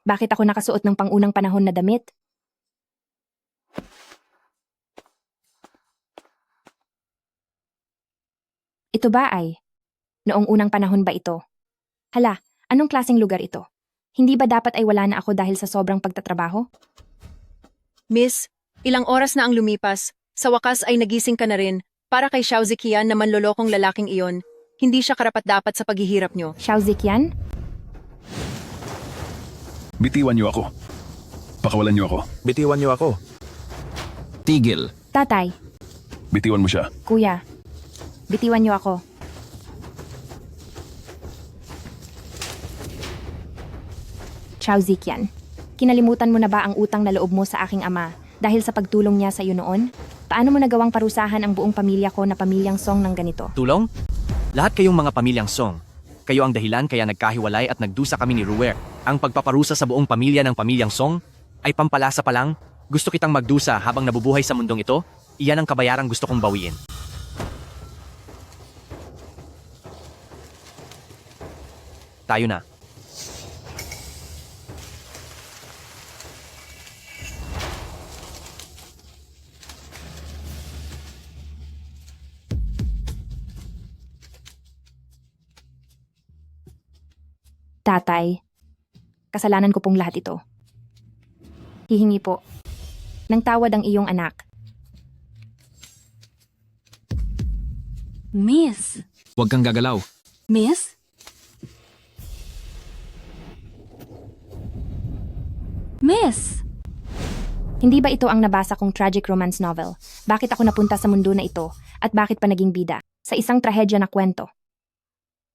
Bakit ako nakasuot ng pangunang panahon na damit? Ito ba ay? Noong unang panahon ba ito? Hala, anong klaseng lugar ito? Hindi ba dapat ay wala na ako dahil sa sobrang pagtatrabaho? Miss, ilang oras na ang lumipas. Sa wakas ay nagising ka na rin. Para kay Xiao Ziqian na manlolokong lalaking iyon, hindi siya karapat-dapat sa paghihirap nyo. Xiao Ziqian? Bitiwan niyo ako. Pakawalan niyo ako. Bitiwan niyo ako. Tigil. Tatay, Bitiwan mo siya. kuya, bitiwan niyo ako. Xiao Ziqian, kinalimutan mo na ba ang utang na loob mo sa aking ama dahil sa pagtulong niya sa iyo noon? Paano mo nagawang parusahan ang buong pamilya ko na pamilyang Song ng ganito? Tulong? Lahat kayong mga pamilyang Song. Kayo ang dahilan kaya nagkahiwalay at nagdusa kami ni Ruwer. Ang pagpaparusa sa buong pamilya ng pamilyang Song ay pampalasa pa lang. Gusto kitang magdusa habang nabubuhay sa mundong ito. Iyan ang kabayarang gusto kong bawiin. Tayo na. Tatay, kasalanan ko pong lahat ito. Hihingi po. Nang tawad ang iyong anak. Miss? Huwag kang gagalaw. Miss? Miss? Hindi ba ito ang nabasa kong tragic romance novel? Bakit ako napunta sa mundo na ito? At bakit pa naging bida? Sa isang trahedya na kwento.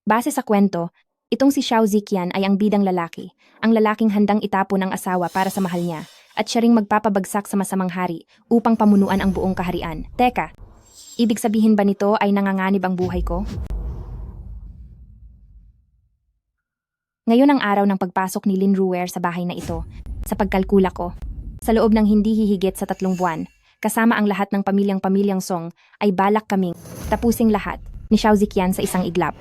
Base sa kwento, itong si Xiao Ziqian ay ang bidang lalaki, ang lalaking handang itapon ang asawa para sa mahal niya, at siya ring magpapabagsak sa masamang hari upang pamunuan ang buong kaharian. Teka, ibig sabihin ba nito ay nanganganib ang buhay ko? Ngayon ang araw ng pagpasok ni Lin Ruwer sa bahay na ito. Sa pagkalkula ko, sa loob ng hindi hihigit sa 3 buwan, kasama ang lahat ng pamilyang Song, ay balak kaming tapusing lahat ni Xiao Ziqian sa isang iglap.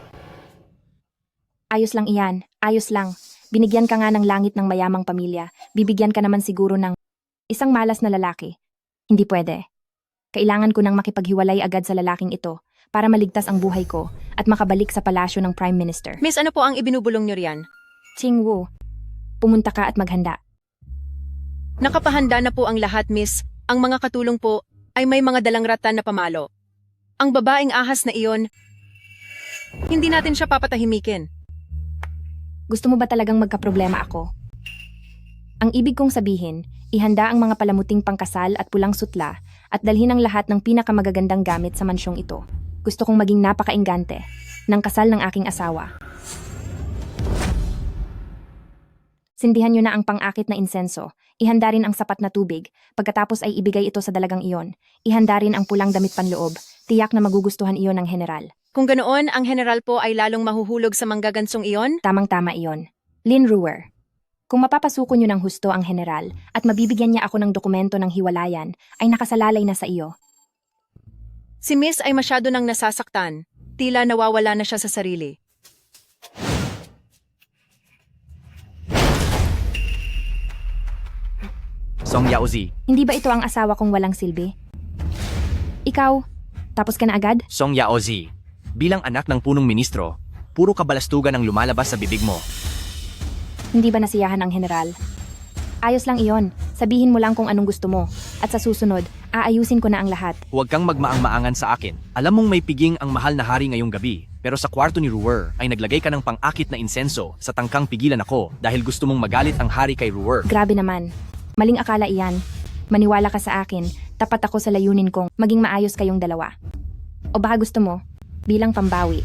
Ayos lang iyan, ayos lang. Binigyan ka nga ng langit ng mayamang pamilya, bibigyan ka naman siguro ng isang malas na lalaki. Hindi pwede. Kailangan ko nang makipaghiwalay agad sa lalaking ito para maligtas ang buhay ko at makabalik sa palasyo ng Prime Minister. Miss, ano po ang ibinubulong nyo riyan? Ching Wu, pumunta ka at maghanda. Nakapahanda na po ang lahat, Miss. Ang mga katulong po ay may mga dalang ratan na pamalo. Ang babaeng ahas na iyon, hindi natin siya papatahimikin. Gusto mo ba talagang magkaproblema ako? Ang ibig kong sabihin, ihanda ang mga palamuting pangkasal at pulang sutla at dalhin ang lahat ng pinakamagagandang gamit sa mansyong ito. Gusto kong maging napakaingante ng kasal ng aking asawa. Sindihan niyo na ang pang-akit na insenso. Ihanda rin ang sapat na tubig. Pagkatapos ay ibigay ito sa dalagang iyon. Ihanda rin ang pulang damit panloob. Tiyak na magugustuhan iyon ng general. Kung ganoon, ang general po ay lalong mahuhulog sa manggagansong iyon? Tamang-tama iyon. Lin Ruwer. Kung mapapasuko niyo ng husto ang general at mabibigyan niya ako ng dokumento ng hiwalayan, ay nakasalalay na sa iyo. Si Miss ay masyado nang nasasaktan. Tila nawawala na siya sa sarili. Song Yaozi. Hindi ba ito ang asawa kong walang silbi? Ikaw, tapos ka na agad? Song Yaozi. Bilang anak ng punong ministro, puro kabalastugan ang lumalabas sa bibig mo. Hindi ba nasiyahan ang general? Ayos lang iyon. Sabihin mo lang kung anong gusto mo. At sa susunod, aayusin ko na ang lahat. Huwag kang magmaang-maangan sa akin. Alam mong may piging ang mahal na hari ngayong gabi. Pero sa kwarto ni Ruwer ay naglagay ka ng pang-akit na insenso sa tangkang pigilan ako dahil gusto mong magalit ang hari kay Ruwer. Grabe naman. Maling akala iyan. Maniwala ka sa akin. Tapat ako sa layunin kong maging maayos kayong dalawa. O baka gusto mo, bilang pambawi,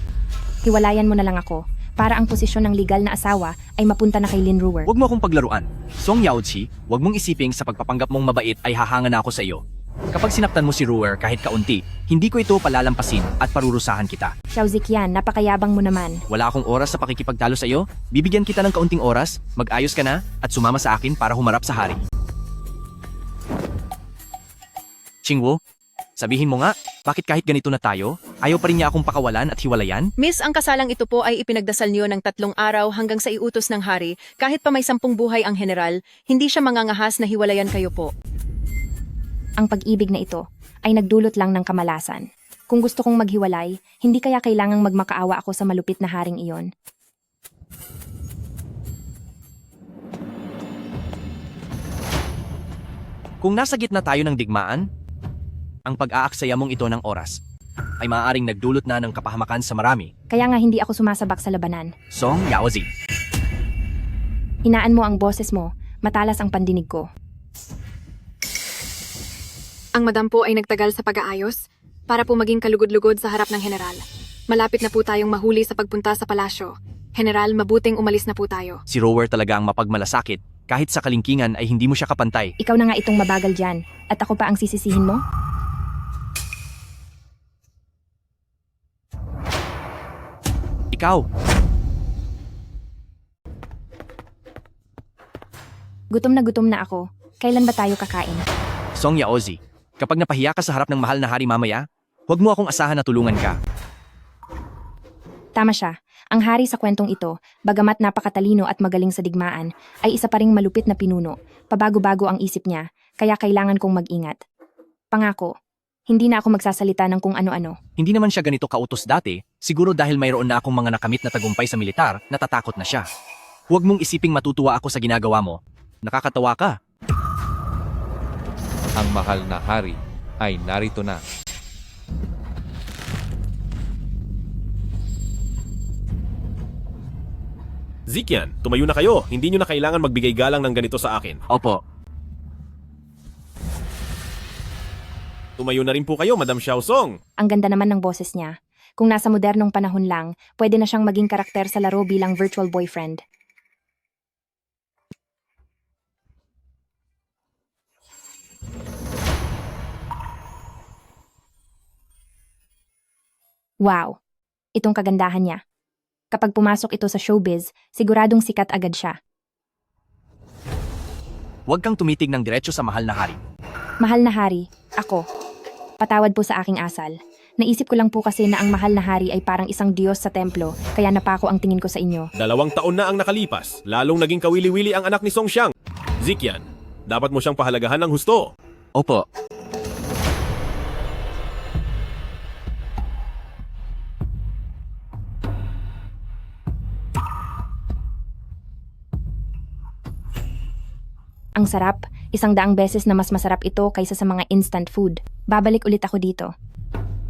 hiwalayan mo na lang ako para ang posisyon ng legal na asawa ay mapunta na kay Lin Ruwer. Huwag mo akong paglaruan. Song Yaozi, huwag mong isiping sa pagpapanggap mong mabait ay hahanga na ako sa iyo. Kapag sinaktan mo si Ruwer kahit kaunti, hindi ko ito palalampasin at parurusahan kita. Xiao Ziqian, napakayabang mo naman. Wala akong oras sa pakikipagtalo sa iyo. Bibigyan kita ng kaunting oras, mag-ayos ka na at sumama sa akin para humarap sa hari. Qingwu, Sabihin mo nga, bakit kahit ganito na tayo, ayaw pa rin niya akong pakawalan at hiwalayan? Miss, ang kasalang ito po ay ipinagdasal niyo ng 3 araw hanggang sa iutos ng hari. Kahit pa may 10 buhay ang general, hindi siya mangangahas na hiwalayan kayo po. Ang pag-ibig na ito ay nagdulot lang ng kamalasan. Kung gusto kong maghiwalay, hindi kaya kailangang magmakaawa ako sa malupit na haring iyon. Kung nasa gitna tayo ng digmaan, ang pag-aaksaya mong ito ng oras ay maaaring nagdulot na ng kapahamakan sa marami. Kaya nga hindi ako sumasabak sa labanan. Song Yaozi. Hinaan mo ang boses mo, matalas ang pandinig ko. Ang madam po ay nagtagal sa pag-aayos para po maging kalugod-lugod sa harap ng general. Malapit na po tayong mahuli sa pagpunta sa palasyo. General, mabuting umalis na po tayo. Si Rower talaga ang mapagmalasakit. Kahit sa kalingkingan ay hindi mo siya kapantay. Ikaw na nga itong mabagal dyan, at ako pa ang sisisihin mo? Ikaw! Gutom na ako. Kailan ba tayo kakain? Song Yaozi, kapag napahiya ka sa harap ng mahal na hari mamaya, huwag mo akong asahan na tulungan ka. Tama siya. Ang hari sa kwentong ito, bagamat napakatalino at magaling sa digmaan, ay isa pa ring malupit na pinuno. Pabago-bago ang isip niya, kaya kailangan kong mag-ingat. Pangako, hindi na ako magsasalita ng kung ano-ano. Hindi naman siya ganito kautos dati, siguro dahil mayroon na akong mga nakamit na tagumpay sa militar, natatakot na siya. Huwag mong isiping matutuwa ako sa ginagawa mo. Nakakatawa ka. Ang mahal na hari ay narito na. Zikian, tumayo na kayo. Hindi nyo na kailangan magbigay galang ng ganito sa akin. Opo, Tumayo na rin po kayo, Madam Xiaosong. Ang ganda naman ng boses niya. Kung nasa modernong panahon lang, pwede na siyang maging karakter sa laro bilang virtual boyfriend. Wow! Itong kagandahan niya. Kapag pumasok ito sa showbiz, siguradong sikat agad siya. huwag kang tumitig ng diretso sa mahal na hari. Mahal na hari, ako. Patawad po sa aking asal. Naisip ko lang po kasi na ang mahal na hari ay parang isang diyos sa templo, kaya napako ang tingin ko sa inyo. 2 taon na ang nakalipas, lalong naging kawili-wili ang anak ni Song Xiang. Zikian, dapat mo siyang pahalagahan ng husto. Opo, Ang sarap, 100 beses na mas masarap ito kaysa sa mga instant food. Babalik ulit ako dito.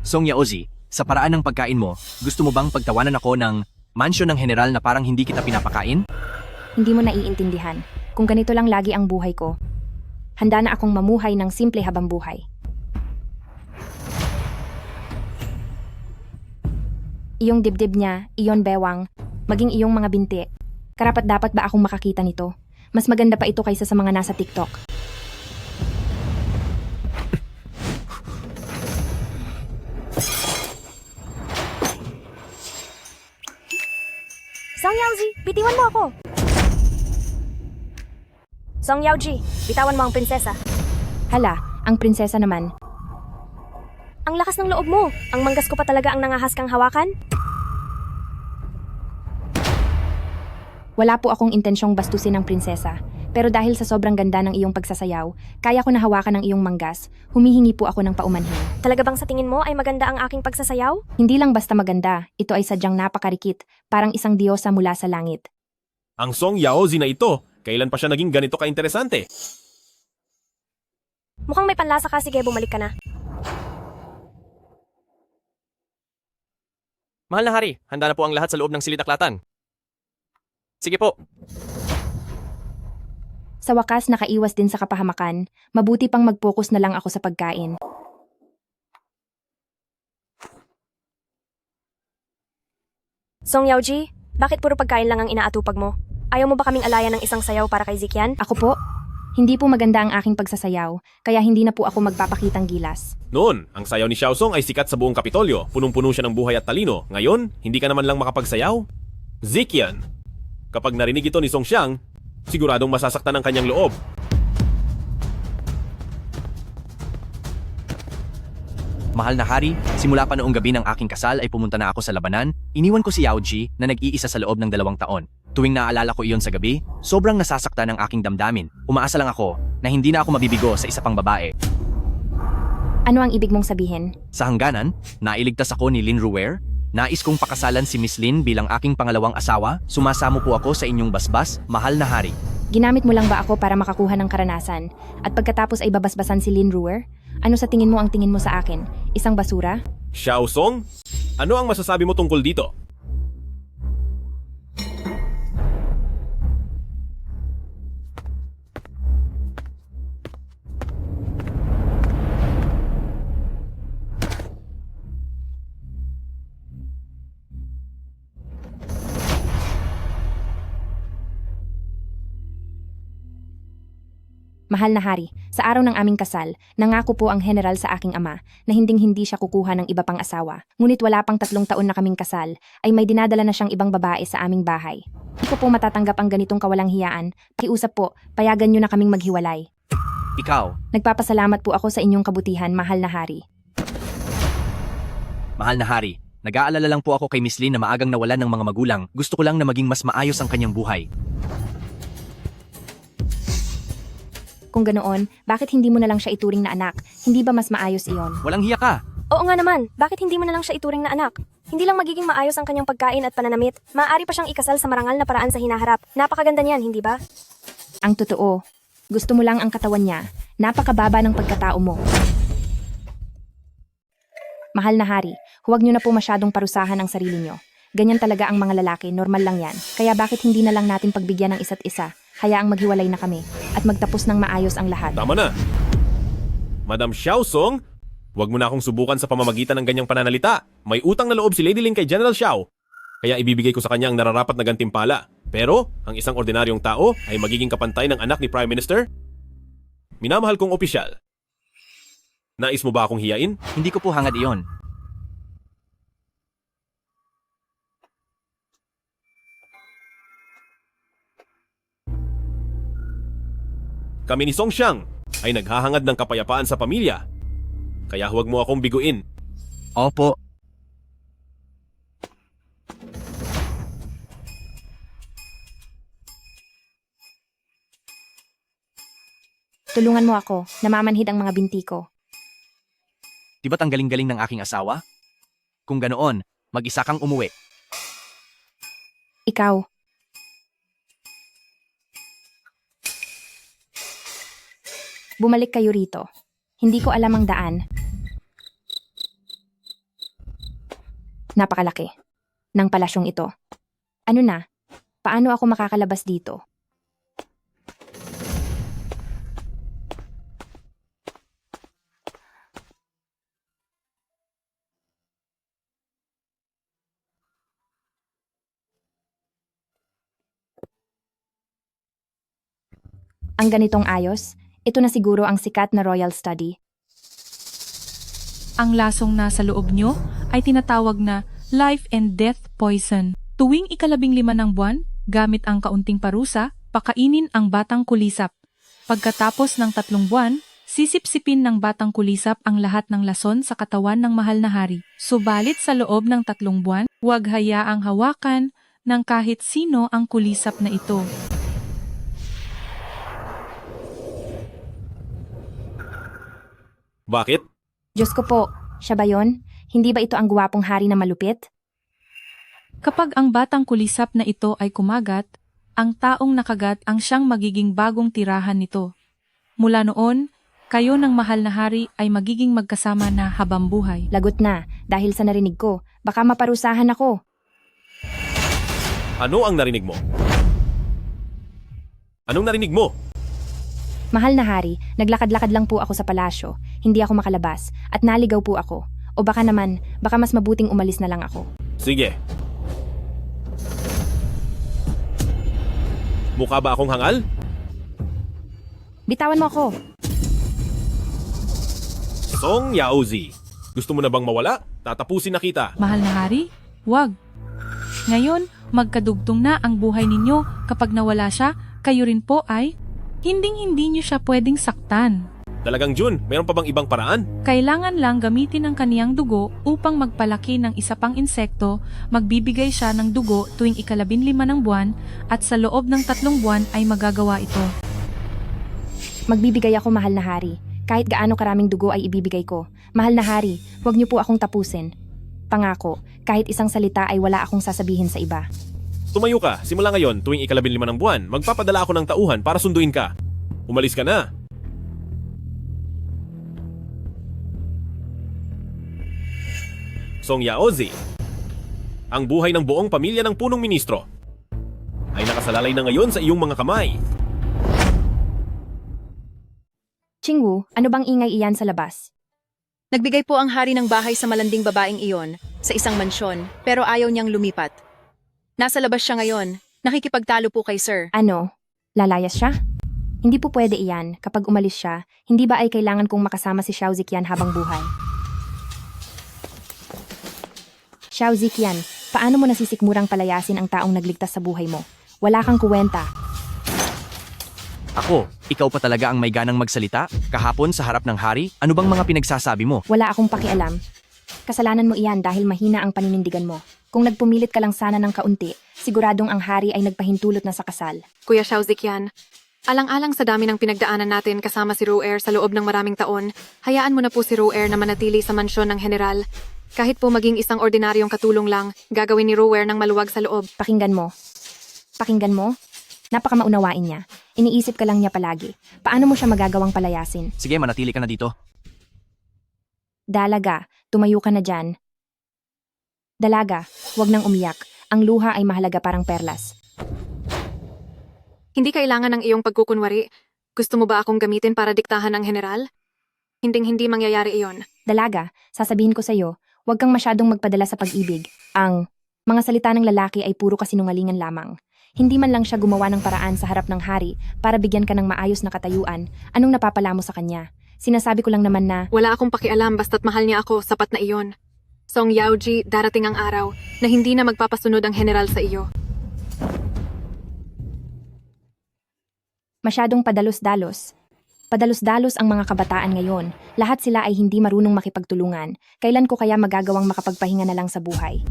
Song Yaozi, sa paraan ng pagkain mo, gusto mo bang pagtawanan ako ng mansyon ng general na parang hindi kita pinapakain? Hindi mo naiintindihan. Kung ganito lang lagi ang buhay ko, handa na akong mamuhay ng simple habang buhay. Iyong dibdib niya, iyon bewang, maging iyong mga binti. Karapat-dapat ba akong makakita nito? Mas maganda pa ito kaysa sa mga nasa TikTok. Song Yaoji, bitiwan mo ako! Song Yaoji, bitawan mo ang prinsesa. Hala, ang prinsesa naman. Ang lakas ng loob mo! Ang manggas ko pa talaga ang nangahas kang hawakan? Wala po akong intensyong bastusin ang prinsesa. Pero dahil sa sobrang ganda ng iyong pagsasayaw, kaya ko nahawakan ang iyong manggas, humihingi po ako ng paumanhin. Talaga bang sa tingin mo ay maganda ang aking pagsasayaw? Hindi lang basta maganda, ito ay sadyang napakarikit, parang isang diyosa mula sa langit. Ang Song Yaozi na ito, kailan pa siya naging ganito ka-interesante? Mukhang may panlasa ka, sige bumalik ka na. Mahal na hari, handa na po ang lahat sa loob ng silid-aklatan. Sige po. Sa wakas nakaiwas din sa kapahamakan, mabuti pang mag-focus na lang ako sa pagkain. Song Yaoji, bakit puro pagkain lang ang inaatupag mo? Ayaw mo ba kaming alayan ng isang sayaw para kay Zikian? Ako po? Hindi po maganda ang aking pagsasayaw, kaya hindi na po ako magpapakitang gilas. Noon, ang sayaw ni Xiaosong ay sikat sa buong Kapitolyo. Punong-puno siya ng buhay at talino. Ngayon, hindi ka naman lang makapagsayaw? Zikian, kapag narinig ito ni Song Xiang, siguradong masasaktan ang kanyang loob. Mahal na hari, simula pa noong gabi ng aking kasal ay pumunta na ako sa labanan, iniwan ko si Yao Ji na nag-iisa sa loob ng 2 taon. Tuwing naaalala ko iyon sa gabi, sobrang nasasaktan ang aking damdamin. Umaasa lang ako na hindi na ako mabibigo sa isa pang babae. Ano ang ibig mong sabihin? Sa hangganan, nailigtas ako ni Lin Ruwer. Nais kong pakasalan si Miss Lin bilang aking pangalawang asawa. Sumasamo po ako sa inyong basbas, mahal na hari. Ginamit mo lang ba ako para makakuha ng karanasan? At pagkatapos ay babasbasan si Lin Ruwer? Ano sa tingin mo ang tingin mo sa akin? Isang basura? Xiao Song, ano ang masasabi mo tungkol dito? Mahal na hari, sa araw ng aming kasal, nangako po ang general sa aking ama na hinding-hindi siya kukuha ng iba pang asawa. Ngunit wala pang 3 taon na kaming kasal, ay may dinadala na siyang ibang babae sa aming bahay. Hindi ko po matatanggap ang ganitong kawalang hiyaan. Pakiusap po, payagan niyo na kaming maghiwalay. Ikaw, Nagpapasalamat po ako sa inyong kabutihan, mahal na hari. mahal na hari, nag-aalala lang po ako kay Miss Lin na maagang nawalan ng mga magulang. Gusto ko lang na maging mas maayos ang kanyang buhay. Kung ganoon, bakit hindi mo na lang siya ituring na anak? Hindi ba mas maayos iyon? Walang hiya ka! Oo nga naman, bakit hindi mo na lang siya ituring na anak? Hindi lang magiging maayos ang kanyang pagkain at pananamit, maaari pa siyang ikasal sa marangal na paraan sa hinaharap. Napakaganda niyan, hindi ba? Ang totoo, gusto mo lang ang katawan niya. Napakababa ng pagkatao mo. Mahal na hari, huwag niyo na po masyadong parusahan ang sarili niyo. Ganyan talaga ang mga lalaki, normal lang yan. Kaya bakit hindi na lang natin pagbigyan ng isa't isa? Hayaang maghiwalay na kami at magtapos ng maayos ang lahat. Tama na. Madam Xiao Song, huwag mo na akong subukan sa pamamagitan ng ganyang pananalita. May utang na loob si Lady Lin kay General Xiao. Kaya ibibigay ko sa kanya ang nararapat na gantimpala. Pero, ang isang ordinaryong tao ay magiging kapantay ng anak ni Prime Minister? Minamahal kong opisyal. Nais mo ba akong hiyain? Hindi ko po hangad iyon. Kami ni Song Xiang ay naghahangad ng kapayapaan sa pamilya. Kaya huwag mo akong biguin. Opo. Tulungan mo ako, namamanhid ang mga binti ko. Di ba't ang galing-galing ng aking asawa? Kung ganoon, mag-isa kang umuwi. Ikaw, bumalik kayo rito. Hindi ko alam ang daan. Napakalaki ng palasyong ito. Ano na? Paano ako makakalabas dito? Ang ganitong ayos, ito na siguro ang sikat na royal study. Ang lasong nasa loob nyo ay tinatawag na life and death poison. Tuwing 15 ng buwan, gamit ang kaunting parusa, pakainin ang batang kulisap. Pagkatapos ng 3 buwan, sisipsipin ng batang kulisap ang lahat ng lason sa katawan ng mahal na hari. Subalit sa loob ng 3 buwan, huwag hayaang hawakan ng kahit sino ang kulisap na ito. Bakit? Diyos ko po, siya ba yun? Hindi ba ito ang guwapong hari na malupit? Kapag ang batang kulisap na ito ay kumagat, ang taong nakagat ang siyang magiging bagong tirahan nito. Mula noon, kayo ng mahal na hari ay magiging magkasama na habang buhay. Lagot na, dahil sa narinig ko, baka maparusahan ako. Ano ang narinig mo? Anong narinig mo? Mahal na hari, naglakad-lakad lang po ako sa palasyo, hindi ako makalabas, at naligaw po ako. O baka naman, baka mas mabuting umalis na lang ako. Sige. Mukha ba akong hangal? Bitawan mo ako. Song Yaozi, gusto mo na bang mawala? Tatapusin na kita. Mahal na hari, wag. Ngayon, magkadugtong na ang buhay ninyo. Kapag nawala siya, kayo rin po ay hinding-hindi niyo siya pwedeng saktan. Talagang Jun, meron pa bang ibang paraan? Kailangan lang gamitin ang kaniyang dugo upang magpalaki ng isa pang insekto, magbibigay siya ng dugo tuwing 15 ng buwan at sa loob ng 3 buwan ay magagawa ito. Magbibigay ako, mahal na hari. Kahit gaano karaming dugo ay ibibigay ko. Mahal na hari, huwag niyo po akong tapusin. Pangako, kahit isang salita ay wala akong sasabihin sa iba. Tumayo ka, simula ngayon tuwing 15 ng buwan, magpapadala ako ng tauhan para sunduin ka. Umalis ka na. Song Yaozi, ang buhay ng buong pamilya ng punong ministro ay nakasalalay na ngayon sa iyong mga kamay. Qingwu, ano bang ingay iyan sa labas? Nagbigay po ang hari ng bahay sa malanding babaeng iyon sa isang mansyon pero ayaw niyang lumipat. Nasa labas siya ngayon. Nakikipagtalo po kay sir. Ano? Lalayas siya? Hindi po pwede iyan. Kapag umalis siya, hindi ba ay kailangan kong makasama si Xiao Ziqian habang buhay? Xiao Ziqian, paano mo nasisikmurang palayasin ang taong nagligtas sa buhay mo? Wala kang kuwenta. Ako, ikaw pa talaga ang may ganang magsalita? Kahapon sa harap ng hari, ano bang mga pinagsasabi mo? Wala akong pakialam. Kasalanan mo iyan dahil mahina ang paninindigan mo. Kung nagpumilit ka lang sana ng kaunti, siguradong ang hari ay nagpahintulot na sa kasal. Kuya Xiao Ziqian, alang-alang sa dami ng pinagdaanan natin kasama si Ruer sa loob ng maraming taon, hayaan mo na po si Ruer na manatili sa mansyon ng general. Kahit po maging isang ordinaryong katulong lang, gagawin ni Ruer ng maluwag sa loob. Pakinggan mo. Pakinggan mo? Napakamaunawain niya. Iniisip ka lang niya palagi. Paano mo siya magagawang palayasin? Sige, manatili ka na dito. Dalaga, tumayo ka na dyan. Dalaga, huwag nang umiyak. Ang luha ay mahalaga parang perlas. Hindi kailangan ng iyong pagkukunwari. Gusto mo ba akong gamitin para diktahan ng general? Hinding-hindi mangyayari iyon. Dalaga, sasabihin ko sa'yo, huwag kang masyadong magpadala sa pag-ibig. Ang mga salita ng lalaki ay puro kasinungalingan lamang. Hindi man lang siya gumawa ng paraan sa harap ng hari para bigyan ka ng maayos na katayuan. Anong napapala mo sa kanya? Sinasabi ko lang naman na Wala akong pakialam basta't mahal niya ako, sapat na iyon. Song Yaoji, darating ang araw na hindi na magpapasunod ang general sa iyo. masyadong padalos-dalos. Padalos-dalos ang mga kabataan ngayon. Lahat sila ay hindi marunong makipagtulungan. Kailan ko kaya magagawang makapagpahinga na lang sa buhay?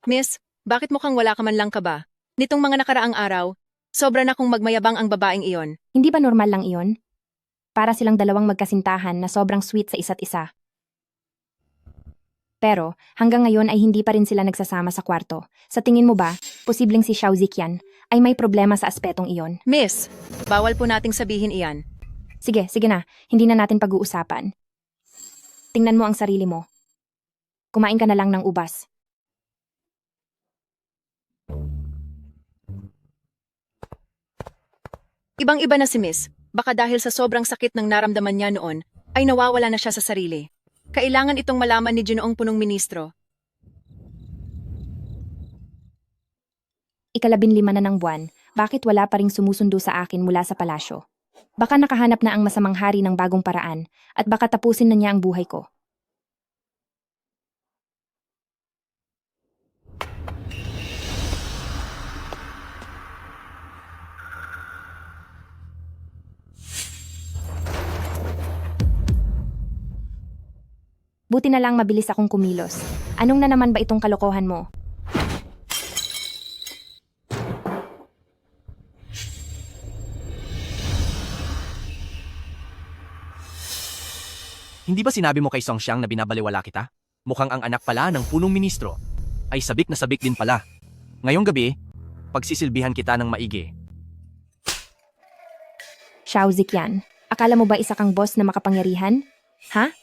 Miss, bakit mukhang wala ka man lang kaba? Nitong mga nakaraang araw, sobra na kung magmayabang ang babaeng iyon. Hindi ba normal lang iyon? Para silang dalawang magkasintahan na sobrang sweet sa isa't isa. Pero hanggang ngayon ay hindi pa rin sila nagsasama sa kwarto. Sa tingin mo ba, posibleng si Xiao Ziqian ay may problema sa aspetong iyon? Miss, bawal po nating sabihin iyan. Sige na, hindi na natin pag-uusapan. Tingnan mo ang sarili mo. Kumain ka na lang ng ubas. Ibang-iba na si Miss. Baka dahil sa sobrang sakit ng naramdaman niya noon, ay nawawala na siya sa sarili. Kailangan itong malaman ni Ginoong Punong Ministro. 15 na ng buwan, bakit wala pa ring sumusundo sa akin mula sa palasyo? Baka nakahanap na ang masamang hari ng bagong paraan, at baka tapusin na niya ang buhay ko. Buti na lang mabilis akong kumilos. Anong na naman ba itong kalokohan mo? Hindi ba sinabi mo kay Song Xiang na binabaliwala kita? Mukhang ang anak pala ng punong ministro ay sabik na sabik din pala. Ngayong gabi, pagsisilbihan kita ng maigi. Xiao Ziqian, akala mo ba isa kang boss na makapangyarihan? Ha?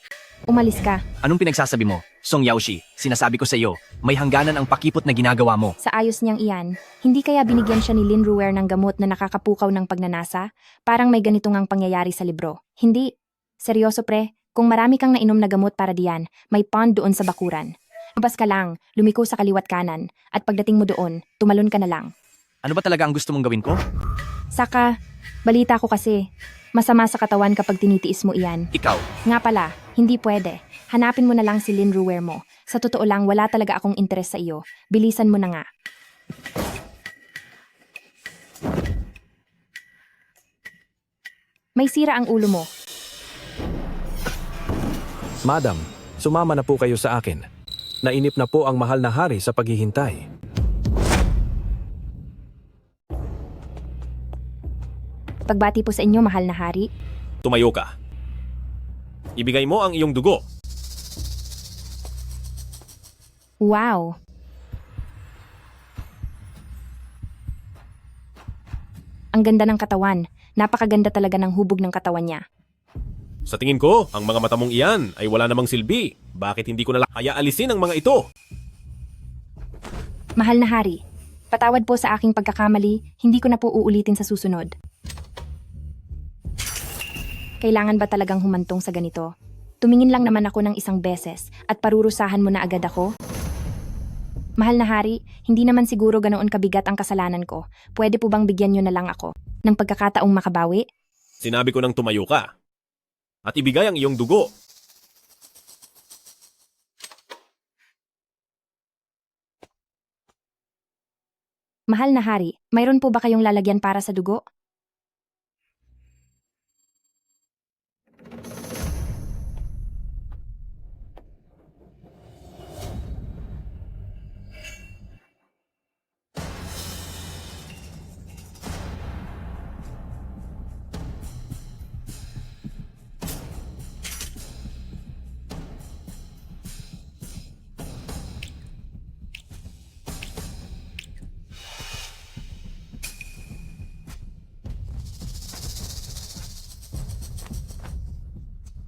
Umalis ka. Anong pinagsasabi mo? Song Yaoshi, sinasabi ko sa iyo, may hangganan ang pakipot na ginagawa mo. Sa ayos niyang iyan, hindi kaya binigyan siya ni Lin Ruer ng gamot na nakakapukaw ng pagnanasa? Parang may ganito ngang pangyayari sa libro. Hindi. Seryoso pre, kung marami kang nainom na gamot para diyan, may pond doon sa bakuran. Labas ka lang, lumiko sa kaliwat kanan, at pagdating mo doon, tumalon ka na lang. Ano ba talaga ang gusto mong gawin ko? Saka, balita ko kasi, masama sa katawan kapag tinitiis mo iyan. Ikaw, Nga pala, hindi pwede. Hanapin mo na lang si Lin Ruer mo. Sa totoo lang, wala talaga akong interes sa iyo. Bilisan mo na nga. May sira ang ulo mo. Madam, sumama na po kayo sa akin. Nainip na po ang mahal na hari sa paghihintay. Pagbati po sa inyo, mahal na hari. Tumayo ka. Ibigay mo ang iyong dugo. Wow! Ang ganda ng katawan. Napakaganda talaga ng hubog ng katawan niya. Sa tingin ko, ang mga mata mong iyan ay wala namang silbi. Bakit hindi ko na kaya alisin ang mga ito? Mahal na hari, patawad po sa aking pagkakamali, hindi ko na po uulitin sa susunod. Kailangan ba talagang humantong sa ganito? Tumingin lang naman ako ng isang beses at parurusahan mo na agad ako? Mahal na hari, hindi naman siguro ganoon kabigat ang kasalanan ko. Pwede po bang bigyan niyo na lang ako ng pagkakataong makabawi? Sinabi ko nang tumayo ka. At ibigay ang iyong dugo. Mahal na hari, mayroon po ba kayong lalagyan para sa dugo?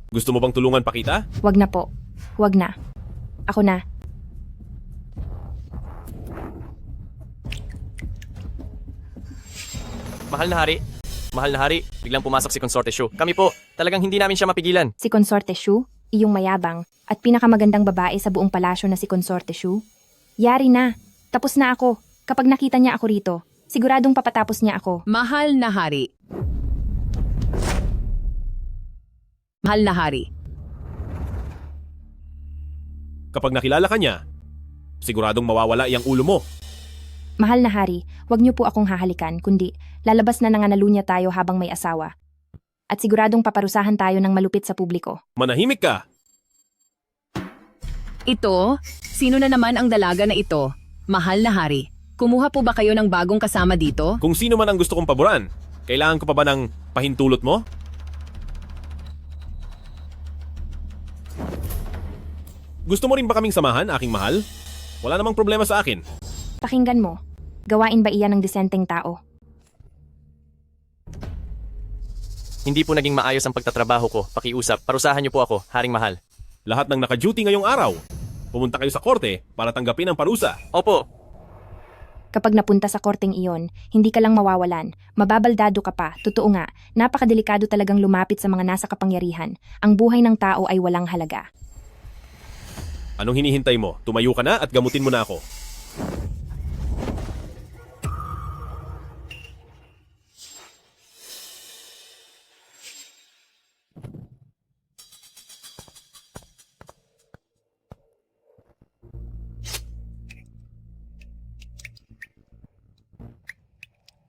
Gusto mo bang tulungan pa kita? Wag na po. Wag na. Ako na. Mahal na hari, biglang pumasok si Consorte Shu. Kami po, talagang hindi namin siya mapigilan. Si Consorte Shu, iyong mayabang, at pinakamagandang babae sa buong palasyo na si Consorte Shu. Yari na. Tapos na ako. Kapag nakita niya ako rito, siguradong papatapos niya ako. Mahal na hari. Mahal na hari. Kapag nakilala ka niya, siguradong mawawala iyang ulo mo. Mahal na hari, wag niyo po akong hahalikan, kundi lalabas na nanganalunya tayo habang may asawa. At siguradong paparusahan tayo ng malupit sa publiko. Manahimik ka. Ito? Sino na naman ang dalaga na ito? Mahal na hari. Kumuha po ba kayo ng bagong kasama dito? Kung sino man ang gusto kong paboran, kailangan ko pa ba ng pahintulot mo? Gusto mo rin ba kaming samahan, aking mahal? Wala namang problema sa akin. Pakinggan mo. Gawain ba iyan ng disenteng tao? Hindi po naging maayos ang pagtatrabaho ko. Pakiusap, parusahan niyo po ako, haring mahal. Lahat ng naka-duty ngayong araw, pumunta kayo sa korte para tanggapin ang parusa. Opo, Kapag napunta sa korteng iyon, hindi ka lang mawawalan. Mababaldado ka pa. Totoo nga, napakadelikado talagang lumapit sa mga nasa kapangyarihan. Ang buhay ng tao ay walang halaga. Anong hinihintay mo? Tumayo ka na at gamutin mo na ako.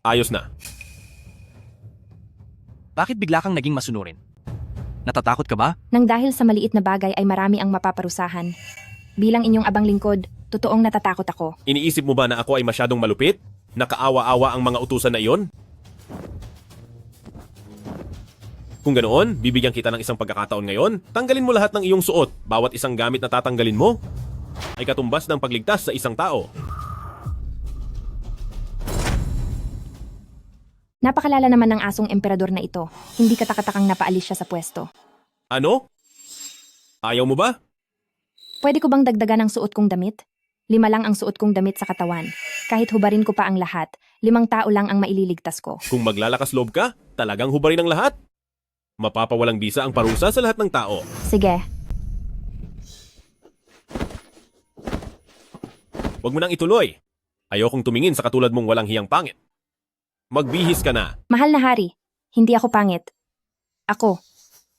Ayos na. Bakit bigla kang naging masunurin? Natatakot ka ba? Nang dahil sa maliit na bagay ay marami ang mapaparusahan. Bilang inyong abang lingkod, totoong natatakot ako. Iniisip mo ba na ako ay masyadong malupit? Nakaawa-awa ang mga utusan na iyon? Kung ganoon, bibigyan kita ng isang pagkakataon ngayon. Tanggalin mo lahat ng iyong suot. Bawat isang gamit na tatanggalin mo ay katumbas ng pagligtas sa isang tao. Napakalala naman ng asong emperador na ito. Hindi katakatakang napaalis siya sa pwesto. Ano? Ayaw mo ba? Pwede ko bang dagdagan ang suot kong damit? 5 lang ang suot kong damit sa katawan. Kahit hubarin ko pa ang lahat, 5 tao lang ang maililigtas ko. Kung maglalakas loob ka, talagang hubarin ang lahat. Mapapawalang bisa ang parusa sa lahat ng tao. Sige, Huwag mo nang ituloy. Ayokong tumingin sa katulad mong walang hiyang pangit. Magbihis ka na. mahal na hari, hindi ako pangit. Ako,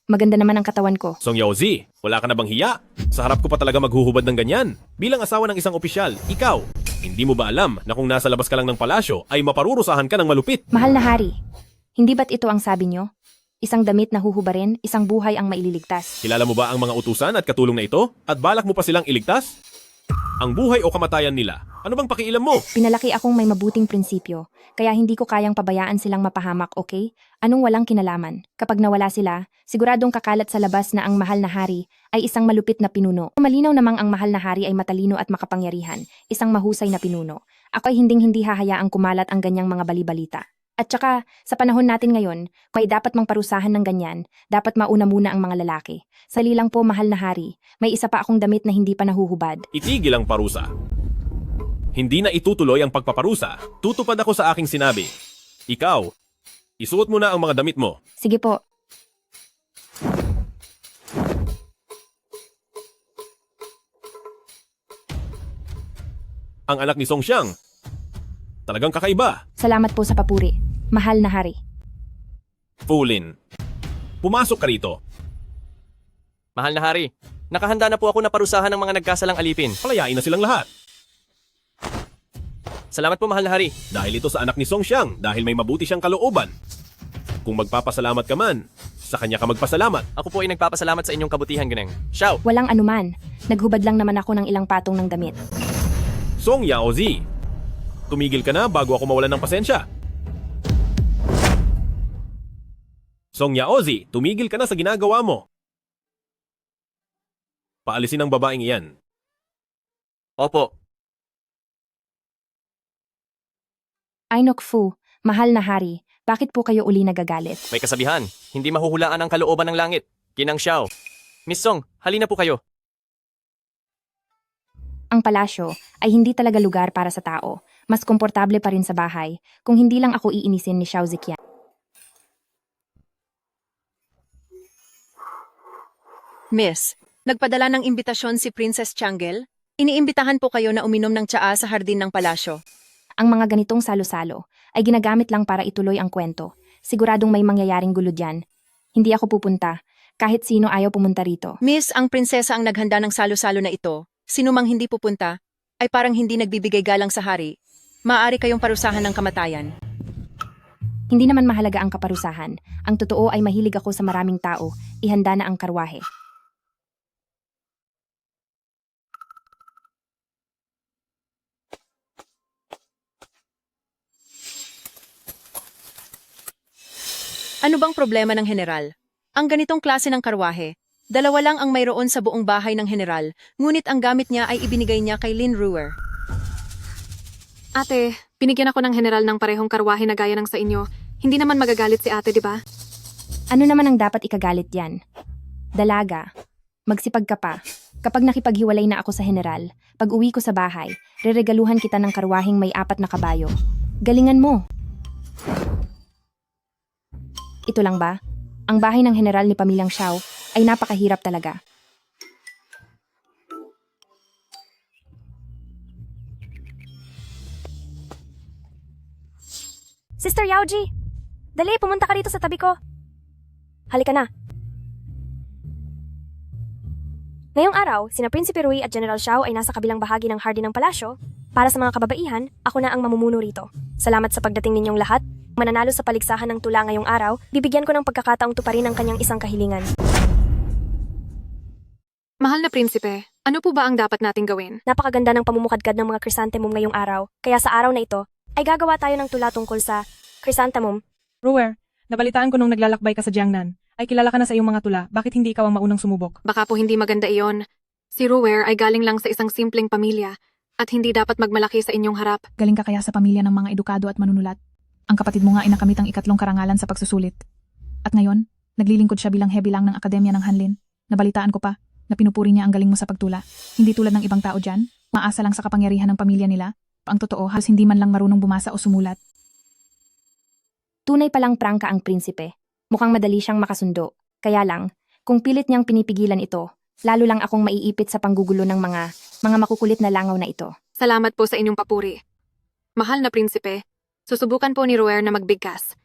maganda naman ang katawan ko. Song Yaozi, wala ka na bang hiya? Sa harap ko pa talaga maghuhubad ng ganyan. Bilang asawa ng isang opisyal, ikaw, hindi mo ba alam na kung nasa labas ka lang ng palasyo ay maparurusahan ka ng malupit? Mahal na hari, hindi ba't ito ang sabi nyo? Isang damit na huhubarin, isang buhay ang maililigtas. Kilala mo ba ang mga utusan at katulong na ito? At balak mo pa silang iligtas? Ang buhay o kamatayan nila? Ano bang pakialam mo? Pinalaki akong may mabuting prinsipyo, kaya hindi ko kayang pabayaan silang mapahamak, okay? Anong walang kinalaman? Kapag nawala sila, siguradong kakalat sa labas na ang mahal na hari ay isang malupit na pinuno. Malinaw namang ang mahal na hari ay matalino at makapangyarihan, isang mahusay na pinuno. Ako ay hinding-hindi hahayaang kumalat ang ganyang mga balibalita. At saka, sa panahon natin ngayon, kung ay dapat mang parusahan ng ganyan, dapat mauna muna ang mga lalaki. Sali lang po, mahal na hari, may isa pa akong damit na hindi pa nahuhubad. Itigil ang parusa. Hindi na itutuloy ang pagpaparusa. Tutupad ako sa aking sinabi. Ikaw, isuot mo na ang mga damit mo. Sige po. Ang anak ni Song Xiang. Talagang kakaiba. Salamat po sa papuri. Mahal na hari. Fulin. Pumasok ka rito. Mahal na hari, nakahanda na po ako na parusahan ng mga nagkasalang alipin. Palayain na silang lahat. Salamat po, mahal na hari. Dahil ito sa anak ni Song Xiang, dahil may mabuti siyang kalooban. Kung magpapasalamat ka man, sa kanya ka magpasalamat. Ako po ay nagpapasalamat sa inyong kabutihan, Gineng. Xiao! Walang anuman. Naghubad lang naman ako ng ilang patong ng damit. Song Yaozi, tumigil ka na bago ako mawalan ng pasensya. Song Yaozi, tumigil ka na sa ginagawa mo. Paalisin ang babaeng iyan. Opo. Ainok Fu, mahal na hari, bakit po kayo uli nagagalit? May kasabihan, hindi mahuhulaan ang kalooban ng langit. Ginang Xiao. Miss Song, halina po kayo. Ang palasyo ay hindi talaga lugar para sa tao. Mas komportable pa rin sa bahay kung hindi lang ako iinisin ni Xiao Ziqian. Miss, nagpadala ng imbitasyon si Princess Changgel. Iniimbitahan po kayo na uminom ng tsaa sa hardin ng palasyo. Ang mga ganitong salo-salo ay ginagamit lang para ituloy ang kwento. Siguradong may mangyayaring gulo dyan. Hindi ako pupunta. Kahit sino ayaw pumunta rito. Miss, ang prinsesa ang naghanda ng salo-salo na ito. Sino mang hindi pupunta, ay parang hindi nagbibigay galang sa hari. Maaari kayong parusahan ng kamatayan. Hindi naman mahalaga ang kaparusahan. Ang totoo ay mahilig ako sa maraming tao. Ihanda na ang karwahe. Ano bang problema ng general? Ang ganitong klase ng karwahe, dalawa lang ang mayroon sa buong bahay ng general, ngunit ang gamit niya ay ibinigay niya kay Lin Ruer. Ate, binigyan ako ng general ng parehong karwahe na gaya ng sa inyo. Hindi naman magagalit si ate, di ba? Ano naman ang dapat ikagalit yan? Dalaga. Magsipag ka pa. Kapag nakipaghiwalay na ako sa general, pag uwi ko sa bahay, reregaluhan kita ng karwaheng may 4 na kabayo. Galingan mo! Ito lang ba? Ang bahay ng general ni Pamilyang Xiao ay napakahirap talaga. Sister Yaoji, dali, pumunta ka rito sa tabi ko. Halika na. Ngayong araw, sina Prinsipe Rui at General Xiao ay nasa kabilang bahagi ng hardin ng palasyo. Para sa mga kababaihan, ako na ang mamumuno rito. Salamat sa pagdating ninyong lahat. Mananalo sa paligsahan ng tula ngayong araw, bibigyan ko ng pagkakataong tuparin ang kanyang isang kahilingan. Mahal na prinsipe, ano po ba ang dapat nating gawin? Napakaganda ng pamumukadkad ng mga chrysanthemum ngayong araw, kaya sa araw na ito, ay gagawa tayo ng tula tungkol sa chrysanthemum. Ruer, nabalitaan ko nung naglalakbay ka sa Jiangnan. Ay kilala ka na sa iyong mga tula, bakit hindi ikaw ang maunang sumubok? Baka po hindi maganda iyon. Si Ruer ay galing lang sa isang simpleng pamilya at hindi dapat magmalaki sa inyong harap. Galing ka kaya sa pamilya ng mga edukado at manunulat? Ang kapatid mo nga ay nakamit ang 2 karangalan sa pagsusulit. At ngayon, naglilingkod siya bilang heavy lang ng Akademya ng Hanlin. Nabalitaan ko pa na pinupuri niya ang galing mo sa pagtula. Hindi tulad ng ibang tao dyan, maasa lang sa kapangyarihan ng pamilya nila. Ang totoo, halos hindi man lang marunong bumasa o sumulat. Tunay palang prangka ang prinsipe. Mukhang madali siyang makasundo. Kaya lang, kung pilit niyang pinipigilan ito, lalo lang akong maiipit sa panggugulo ng mga makukulit na langaw na ito. Salamat po sa inyong papuri. Mahal na prinsipe, susubukan po ni Ruer na magbigkas.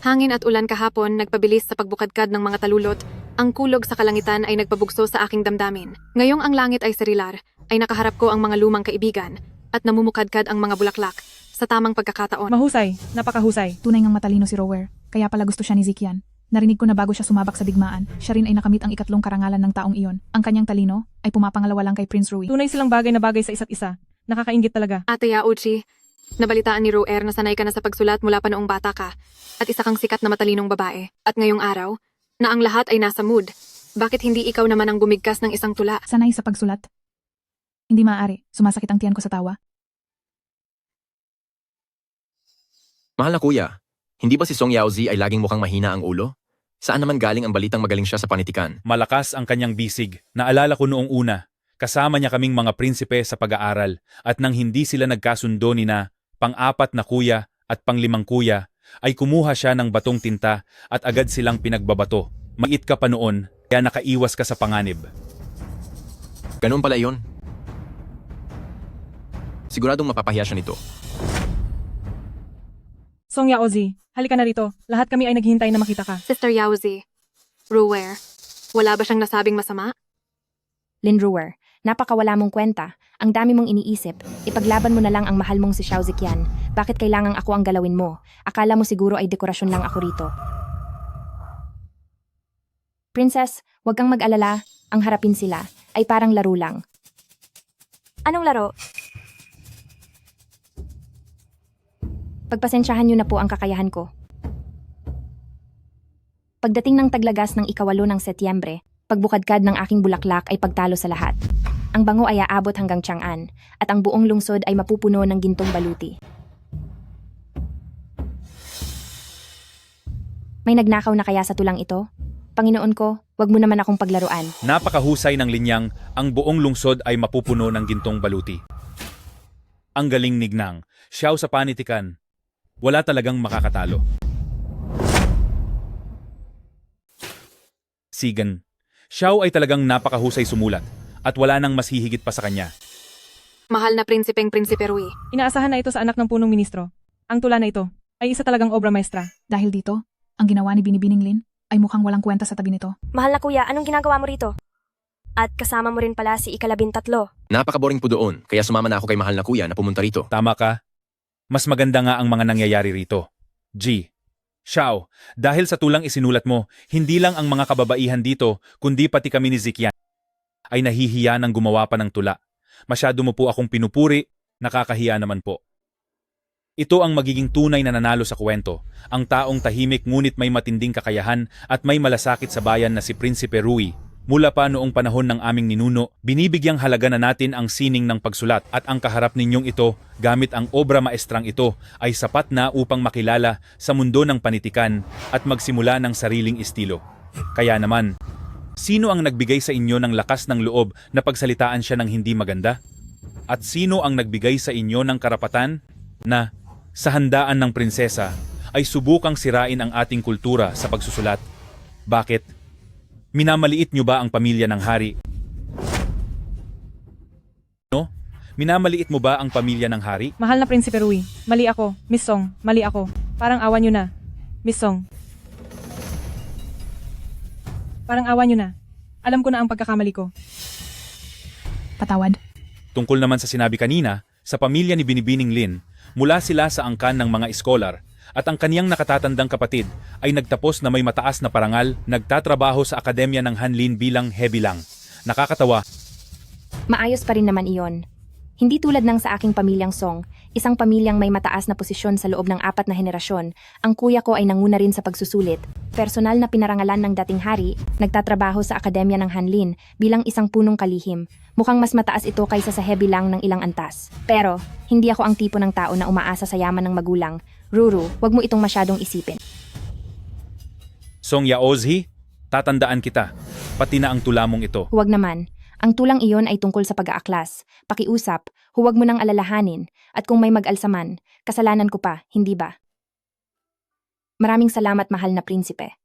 Hangin at ulan kahapon nagpabilis sa pagbukadkad ng mga talulot. Ang kulog sa kalangitan ay nagpabugso sa aking damdamin. Ngayong ang langit ay serilar, ay nakaharap ko ang mga lumang kaibigan at namumukadkad ang mga bulaklak. sa tamang pagkakataon. Mahusay, napakahusay. Tunay ngang matalino si Rower, kaya pala gusto siya ni Zikian. Narinig ko na bago siya sumabak sa digmaan, siya rin ay nakamit ang ikatlong karangalan ng taong iyon. Ang kanyang talino ay pumapangalawa lang kay Prince Rui. Tunay silang bagay na bagay sa isa't isa. Nakakaingit talaga. Ate Yauchi, nabalitaan ni Roer na sanay ka na sa pagsulat mula pa noong bata ka at isa kang sikat na matalinong babae. At ngayong araw, na ang lahat ay nasa mood. Bakit hindi ikaw naman ang gumigkas ng isang tula? Sanay sa pagsulat. Hindi maaari, sumasakit ang tiyan ko sa tawa. Mahal na kuya, hindi ba si Song Yaozi ay laging mukhang mahina ang ulo? Saan naman galing ang balitang magaling siya sa panitikan? Malakas ang kanyang bisig. Naalala ko noong una, kasama niya kaming mga prinsipe sa pag-aaral at nang hindi sila nagkasundo ni na pang-apat na kuya at pang-limang kuya, ay kumuha siya ng batong tinta at agad silang pinagbabato. Mait ka pa noon, kaya nakaiwas ka sa panganib. Ganun pala yun. Siguradong mapapahiya siya nito. Song Yaozi, halika na rito. Lahat kami ay naghihintay na makita ka. Sister Yauzi, Roer, wala ba siyang nasabing masama? Lin Ruer, napakawala mong kwenta. Ang dami mong iniisip. Ipaglaban mo na lang ang mahal mong si Xiao Ziqian. Bakit kailangang ako ang galawin mo? Akala mo siguro ay dekorasyon lang ako rito. Princess, huwag kang mag-alala. Ang harapin sila ay parang laro lang. Anong laro? Pagpasensyahan niyo na po ang kakayahan ko. Pagdating ng taglagas ng 8 ng Setyembre, pagbukadkad ng aking bulaklak ay pagtalo sa lahat. Ang bango ay aabot hanggang Chang'an, at ang buong lungsod ay mapupuno ng gintong baluti. May nagnakaw na kaya sa tulang ito? Panginoon ko, wag mo naman akong paglaruan. Napakahusay ng linyang, ang buong lungsod ay mapupuno ng gintong baluti. Ang galing nignang, Xiao sa panitikan. Wala talagang makakatalo. Sigan. Xiao ay talagang napakahusay sumulat at wala nang mas hihigit pa sa kanya. Mahal na prinsipeng Prinsipe Rui. Inaasahan na ito sa anak ng punong ministro. Ang tula na ito ay isa talagang obra maestra. Dahil dito, ang ginawa ni Binibining Lin ay mukhang walang kwenta sa tabi nito. Mahal na kuya, anong ginagawa mo rito? At kasama mo rin pala si ika-13. Napakaboring po doon, kaya sumama na ako kay mahal na kuya na pumunta rito. Tama ka. Mas maganda nga ang mga nangyayari rito. G. Xiao, dahil sa tulang isinulat mo, hindi lang ang mga kababaihan dito, kundi pati kami ni Ziqian ay nahihiya ng gumawa pa ng tula. Masyado mo po akong pinupuri, nakakahiya naman po. Ito ang magiging tunay na nanalo sa kwento, ang taong tahimik ngunit may matinding kakayahan at may malasakit sa bayan na si Prinsipe Rui. Mula pa noong panahon ng aming ninuno, binibigyang halaga na natin ang sining ng pagsulat at ang kaharap ninyong ito, gamit ang obra maestrang ito, ay sapat na upang makilala sa mundo ng panitikan at magsimula ng sariling estilo. Kaya naman, sino ang nagbigay sa inyo ng lakas ng loob na pagsalitaan siya ng hindi maganda? At sino ang nagbigay sa inyo ng karapatan na, sa handaan ng prinsesa, ay subukang sirain ang ating kultura sa pagsusulat? Bakit? Minamaliit nyo ba ang pamilya ng hari? No? Minamaliit mo ba ang pamilya ng hari? Mahal na Prinsipe Rui, mali ako. Miss Song, mali ako. Parang awan nyo na. Miss Song. Parang awan nyo na. Alam ko na ang pagkakamali ko. Patawad. Tungkol naman sa sinabi kanina, sa pamilya ni Binibining Lin, mula sila sa angkan ng mga iskolar, at ang kaniyang nakatatandang kapatid ay nagtapos na may mataas na parangal, nagtatrabaho sa akademya ng Hanlin bilang heavy lang. Nakakatawa. Maayos pa rin naman iyon. Hindi tulad ng sa aking pamilyang Song, isang pamilyang may mataas na posisyon sa loob ng 4 na henerasyon. Ang kuya ko ay nanguna rin sa pagsusulit. Personal na pinarangalan ng dating hari, nagtatrabaho sa akademya ng Hanlin bilang isang punong kalihim. Mukhang mas mataas ito kaysa sa heavy lang ng ilang antas. Pero, hindi ako ang tipo ng tao na umaasa sa yaman ng magulang. Ruru, wag mo itong masyadong isipin. Song Yaozi, tatandaan kita, pati na ang tula mong ito. Huwag naman. Ang tulang iyon ay tungkol sa pag-aaklas, pakiusap, huwag mo nang alalahanin, at kung may mag-alsaman, kasalanan ko pa, hindi ba? Maraming salamat, mahal na prinsipe.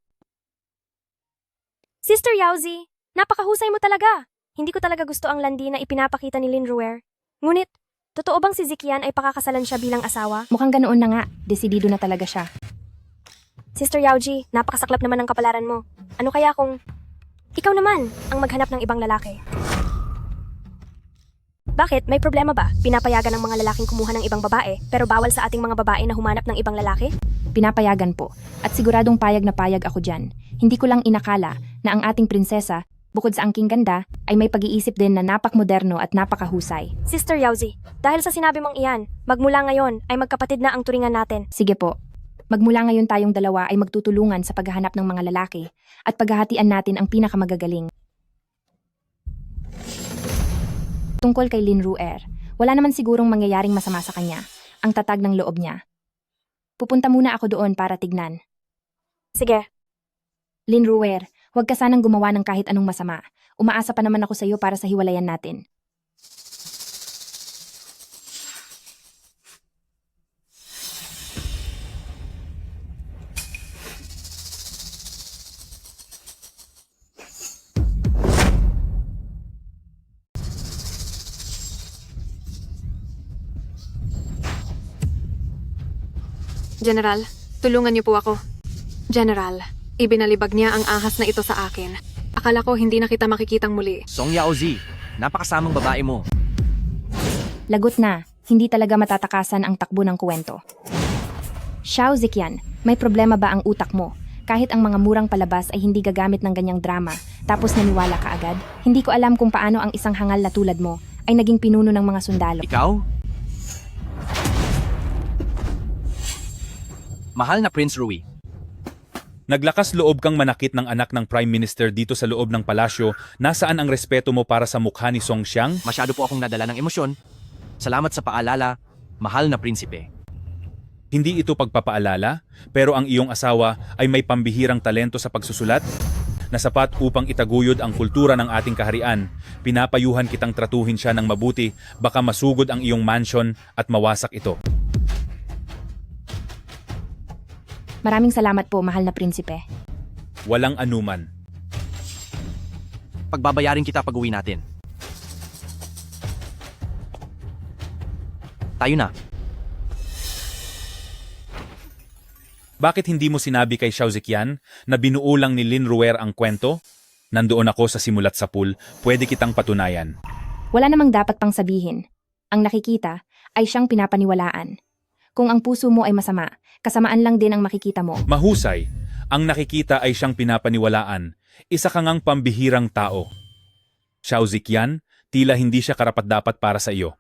Sister Yauzi, napakahusay mo talaga. Hindi ko talaga gusto ang landi na ipinapakita ni Lin Ruer. Ngunit, totoo bang si Ziqian ay pakakasalan siya bilang asawa? Mukhang ganoon na nga, desidido na talaga siya. Sister Yaoji, napakasaklap naman ng kapalaran mo. Ano kaya kung ikaw naman ang maghanap ng ibang lalaki? Bakit? May problema ba? Pinapayagan ng mga lalaking kumuha ng ibang babae, pero bawal sa ating mga babae na humanap ng ibang lalaki? Pinapayagan po. At siguradong payag na payag ako dyan. Hindi ko lang inakala na ang ating prinsesa, bukod sa angking ganda, ay may pag-iisip din na napakmoderno at napakahusay. Sister Yauzi, dahil sa sinabi mong iyan, magmula ngayon ay magkapatid na ang turingan natin. Sige po. Magmula ngayon tayong dalawa ay magtutulungan sa paghahanap ng mga lalaki at paghahatian natin ang pinakamagagaling. Tungkol kay Lin Ruer, wala naman sigurong mangyayaring masama sa kanya. Ang tatag ng loob niya. Pupunta muna ako doon para tignan. Sige. Lin Ruer, huwag ka sanang gumawa ng kahit anong masama. Umaasa pa naman ako sa iyo para sa hiwalayan natin. General, tulungan niyo po ako. General, ibinalibag niya ang ahas na ito sa akin. Akala ko hindi na kita makikitang muli. Song Yaozi, napakasamang babae mo. Lagot na, hindi talaga matatakasan ang takbo ng kwento. Xiao Ziqian, may problema ba ang utak mo? Kahit ang mga murang palabas ay hindi gagamit ng ganyang drama, tapos naniwala ka agad? Hindi ko alam kung paano ang isang hangal na tulad mo ay naging pinuno ng mga sundalo. Ikaw? Mahal na Prince Rui, Naglakas loob kang manakit ng anak ng Prime Minister dito sa loob ng palasyo. Nasaan ang respeto mo para sa mukha ni Song Xiang? masyado po akong nadala ng emosyon. Salamat sa paalala, mahal na prinsipe. Hindi ito pagpapaalala, pero ang iyong asawa ay may pambihirang talento sa pagsusulat na sapat upang itaguyod ang kultura ng ating kaharian. Pinapayuhan kitang tratuhin siya ng mabuti, baka masugod ang iyong mansion at mawasak ito. Maraming salamat po, mahal na prinsipe. Walang anuman. Pagbabayarin kita pag-uwi natin. Tayo na. Bakit hindi mo sinabi kay Xiao Ziqian na binuo lang ni Lin Ruer ang kwento? Nandoon ako sa simulat sa pool, pwede kitang patunayan. Wala namang dapat pang sabihin. Ang nakikita ay siyang pinapaniwalaan. Kung ang puso mo ay masama, kasamaan lang din ang makikita mo. Mahusay, ang nakikita ay siyang pinapaniwalaan. Isa ka ngang pambihirang tao. Xiao Ziqian, tila hindi siya karapat-dapat para sa iyo.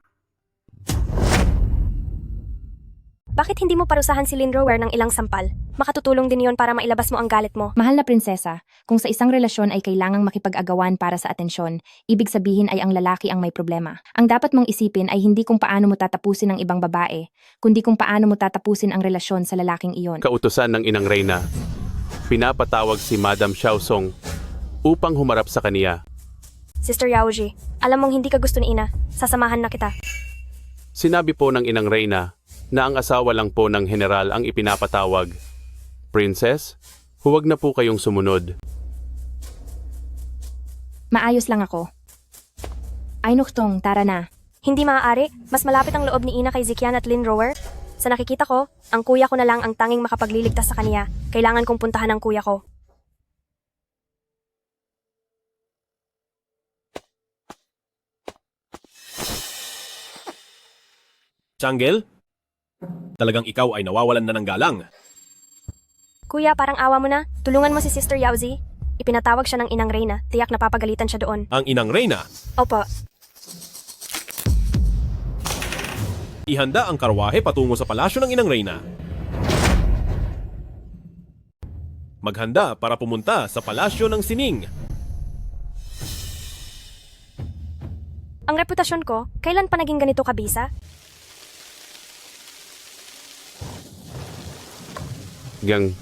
Bakit hindi mo parusahan si Lin Ruer ng ilang sampal? Makatutulong din yon para mailabas mo ang galit mo. Mahal na prinsesa, kung sa isang relasyon ay kailangang makipag-agawan para sa atensyon, ibig sabihin ay ang lalaki ang may problema. Ang dapat mong isipin ay hindi kung paano mo tatapusin ang ibang babae, kundi kung paano mo tatapusin ang relasyon sa lalaking iyon. Kautusan ng Inang Reyna, pinapatawag si Madam Xiao Song upang humarap sa kaniya. Sister Yaoji, alam mong hindi ka gusto ni Ina. Sasamahan na kita. Sinabi po ng Inang Reyna na ang asawa lang po ng general ang ipinapatawag. Princess, huwag na po kayong sumunod. Maayos lang ako. Ay nuktong, tara na. Hindi maaari, mas malapit ang loob ni Ina kay Ziqian at Lin Ruer. Sa nakikita ko, ang kuya ko na lang ang tanging makapagliligtas sa kaniya. Kailangan kong puntahan ang kuya ko. Changgel? Talagang ikaw ay nawawalan na ng galang. Kuya, parang awa mo na. Tulungan mo si Sister Yaozi. Ipinatawag siya ng Inang Reyna. Tiyak napapagalitan siya doon. Ang Inang Reyna, Opo. ihanda ang karwahe patungo sa palasyo ng Inang Reyna. Maghanda para pumunta sa palasyo ng Sining. Ang reputasyon ko, kailan pa naging ganito kabisa? Gang,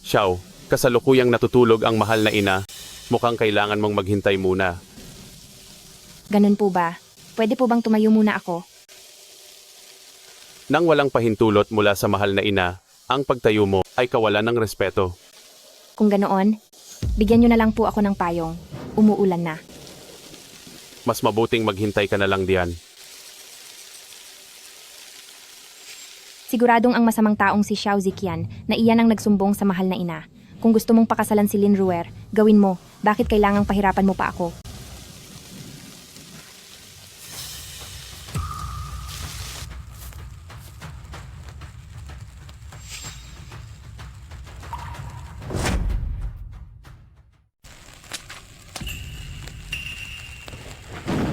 Xiao, kasalukuyang natutulog ang mahal na ina. Mukhang kailangan mong maghintay muna. Ganun po ba? Pwede po bang tumayo muna ako? Nang walang pahintulot mula sa mahal na ina, ang pagtayo mo ay kawalan ng respeto. Kung ganoon, bigyan niyo na lang po ako ng payong. Umuulan na. Mas mabuting maghintay ka na lang diyan. Siguradong ang masamang taong si Xiao Ziqian na iyan ang nagsumbong sa mahal na ina. Kung gusto mong pakasalan si Lin Ruer, gawin mo. Bakit kailangang pahirapan mo pa ako?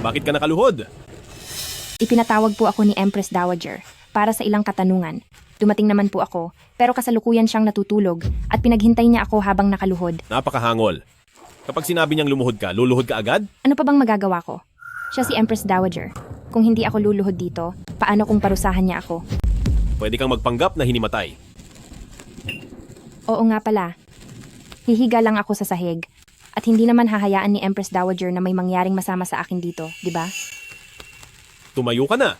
Bakit ka nakaluhod? Ipinatawag po ako ni Empress Dowager para sa ilang katanungan. Dumating naman po ako, pero kasalukuyan siyang natutulog at pinaghintay niya ako habang nakaluhod. Napakahangol. Kapag sinabi niyang lumuhod ka, luluhod ka agad? Ano pa bang magagawa ko? Siya si Empress Dowager. Kung hindi ako luluhod dito, paano kung parusahan niya ako? Pwede kang magpanggap na hinimatay. Oo nga pala. Hihiga lang ako sa sahig. At hindi naman hahayaan ni Empress Dowager na may mangyaring masama sa akin dito, di ba? Tumayo ka na.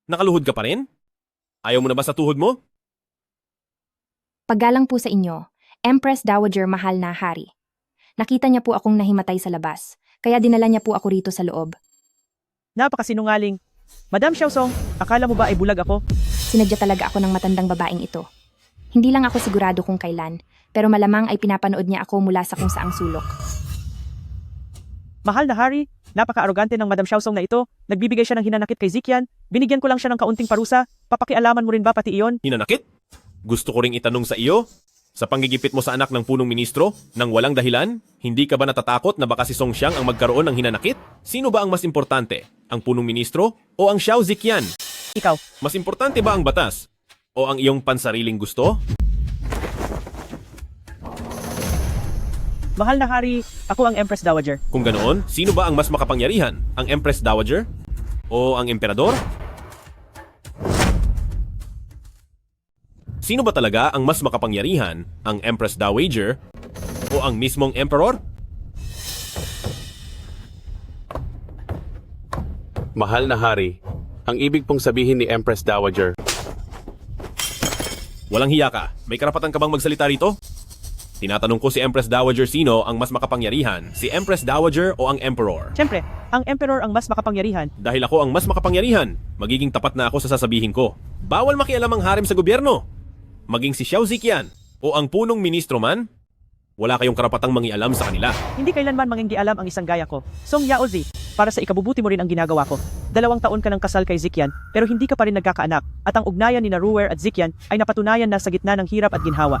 Nakaluhod ka pa rin? Ayaw mo na ba sa tuhod mo? Paggalang po sa inyo, Empress Dowager mahal na hari. Nakita niya po akong nahimatay sa labas, kaya dinala niya po ako rito sa loob. Napakasinungaling. Madam Xiaosong, akala mo ba ay bulag ako? Sinadya talaga ako ng matandang babaeng ito. Hindi lang ako sigurado kung kailan, pero malamang ay pinapanood niya ako mula sa kung saang sulok. Mahal na hari, napaka-arogante ng Madam Xiaosong na ito. Nagbibigay siya ng hinanakit kay Zikian. Binigyan ko lang siya ng kaunting parusa. Papakialaman mo rin ba pati iyon? Hinanakit? Gusto ko ring itanong sa iyo, sa panggigipit mo sa anak ng punong ministro, nang walang dahilan, hindi ka ba natatakot na baka si Song Xiang ang magkaroon ng hinanakit? Sino ba ang mas importante? Ang punong ministro o ang Xiao Zikian? Ikaw. Mas importante ba ang batas? O ang iyong pansariling gusto? Mahal na hari, ako ang Empress Dowager. Kung ganoon, sino ba ang mas makapangyarihan? Ang Empress Dowager? O ang Emperador? Sino ba talaga ang mas makapangyarihan? Ang Empress Dowager? O ang mismong Emperor? Mahal na hari, ang ibig pong sabihin ni Empress Dowager. Walang hiya ka. May karapatan ka bang magsalita rito? Tinatanong ko si Empress Dowager sino ang mas makapangyarihan, si Empress Dowager o ang Emperor? Siyempre, ang Emperor ang mas makapangyarihan. Dahil ako ang mas makapangyarihan, magiging tapat na ako sa sasabihin ko. Bawal makialam ang harem sa gobyerno. Maging si Xiao Zikian o ang punong ministro man, wala kayong karapatang mangialam sa kanila. Hindi kailanman manginggialam ang isang gaya ko. Song Yaozi, para sa ikabubuti mo rin ang ginagawa ko. 2 taon ka ng kasal kay Zikian, pero hindi ka pa rin nagkakaanak, at ang ugnayan ni Ruwer at Zikian ay napatunayan na sa gitna ng hirap at ginhawa.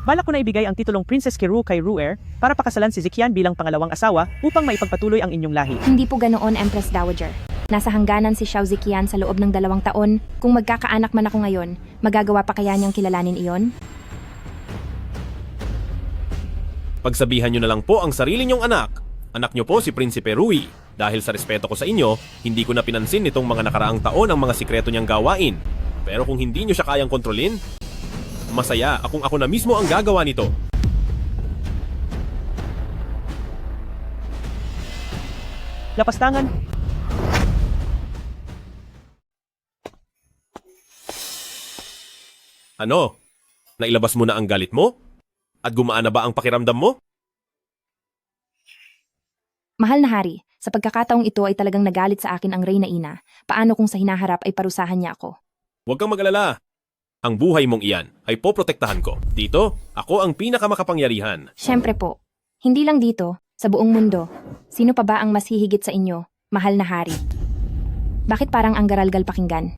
Balak ko na ibigay ang titulong Princess Kiru kay Ruwer para pakasalan si Zikian bilang pangalawang asawa upang maipagpatuloy ang inyong lahi. Hindi po ganoon, Empress Dowager. Nasa hangganan si Xiao Zikian sa loob ng 2 taon. Kung magkakaanak man ako ngayon, magagawa pa kaya niyang kilalanin iyon? Pagsabihan nyo na lang po ang sarili nyong anak. Anak nyo po si Prinsipe Rui. Dahil sa respeto ko sa inyo, hindi ko na pinansin nitong mga nakaraang taon ang mga sikreto niyang gawain. Pero kung hindi nyo siya kayang kontrolin, masaya akong ako na mismo ang gagawa nito. Lapastangan. Ano? Nailabas mo na ang galit mo? At gumaan na ba ang pakiramdam mo? Mahal na hari, sa pagkakataong ito ay talagang nagalit sa akin ang Reyna Ina. Paano kung sa hinaharap ay parusahan niya ako? Huwag kang mag-alala. Ang buhay mong iyan ay poprotektahan ko. Dito, ako ang pinakamakapangyarihan. Siyempre po. Hindi lang dito, sa buong mundo. Sino pa ba ang mas hihigit sa inyo, mahal na hari? Bakit parang ang garalgal pakinggan?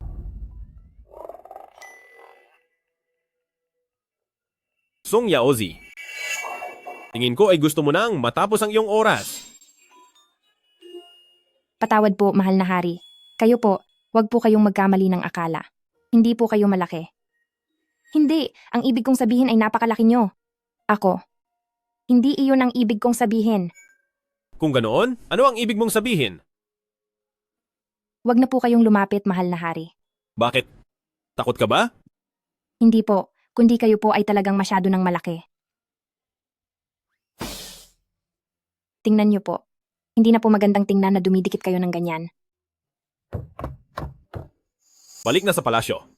Song Yaozi. Tingin ko ay gusto mo nang matapos ang iyong oras. Patawad po, mahal na hari. Kayo po, wag po kayong magkamali ng akala. Hindi po kayo malaki. Hindi, ang ibig kong sabihin ay napakalaki nyo. Ako. Hindi iyon ang ibig kong sabihin. Kung ganoon, ano ang ibig mong sabihin? Wag na po kayong lumapit, mahal na hari. Bakit? Takot ka ba? Hindi po, kundi kayo po ay talagang masyado ng malaki. Tingnan niyo po. Hindi na po magandang tingnan na dumidikit kayo ng ganyan. Balik na sa palasyo.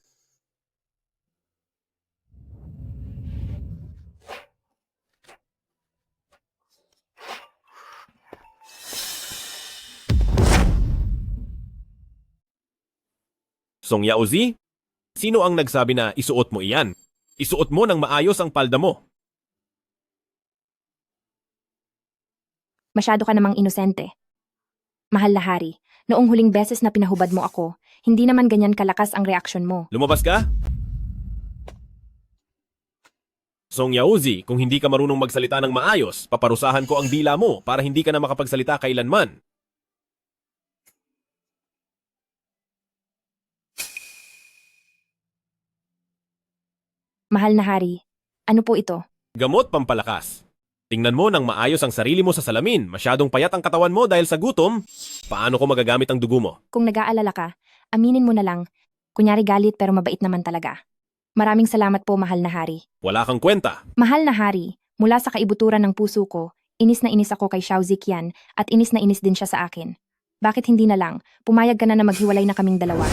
Song Yaozi, sino ang nagsabi na isuot mo iyan? Isuot mo ng maayos ang palda mo. Masyado ka namang inosente. Mahal na hari, Noong huling beses na pinahubad mo ako, hindi naman ganyan kalakas ang reaksyon mo. Lumabas ka? Song Yaozi, kung hindi ka marunong magsalita ng maayos, paparusahan ko ang dila mo para hindi ka na makapagsalita kailanman. Mahal na hari, ano po ito? Gamot pampalakas. Tingnan mo nang maayos ang sarili mo sa salamin. Masyadong payat ang katawan mo dahil sa gutom. Paano ko magagamit ang dugo mo? Kung nag-aalala ka, aminin mo na lang. Kunyari galit pero mabait naman talaga. Maraming salamat po, mahal na hari. Wala kang kwenta. Mahal na hari, mula sa kaibuturan ng puso ko, inis na inis ako kay Xiao Ziqian at inis na inis din siya sa akin. Bakit hindi na lang, pumayag ka na maghiwalay na kaming dalawa?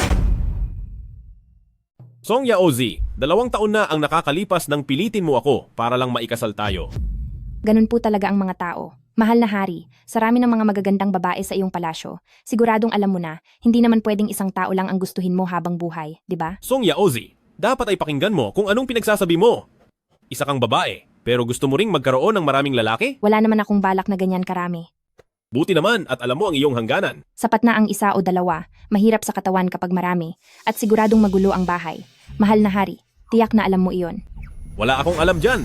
Song Yaozi, 2 taon na ang nakakalipas nang pilitin mo ako para lang maikasal tayo. Ganun po talaga ang mga tao. Mahal na hari, sa rami ng mga magagandang babae sa iyong palasyo, siguradong alam mo na, hindi naman pwedeng isang tao lang ang gustuhin mo habang buhay, di ba? Song Yaozi, dapat ay pakinggan mo kung anong pinagsasabi mo. Isa kang babae, pero gusto mo ring magkaroon ng maraming lalaki? Wala naman akong balak na ganyan karami. Buti naman at alam mo ang iyong hangganan. Sapat na ang isa o dalawa, mahirap sa katawan kapag marami, at siguradong magulo ang bahay. Mahal na hari, tiyak na alam mo iyon. Wala akong alam dyan.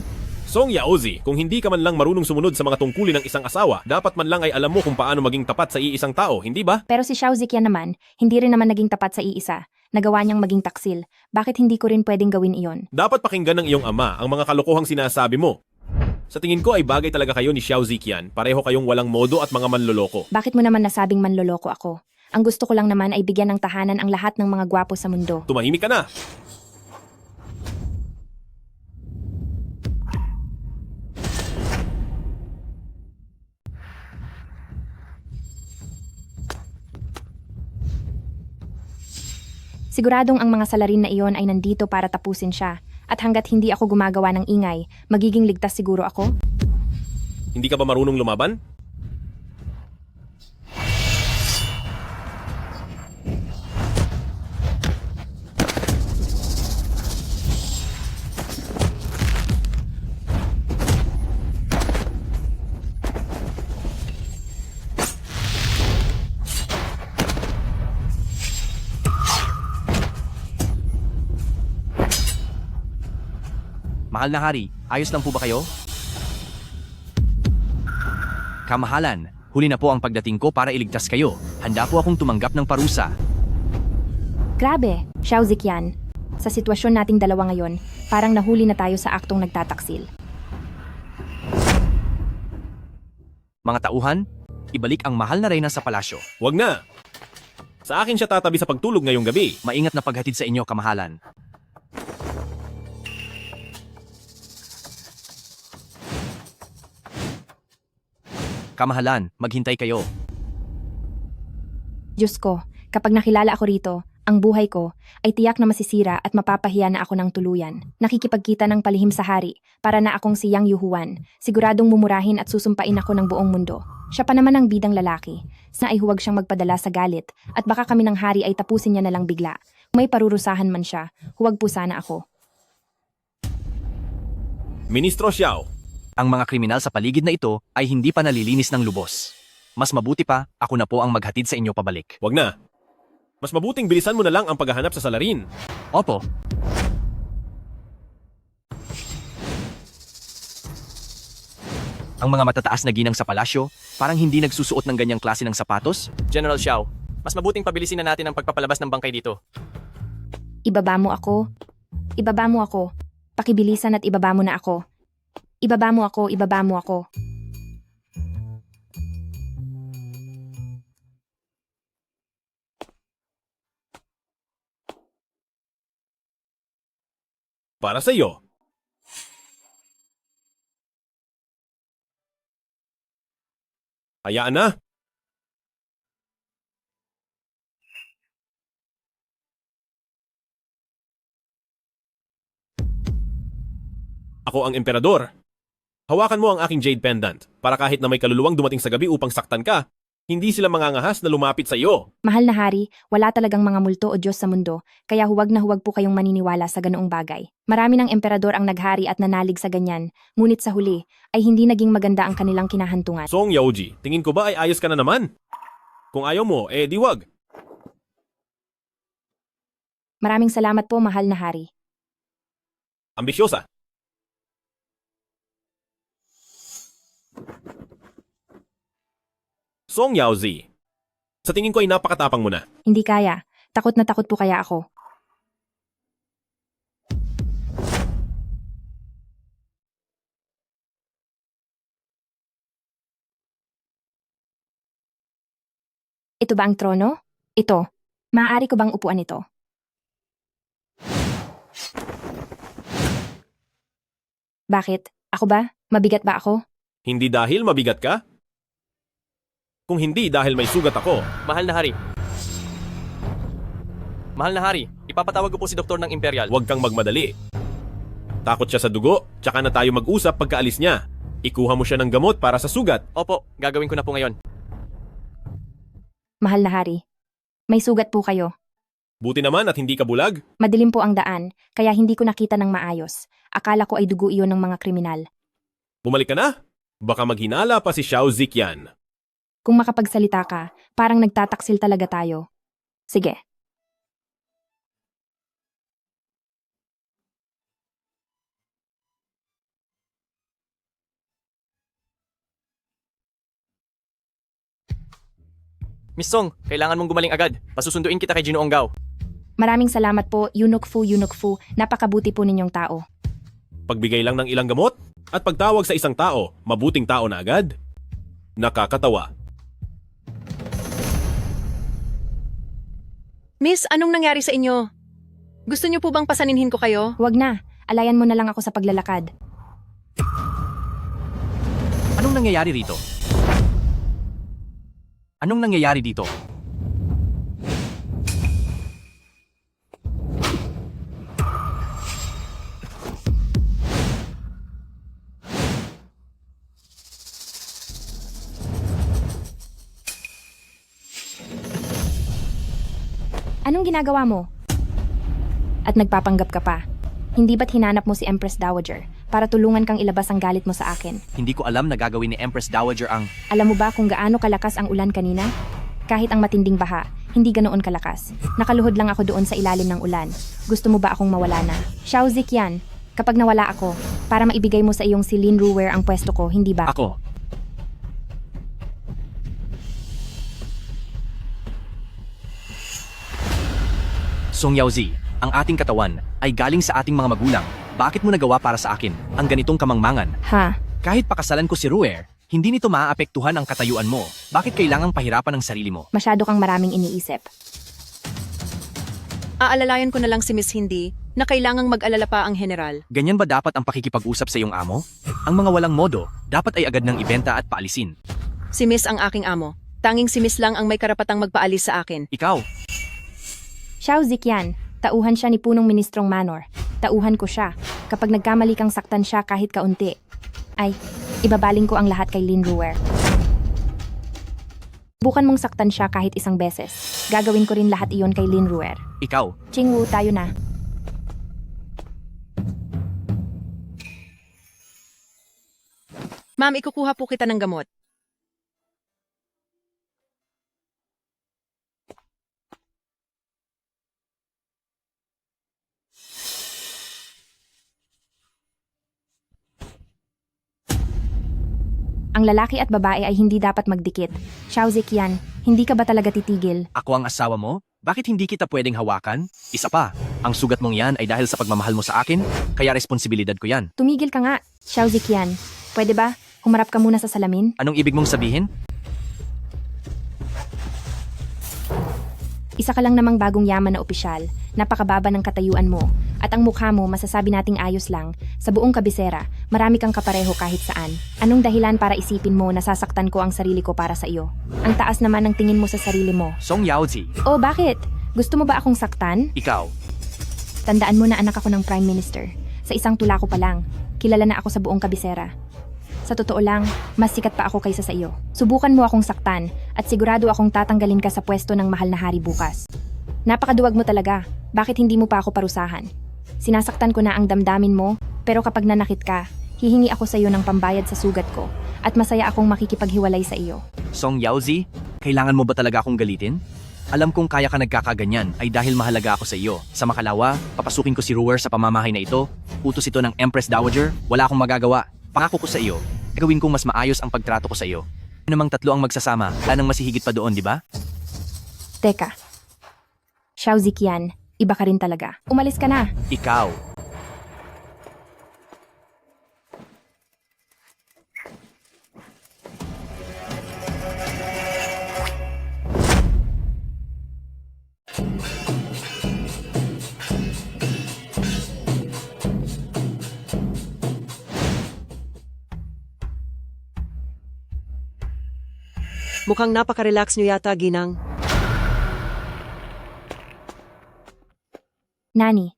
Song Yaozi, kung hindi ka man lang marunong sumunod sa mga tungkulin ng isang asawa, dapat man lang ay alam mo kung paano maging tapat sa iisang tao, hindi ba? Pero si Xiao Ziqian naman, hindi rin naman naging tapat sa iisa. Nagawa niyang maging taksil. Bakit hindi ko rin pwedeng gawin iyon? Dapat pakinggan ng iyong ama ang mga kalokohang sinasabi mo. Sa tingin ko ay bagay talaga kayo ni Xiao Ziqian. Pareho kayong walang modo at mga manloloko. Bakit mo naman nasabing manloloko ako? Ang gusto ko lang naman ay bigyan ng tahanan ang lahat ng mga gwapo sa mundo. Tumahimik ka na! Siguradong ang mga salarin na iyon ay nandito para tapusin siya. At hanggat hindi ako gumagawa ng ingay, magiging ligtas siguro ako? Hindi ka ba marunong lumaban? Mahal na hari, ayos lang po ba kayo? Kamahalan, huli na po ang pagdating ko para iligtas kayo. Handa po akong tumanggap ng parusa. Grabe, Xiao Ziqian. Sa sitwasyon nating dalawa ngayon, parang nahuli na tayo sa aktong nagtataksil. Mga tauhan, ibalik ang mahal na reyna sa palasyo. Wag na! Sa akin siya tatabi sa pagtulog ngayong gabi. Maingat na paghatid sa inyo, kamahalan. Kamahalan, maghintay kayo. Diyos ko, kapag nakilala ako rito, ang buhay ko ay tiyak na masisira at mapapahiya na ako ng tuluyan. Nakikipagkita ng palihim sa hari para na akong si Yang Yuhuan. Siguradong mumurahin at susumpain ako ng buong mundo. Siya pa naman ang bidang lalaki. Na ay huwag siyang magpadala sa galit at baka kami ng hari ay tapusin niya na lang bigla. May parurusahan man siya, huwag po sana ako. Ministro Xiao, Ang mga kriminal sa paligid na ito ay hindi pa nalilinis ng lubos. Mas mabuti pa, ako na po ang maghatid sa inyo pabalik. wag na. Mas mabuting bilisan mo na lang ang paghahanap sa salarin. Opo. Ang mga matataas na ginang sa palasyo, parang hindi nagsusuot ng ganyang klase ng sapatos. General Xiao, mas mabuting pabilisin na natin ang pagpapalabas ng bangkay dito. Ibaba mo ako. Ibaba mo ako. Pakibilisan at ibaba mo na ako. Ibaba mo ako, ibaba mo ako. Para sa iyo. Hayaan na. Ako ang emperador. Hawakan mo ang aking jade pendant para kahit na may kaluluwang dumating sa gabi upang saktan ka, hindi sila mangangahas na lumapit sa iyo. Mahal na hari, wala talagang mga multo o Diyos sa mundo, kaya huwag na huwag po kayong maniniwala sa ganoong bagay. Marami ng emperador ang naghari at nanalig sa ganyan, ngunit sa huli, ay hindi naging maganda ang kanilang kinahantungan. Song Yaoji, tingin ko ba ay ayos ka na naman? Kung ayaw mo, di wag. Maraming salamat po, mahal na hari. Ambisyosa. Song Yaozi, sa tingin ko ay napakatapang mo na. Hindi kaya. Takot na takot po kaya ako. Ito ba ang trono? Ito. Maaari ko bang upuan ito? Bakit? Ako ba? Mabigat ba ako? Hindi dahil mabigat ka? Kung hindi dahil may sugat ako. Mahal na hari. Mahal na hari, ipapatawag ko po si doktor ng Imperial. Huwag kang magmadali. Takot siya sa dugo, tsaka na tayo mag-usap pagkaalis niya. Ikuha mo siya ng gamot para sa sugat. Opo, gagawin ko na po ngayon. Mahal na hari. May sugat po kayo. Buti naman at hindi ka bulag. Madilim po ang daan, kaya hindi ko nakita ng maayos. Akala ko ay dugo iyon ng mga kriminal. Bumalik ka na? Baka maghinala pa si Xiao Ziqian. Kung makapagsalita ka, parang nagtataksil talaga tayo. Sige. Miss Song, kailangan mong gumaling agad. Pasusunduin kita kay Ginoong Gao. Maraming salamat po, Yunukfu. Napakabuti po ninyong tao. Pagbigay lang ng ilang gamot at pagtawag sa isang tao, mabuting tao na agad. Nakakatawa. Miss, anong nangyari sa inyo? Gusto niyo po bang pasaninhin ko kayo? Huwag na. Alayan mo na lang ako sa paglalakad. Anong nangyayari rito? Anong nangyayari dito? Anong ginagawa mo? At nagpapanggap ka pa. Hindi ba't hinanap mo si Empress Dowager para tulungan kang ilabas ang galit mo sa akin? Hindi ko alam na gagawin ni Empress Dowager ang... Alam mo ba kung gaano kalakas ang ulan kanina? Kahit ang matinding baha, hindi ganoon kalakas. Nakaluhod lang ako doon sa ilalim ng ulan. Gusto mo ba akong mawala na? Xiao Ziqian, kapag nawala ako, para maibigay mo sa iyong si Lin Ruwer ang pwesto ko, hindi ba? Ako. Song Yaozi, ang ating katawan ay galing sa ating mga magulang. Bakit mo nagawa para sa akin ang ganitong kamangmangan? Ha? Kahit pakasalan ko si Ruwer, hindi nito maaapektuhan ang katayuan mo. Bakit kailangang pahirapan ang sarili mo? Masyado kang maraming iniisip. Aalalayan ko na lang si Miss Hindi na kailangang mag-alala pa ang general. Ganyan ba dapat ang pakikipag-usap sa iyong amo? Ang mga walang modo, dapat ay agad ng ibenta at paalisin. Si Miss ang aking amo. Tanging si Miss lang ang may karapatang magpaalis sa akin. Ikaw, Xiao Ziqian, tauhan siya ni Punong Ministrong Manor. Tauhan ko siya. Kapag nagkamali kang saktan siya kahit kaunti, ay, ibabaling ko ang lahat kay Lin Ruwer. Bukan mong saktan siya kahit isang beses. Gagawin ko rin lahat iyon kay Lin Ruwer. ikaw. Chingwu, tayo na. Ma'am, ikukuha po kita ng gamot. Ang lalaki at babae ay hindi dapat magdikit. Xiao Ziqian, hindi ka ba talaga titigil? Ako ang asawa mo? Bakit hindi kita pwedeng hawakan? Isa pa, ang sugat mong yan ay dahil sa pagmamahal mo sa akin, kaya responsibilidad ko yan. Tumigil ka nga. Xiao Ziqian, pwede ba? Humarap ka muna sa salamin? Anong ibig mong sabihin? Isa ka lang namang bagong yaman na opisyal, napakababa ng katayuan mo, at ang mukha mo masasabi nating ayos lang. Sa buong kabisera, marami kang kapareho kahit saan. Anong dahilan para isipin mo na sasaktan ko ang sarili ko para sa iyo? Ang taas naman ng tingin mo sa sarili mo. Song Yaozi, Oh, bakit? Gusto mo ba akong saktan? ikaw. Tandaan mo na anak ako ng Prime Minister. Sa isang tula ko pa lang, kilala na ako sa buong kabisera. Sa totoo lang, mas sikat pa ako kaysa sa iyo. Subukan mo akong saktan at sigurado akong tatanggalin ka sa pwesto ng mahal na hari bukas. Napakaduwag mo talaga. Bakit hindi mo pa ako parusahan? Sinasaktan ko na ang damdamin mo, pero kapag nanakit ka, hihingi ako sa iyo ng pambayad sa sugat ko at masaya akong makikipaghiwalay sa iyo. Song Yaozi, kailangan mo ba talaga akong galitin? Alam kong kaya ka nagkakaganyan ay dahil mahalaga ako sa iyo. Sa makalawa, papasukin ko si Ruwer sa pamamahay na ito. Utos ito ng Empress Dowager. Wala akong magagawa. Pangako ko sa iyo, gagawin kong mas maayos ang pagtrato ko sa iyo. Namang tatlo ang magsasama, wala nang masihigit pa doon, di ba? Teka. Xiao Ziqian, iba ka rin talaga. Umalis ka na. Ikaw. Mukhang napaka-relax niyo yata, Ginang. Nani,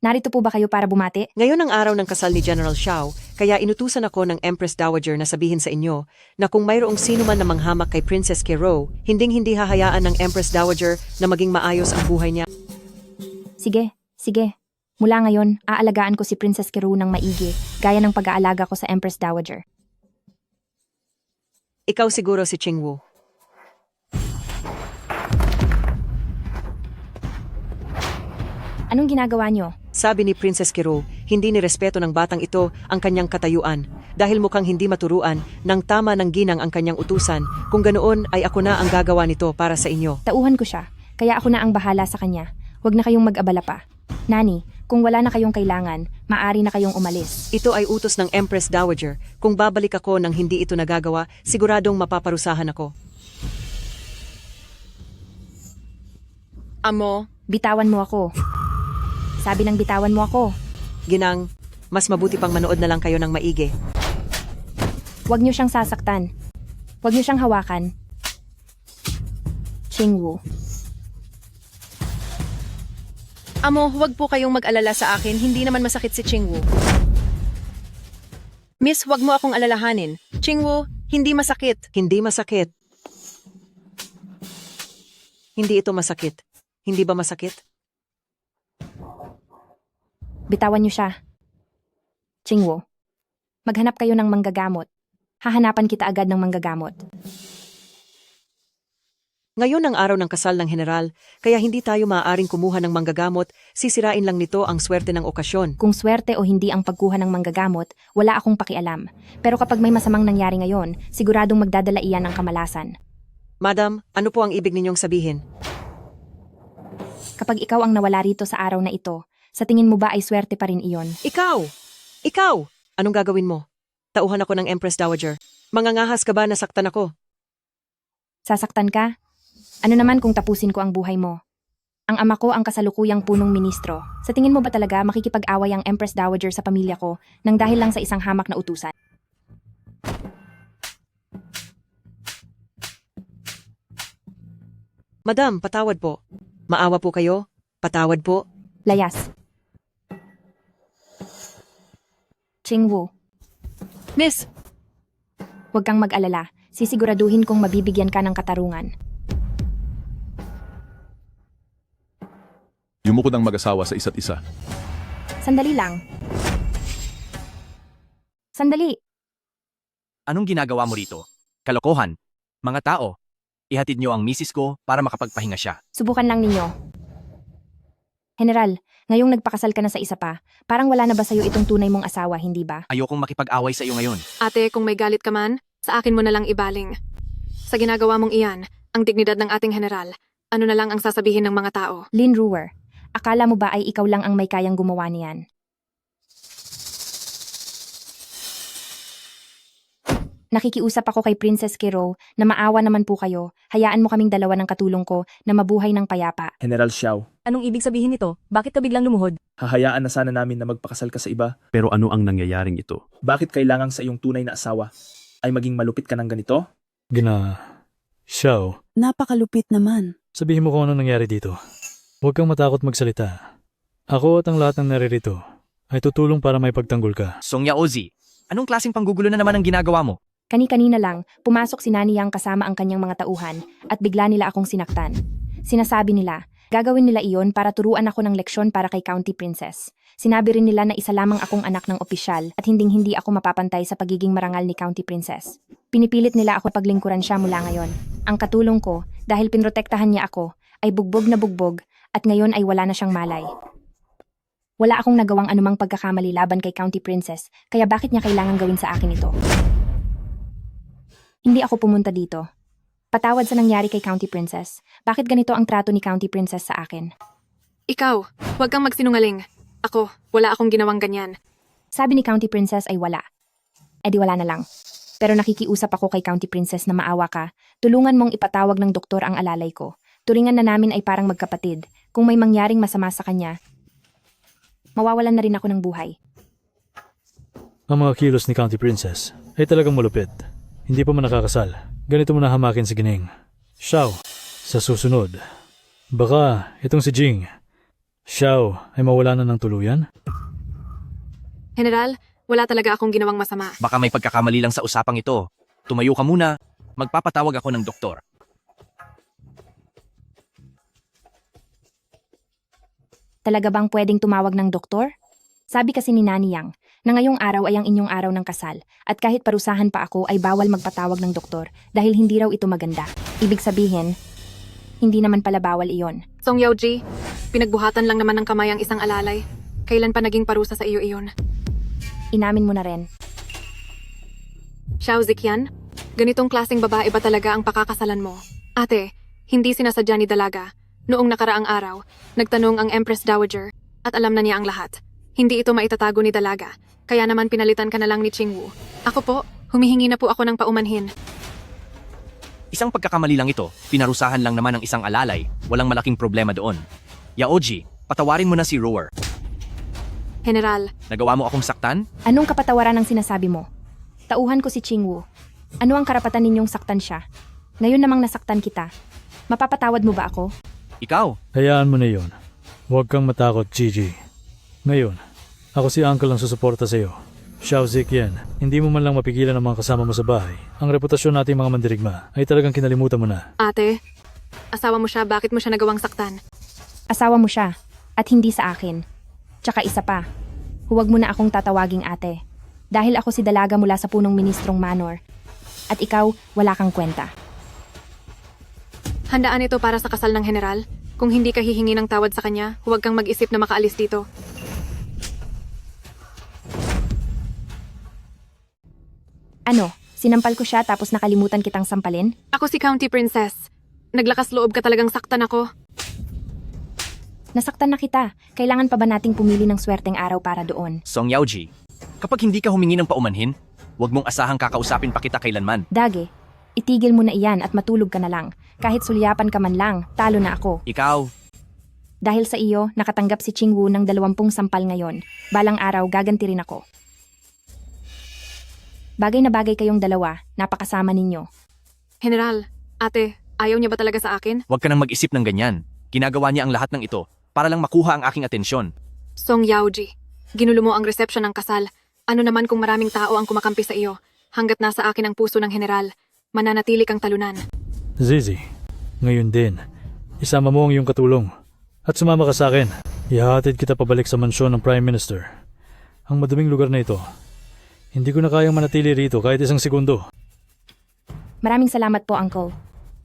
narito po ba kayo para bumati? Ngayon ang araw ng kasal ni General Xiao, kaya inutusan ako ng Empress Dowager na sabihin sa inyo na kung mayroong sino man na manghamak kay Princess Kero, hinding-hindi hahayaan ng Empress Dowager na maging maayos ang buhay niya. Sige, sige. Mula ngayon, aalagaan ko si Princess Kero ng maigi, gaya ng pag-aalaga ko sa Empress Dowager. Ikaw siguro si Qingwu. Anong ginagawa niyo? Sabi ni Princess Kero, hindi nirespeto ng batang ito ang kanyang katayuan dahil mukhang hindi maturuan ng tama ng ginang ang kanyang utusan. Kung ganoon ay ako na ang gagawa nito para sa inyo. Tauhan ko siya, kaya ako na ang bahala sa kanya. Huwag na kayong mag-abala pa. Nani, kung wala na kayong kailangan, maaari na kayong umalis. Ito ay utos ng Empress Dowager. Kung babalik ako nang hindi ito nagagawa, siguradong mapaparusahan ako. Amo, Bitawan mo ako. Sabi ng bitawan mo ako. Ginang, mas mabuti pang manood na lang kayo ng maigi. Huwag niyo siyang sasaktan. Huwag niyo siyang hawakan. Qingwu. Amo, huwag po kayong mag-alala sa akin, hindi naman masakit si Qingwu. Miss, huwag mo akong alalahanin. Qingwu, hindi masakit. Hindi masakit. Hindi ito masakit. Hindi ba masakit? Bitawan niyo siya. Qingwu. Maghanap kayo ng manggagamot. Hahanapan kita agad ng manggagamot. Ngayon ang araw ng kasal ng general, kaya hindi tayo maaaring kumuha ng manggagamot, sisirain lang nito ang swerte ng okasyon. Kung swerte o hindi ang pagkuha ng manggagamot, wala akong pakialam. Pero kapag may masamang nangyari ngayon, siguradong magdadala iyan ng kamalasan. Madam, ano po ang ibig ninyong sabihin? Kapag ikaw ang nawala rito sa araw na ito, sa tingin mo ba ay swerte pa rin iyon? Ikaw! Ikaw! Anong gagawin mo? Tauhan ako ng Empress Dowager. Mangangahas ka ba na saktan ako? Sasaktan ka? Ano naman kung tapusin ko ang buhay mo? Ang ama ko ang kasalukuyang punong ministro. Sa tingin mo ba talaga makikipag-away ang Empress Dowager sa pamilya ko nang dahil lang sa isang hamak na utusan? Madam, patawad po. Maawa po kayo? Patawad po? Layas. Qingwu. Miss! Huwag kang mag-alala. Sisiguraduhin kong mabibigyan ka ng katarungan. Yumuko ng mag-asawa sa isa't isa. Sandali lang. Sandali. Anong ginagawa mo rito? Kalokohan. Mga tao, ihatid niyo ang misis ko para makapagpahinga siya. Subukan lang ninyo. General, ngayong nagpakasal ka na sa isa pa, parang wala na ba sa'yo itong tunay mong asawa, hindi ba? Ayokong makipag-away sa iyo ngayon. Ate, kung may galit ka man, sa akin mo na lang ibaling. Sa ginagawa mong iyan, ang dignidad ng ating general, ano na lang ang sasabihin ng mga tao? Lin Ruwer, akala mo ba ay ikaw lang ang may kayang gumawa niyan? Nakikiusap ako kay Princess Kero na maawa naman po kayo. Hayaan mo kaming dalawa ng katulong ko na mabuhay ng payapa. General Xiao, Anong ibig sabihin nito? Bakit ka biglang lumuhod? hahayaan na sana namin na magpakasal ka sa iba. Pero ano ang nangyayaring ito? Bakit kailangan sa iyong tunay na asawa ay maging malupit ka ng ganito? Xiao, Napakalupit naman. sabihin mo kung ano nangyari dito. Huwag kang matakot magsalita. Ako at ang lahat ng naririto ay tutulong para may pagtanggol ka. Song Yaozi, anong klaseng panggugulo na naman ang ginagawa mo? Kani-kanina lang, pumasok si Nani Yang kasama ang kanyang mga tauhan at bigla nila akong sinaktan. Sinasabi nila, Gagawin nila iyon para turuan ako ng leksyon para kay County Princess. Sinabi rin nila na isa lamang akong anak ng opisyal at hinding-hindi ako mapapantay sa pagiging marangal ni County Princess. Pinipilit nila ako paglingkuran siya mula ngayon. Ang katulong ko, dahil pinrotektahan niya ako, ay bugbog na bugbog at ngayon ay wala na siyang malay. Wala akong nagawang anumang pagkakamali laban kay County Princess, kaya bakit niya kailangan gawin sa akin ito? Hindi ako pumunta dito. Patawad sa nangyari kay County Princess. Bakit ganito ang trato ni County Princess sa akin? Ikaw, huwag kang magsinungaling. Ako, wala akong ginawang ganyan. Sabi ni County Princess ay wala. Eh di wala na lang. Pero nakikiusap ako kay County Princess na maawa ka. Tulungan mong ipatawag ng doktor ang alalay ko. Turingan na namin ay parang magkapatid. Kung may mangyaring masama sa kanya, mawawalan na rin ako ng buhay. Ang mga kilos ni County Princess ay talagang malupit. Hindi pa man nakakasal. Ganito mo na hamakin si Gining. Xiao, sa susunod. Baka itong si Jing. Xiao ay mawala na ng tuluyan? General, wala talaga akong ginawang masama. Baka may pagkakamali lang sa usapang ito. Tumayo ka muna. Magpapatawag ako ng doktor. Talaga bang pwedeng tumawag ng doktor? Sabi kasi ni Nani Yang na ngayong araw ay ang inyong araw ng kasal at kahit parusahan pa ako ay bawal magpatawag ng doktor dahil hindi raw ito maganda. Ibig sabihin, hindi naman pala bawal iyon. Song Yaoji, pinagbuhatan lang naman ng kamay ang isang alalay. Kailan pa naging parusa sa iyo iyon? Inamin mo na rin. Xiao Ziqian, ganitong klaseng babae ba talaga ang pakakasalan mo? Ate, hindi sinasadya ni Dalaga. Noong nakaraang araw, nagtanong ang Empress Dowager at alam na niya ang lahat. Hindi ito maitatago ni Dalaga, kaya naman pinalitan ka na lang ni Qingwu. Ako po, humihingi na po ako ng paumanhin. Isang pagkakamali lang ito. Pinarusahan lang naman ng isang alalay. Walang malaking problema doon. Yaoji, patawarin mo na si Rower. General, Nagawa mo akong saktan? Anong kapatawaran ang sinasabi mo? Tauhan ko si Qingwu. Ano ang karapatan ninyong saktan siya? Ngayon namang nasaktan kita. Mapapatawad mo ba ako? Ikaw? Hayaan mo na yun. Huwag kang matakot, Gigi. Ngayon, ako si Uncle ang susuporta sa iyo. Xiao Ziqian, hindi mo man lang mapigilan ang mga kasama mo sa bahay. Ang reputasyon nating mga mandirigma ay talagang kinalimutan mo na. ate, asawa mo siya, bakit mo siya nagawang saktan? Asawa mo siya, at hindi sa akin. Tsaka isa pa, huwag mo na akong tatawaging ate. Dahil ako si Dalaga mula sa punong ministrong Manor. At ikaw, wala kang kwenta. Handaan ito para sa kasal ng general. Kung hindi ka hihingi ng tawad sa kanya, huwag kang mag-isip na makaalis dito. Ano, sinampal ko siya tapos nakalimutan kitang sampalin? Ako si County Princess. Naglakas loob ka talagang saktan ako. Nasaktan na kita. Kailangan pa ba nating pumili ng swerteng araw para doon? Song Yaoji, kapag hindi ka humingi ng paumanhin, huwag mong asahang kakausapin pa kita kailanman. Dage, itigil mo na iyan at matulog ka na lang. Kahit sulyapan ka man lang, talo na ako. Ikaw, Dahil sa iyo, nakatanggap si Qingwu ng 20 sampal ngayon. Balang araw, gaganti rin ako. Bagay na bagay kayong dalawa, napakasama ninyo. General, ate, ayaw niya ba talaga sa akin? huwag ka nang mag-isip ng ganyan. Ginagawa niya ang lahat ng ito para lang makuha ang aking atensyon. Song Yaoji, ginulo mo ang resepsyon ng kasal. Ano naman kung maraming tao ang kumakampi sa iyo? Hanggat nasa akin ang puso ng general, mananatili kang talunan. Zizi, ngayon din, isama mo ang iyong katulong. At sumama ka sa akin. Ihahatid kita pabalik sa mansyon ng Prime Minister. Ang maduming lugar na ito. Hindi ko na kayang manatili rito kahit isang segundo. Maraming salamat po, Uncle.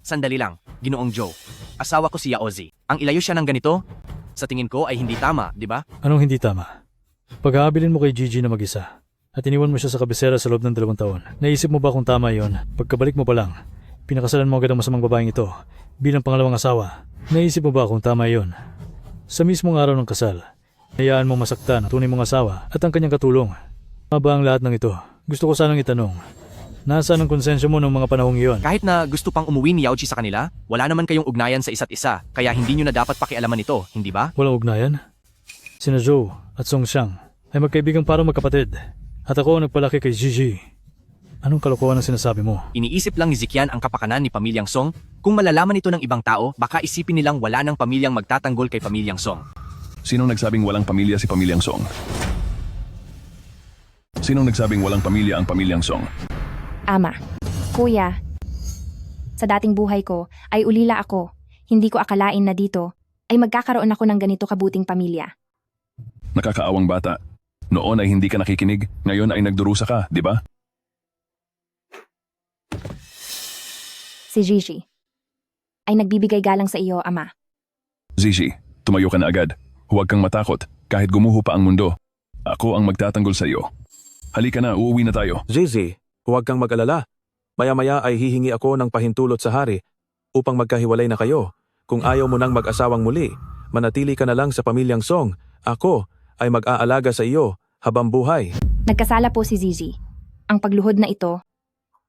Sandali lang, Ginoong Joe. Asawa ko si Yaozi. Ang ilayo siya ng ganito, sa tingin ko ay hindi tama, di ba? Anong hindi tama? Paghahabilin mo kay Gigi na mag-isa at iniwan mo siya sa kabisera sa loob ng 2 taon. Naisip mo ba kung tama yon? Pagkabalik mo pa lang, pinakasalan mo agad ang masamang babaeng ito bilang pangalawang asawa. Naisip mo ba kung tama yon? Sa mismong araw ng kasal, hayaan mong masaktan ang tunay mong asawa at ang kanyang katulong. Ba ang lahat ng ito? Gusto ko sanang itanong, nasaan ang konsensya mo ng mga panahong iyon? Kahit na gusto pang umuwi ni Yaoji sa kanila, wala naman kayong ugnayan sa isa't isa, kaya hindi nyo na dapat pakialaman ito, hindi ba? Walang ugnayan? Sina Zhou at Song Xiang ay magkaibigang parang magkapatid. At ako ang nagpalaki kay Gigi. Anong kalokohan ang sinasabi mo? Iniisip lang ni Ziqian ang kapakanan ni Pamilyang Song. Kung malalaman ito ng ibang tao, baka isipin nilang wala ng pamilyang magtatanggol kay Pamilyang Song. Sinong nagsabing walang pamilya si Pamilyang Song? Sinong nagsabing walang pamilya ang Pamilyang Song? Ama, kuya, sa dating buhay ko ay ulila ako. Hindi ko akalain na dito ay magkakaroon ako ng ganito kabuting pamilya. Nakakaawang bata. Noon ay hindi ka nakikinig, ngayon ay nagdurusa ka, di ba? Si Gigi ay nagbibigay galang sa iyo, ama. Zizi, tumayo ka na agad. Huwag kang matakot, kahit gumuho pa ang mundo. Ako ang magtatanggol sa iyo. Halika na, uuwi na tayo. Zizi, huwag kang mag-alala. Maya-maya ay hihingi ako ng pahintulot sa hari upang magkahiwalay na kayo. Kung ayaw mo nang mag-asawang muli, manatili ka na lang sa pamilyang Song. Ako ay mag-aalaga sa iyo habang buhay. Nagkasala po si Zizi. Ang pagluhod na ito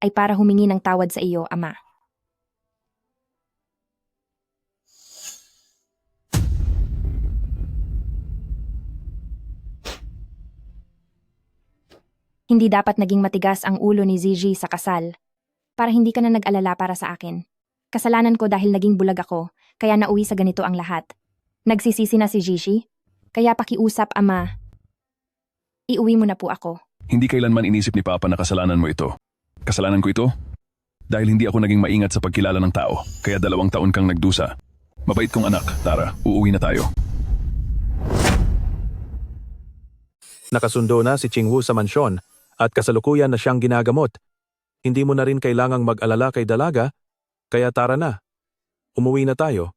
ay para humingi ng tawad sa iyo, ama. Hindi dapat naging matigas ang ulo ni Zizi sa kasal, para hindi ka na nag-alala para sa akin. Kasalanan ko dahil naging bulag ako, kaya nauwi sa ganito ang lahat. Nagsisisi na si Zizi, kaya pakiusap, ama. Iuwi mo na po ako. Hindi kailanman inisip ni Papa na kasalanan mo ito. Kasalanan ko ito? Dahil hindi ako naging maingat sa pagkilala ng tao, kaya 2 taon kang nagdusa. Mabait kong anak, Tara, uuwi na tayo. Nakasundo na si Chingwu sa mansyon at kasalukuyan na siyang ginagamot. Hindi mo na rin kailangang mag-alala kay Dalaga, kaya tara na. Umuwi na tayo.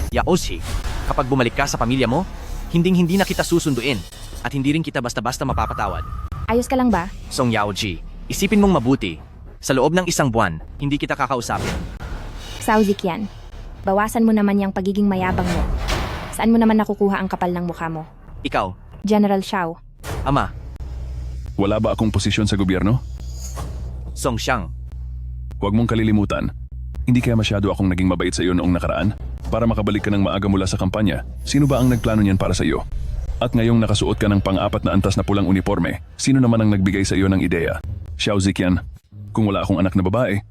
Yaoshi, kapag bumalik ka sa pamilya mo, hinding-hindi na kita susunduin at hindi rin kita basta-basta mapapatawad. Ayos ka lang ba? Song Yaoji, isipin mong mabuti. Sa loob ng 1 buwan, hindi kita kakausapin. Xiao Ziqian, bawasan mo naman yung pagiging mayabang mo. Saan mo naman nakukuha ang kapal ng mukha mo? Ikaw, General Xiao. Ama, Wala ba akong posisyon sa gobyerno? Song Xiang, Huwag mong kalilimutan. Hindi kaya masyado akong naging mabait sa iyo noong nakaraan? Para makabalik ka ng maaga mula sa kampanya, sino ba ang nagplano niyan para sa iyo? At ngayong nakasuot ka ng pang-4 na antas na pulang uniforme, sino naman ang nagbigay sa iyo ng ideya? Xiao Ziqian, kung wala akong anak na babae,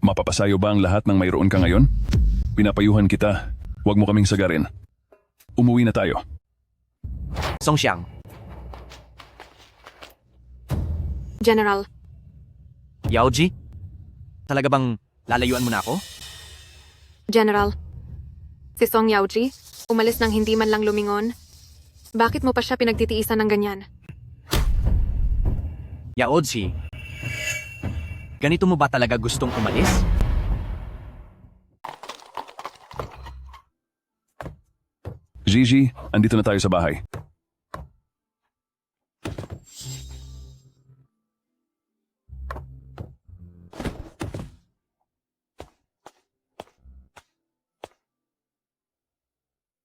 mapapasayo ba ang lahat ng mayroon ka ngayon? Pinapayuhan kita, huwag mo kaming sagarin. Umuwi na tayo. Song Xiang, General, Yaoji, talaga bang lalayuan mo na ako? General. Si Song Yaoji, umalis nang hindi man lang lumingon. Bakit mo pa siya pinagtitiisan ng ganyan? Yaoji, ganito mo ba talaga gustong umalis? Gigi, andito na tayo sa bahay.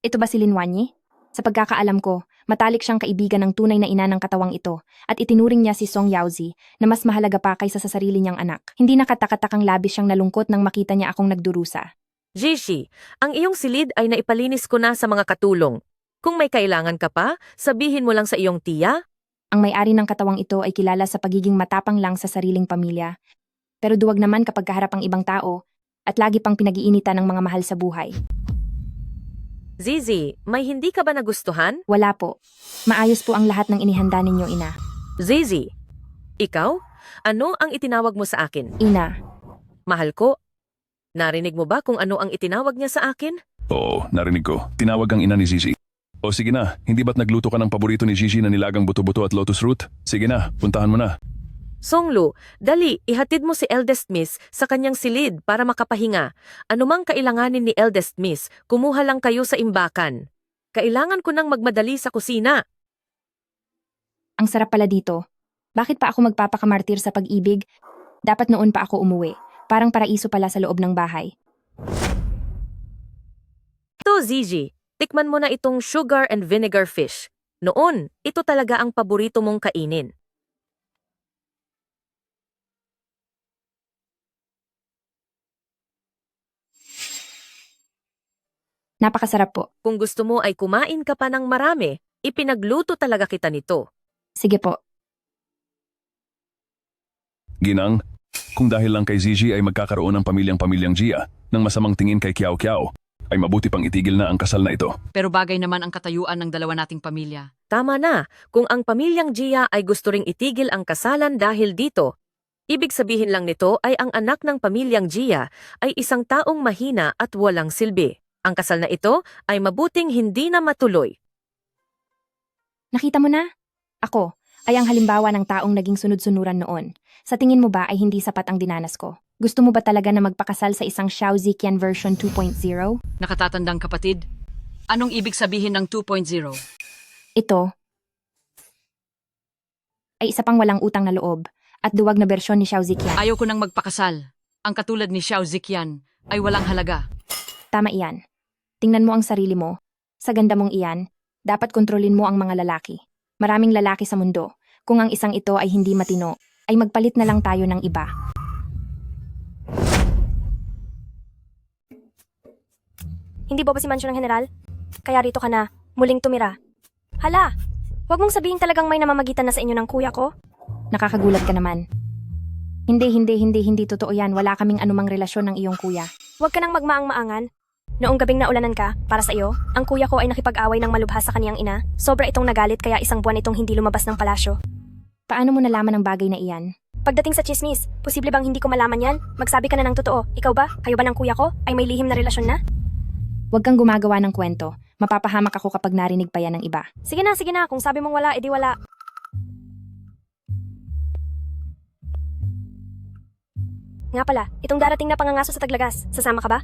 Ito ba si Lin Wanyi? Sa pagkakaalam ko, matalik siyang kaibigan ng tunay na ina ng katawang ito at itinuring niya si Song Yaozi na mas mahalaga pa kaysa sa sarili niyang anak. Hindi nakatakatakang labis siyang nalungkot nang makita niya akong nagdurusa. Gigi, ang iyong silid ay naipalinis ko na sa mga katulong. Kung may kailangan ka pa, sabihin mo lang sa iyong tiya. Ang may-ari ng katawang ito ay kilala sa pagiging matapang lang sa sariling pamilya. Pero duwag naman kapag kaharap ang ibang tao at lagi pang pinag-iinitan ng mga mahal sa buhay. Zizi, may hindi ka ba nagustuhan? Wala po. Maayos po ang lahat ng inihanda ninyo, ina. Zizi, ikaw? Ano ang itinawag mo sa akin? Ina. Mahal ko. Narinig mo ba kung ano ang itinawag niya sa akin? Oo, narinig ko. Tinawag ang ina ni Gigi. O sige na, hindi ba't nagluto ka ng paborito ni Gigi na nilagang buto-buto at lotus root? Sige na, puntahan mo na. Songlu, dali, ihatid mo si Eldest Miss sa kanyang silid para makapahinga. Anumang kailanganin ni Eldest Miss, kumuha lang kayo sa imbakan. Kailangan ko nang magmadali sa kusina. Ang sarap pala dito. Bakit pa ako magpapakamartir sa pag-ibig? Dapat noon pa ako umuwi. Parang paraiso pala sa loob ng bahay. Ito, Zizi, tikman mo na itong sugar and vinegar fish. Noon, ito talaga ang paborito mong kainin. Napakasarap po. Kung gusto mo ay kumain ka pa ng marami, ipinagluto talaga kita nito. Sige po. Ginang, kung dahil lang kay Gigi ay magkakaroon ng pamilyang Gia ng masamang tingin kay Kiao Kiao, ay mabuti pang itigil na ang kasal na ito. Pero bagay naman ang katayuan ng dalawa nating pamilya. Tama na, kung ang pamilyang Gia ay gusto ring itigil ang kasalan dahil dito, ibig sabihin lang nito ay ang anak ng pamilyang Gia ay isang taong mahina at walang silbi. Ang kasal na ito ay mabuting hindi na matuloy. Nakita mo na? Ako ay ang halimbawa ng taong naging sunod-sunuran noon. Sa tingin mo ba ay hindi sapat ang dinanas ko? Gusto mo ba talaga na magpakasal sa isang Xiao Ziqian version 2.0? Nakatatandang kapatid, anong ibig sabihin ng 2.0? Ito ay isa pang walang utang na loob at duwag na bersyon ni Xiao Ziqian. Ayaw ko nang magpakasal. Ang katulad ni Xiao Ziqian ay walang halaga. Tama iyan. Tingnan mo ang sarili mo. Sa ganda mong iyan, dapat kontrolin mo ang mga lalaki. Maraming lalaki sa mundo. Kung ang isang ito ay hindi matino, ay magpalit na lang tayo ng iba. Hindi bobo si Mansyon ng General? Kaya rito ka na, muling tumira. Hala! Huwag mong sabihin talagang may namamagitan na sa inyo ng kuya ko. Nakakagulat ka naman. Hindi totoo yan. Wala kaming anumang relasyon ng iyong kuya. Huwag ka nang magmaang-maangan. Noong gabing naulanan ka, para sa iyo, ang kuya ko ay nakipag-away ng malubhas sa kaniyang ina. Sobra itong nagalit kaya isang buwan itong hindi lumabas ng palasyo. Paano mo nalaman ang bagay na iyan? Pagdating sa chismis, posible bang hindi ko malaman yan? Magsabi ka na ng totoo. Ikaw ba? Kayo ba ng kuya ko? Ay may lihim na relasyon na? Huwag kang gumagawa ng kwento. Mapapahamak ako kapag narinig pa yan ng iba. Sige na. Kung sabi mong wala, edi wala. Nga pala, itong darating na pangangaso sa Taglagas, sasama ka ba?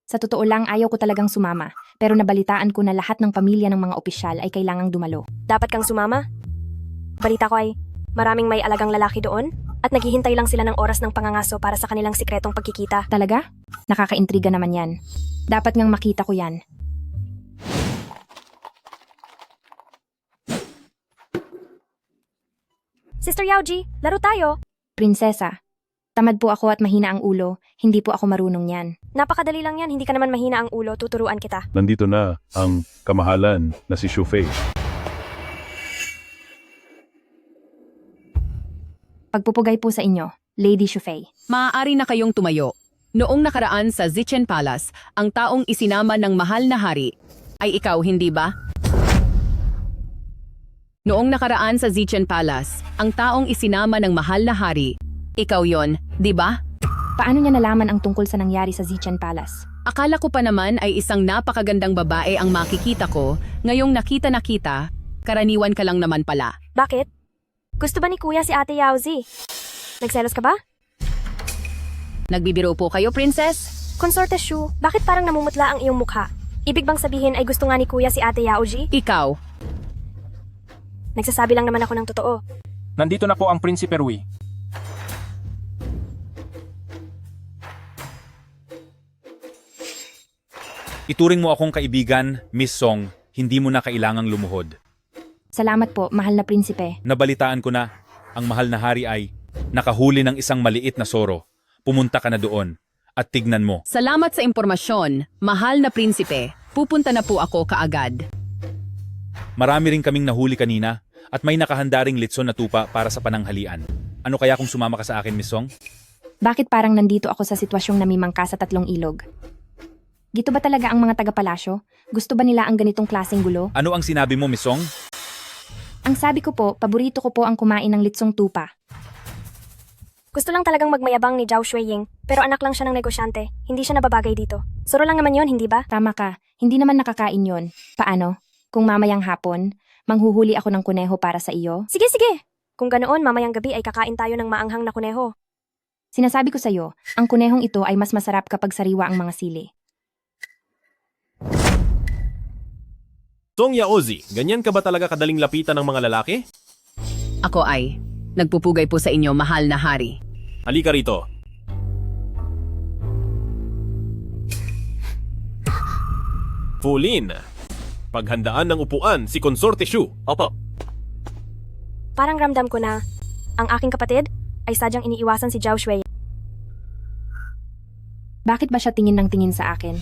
Sa totoo lang, ayaw ko talagang sumama. Pero nabalitaan ko na lahat ng pamilya ng mga opisyal ay kailangang dumalo. Dapat kang sumama? Balita ko ay, maraming may alagang lalaki doon at naghihintay lang sila ng oras ng pangangaso para sa kanilang sikretong pagkikita. Talaga? Nakakaintriga naman yan. Dapat ngang makita ko yan. Sister Yaoji, laro tayo. Prinsesa, tamad po ako at mahina ang ulo. Hindi po ako marunong yan. Napakadali lang yan, hindi ka naman mahina ang ulo, tuturuan kita. Nandito na ang kamahalan na si Shufei. Pagpupugay po sa inyo, Lady Shufei. Maaari na kayong tumayo. Noong nakaraan sa Zichen Palace, ang taong isinama ng mahal na hari ay ikaw, hindi ba? Noong nakaraan sa Zichen Palace, ang taong isinama ng mahal na hari, ikaw yon, di ba? Paano niya nalaman ang tungkol sa nangyari sa Zichen Palace? Akala ko pa naman ay isang napakagandang babae ang makikita ko, ngayong nakita, karaniwan ka lang naman pala. Bakit? Gusto ba ni Kuya si Ate Yaozi? Nagselos ka ba? Nagbibiro po kayo, Princess? Konsorte Shu, bakit parang namumutla ang iyong mukha? Ibig bang sabihin ay gusto nga ni Kuya si Ate Yaoji? Ikaw. Nagsasabi lang naman ako ng totoo. Nandito na po ang Prinsipe Rui. Ituring mo akong kaibigan, Miss Song, hindi mo na kailangang lumuhod. Salamat po, mahal na prinsipe. Nabalitaan ko na, ang mahal na hari ay nakahuli ng isang maliit na soro. Pumunta ka na doon at tignan mo. Salamat sa impormasyon, mahal na prinsipe. Pupunta na po ako kaagad. Marami rin kaming nahuli kanina at may nakahanda ring litson na tupa para sa pananghalian. Ano kaya kung sumama ka sa akin, Miss Song? Bakit parang nandito ako sa sitwasyong namimangka sa 3 ilog? Gito ba talaga ang mga taga-palasyo? Gusto ba nila ang ganitong klaseng gulo? Ano ang sinabi mo, Miss Song? Ang sabi ko po, paborito ko po ang kumain ng litsong tupa. Gusto lang talagang magmayabang ni Zhao Shuiying, pero anak lang siya ng negosyante. Hindi siya nababagay dito. Suro lang naman yon, hindi ba? Tama ka, hindi naman nakakain yon. Paano? Kung mamayang hapon, manghuhuli ako ng kuneho para sa iyo? Sige! Kung ganoon, mamayang gabi ay kakain tayo ng maanghang na kuneho. Sinasabi ko sa'yo, ang kunehong ito ay mas masarap kapag sariwa ang mga sili. Song Yaozi, ganyan ka ba talaga kadaling lapitan ng mga lalaki? Ako ay nagpupugay po sa inyo, mahal na hari. Halika rito. Fulin, paghandaan ng upuan si Konsorte Shu. Opo. Parang ramdam ko na ang aking kapatid ay sadyang iniiwasan si Zhao Shui. Bakit ba siya tingin ng tingin sa akin?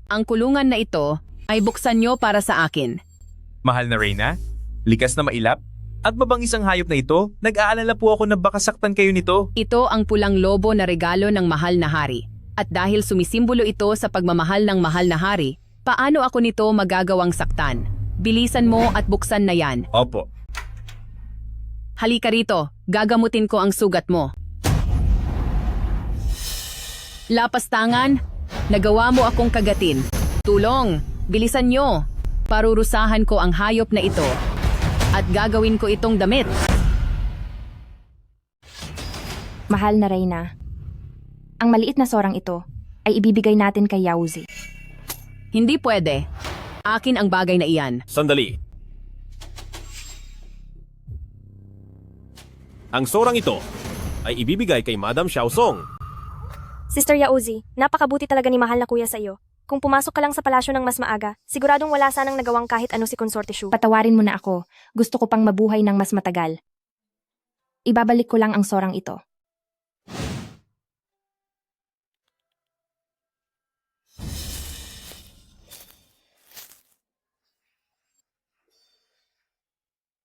Ang kulungan na ito ay buksan nyo para sa akin. Mahal na Reyna, likas na mailap, at mabangis ang hayop na ito, nag-aalala po ako na baka saktan kayo nito. Ito ang pulang lobo na regalo ng mahal na hari. At dahil sumisimbolo ito sa pagmamahal ng mahal na hari, paano ako nito magagawang saktan? Bilisan mo at buksan na yan. Opo. Halika rito, gagamutin ko ang sugat mo. Lapastangan, nagawa mo akong kagatin. Tulong, bilisan nyo. Parurusahan ko ang hayop na ito. At gagawin ko itong damit. Mahal na Reyna, ang maliit na sorang ito ay ibibigay natin kay Yaozi. Hindi pwede. Akin ang bagay na iyan. Sandali. Ang sorang ito ay ibibigay kay Madam Xiaosong. Sister Yaozi, napakabuti talaga ni mahal na kuya sa iyo. Kung pumasok ka lang sa palasyo ng mas maaga, siguradong wala sanang nagawang kahit ano si Consorte Shu. Patawarin mo na ako. Gusto ko pang mabuhay ng mas matagal. Ibabalik ko lang ang sorang ito.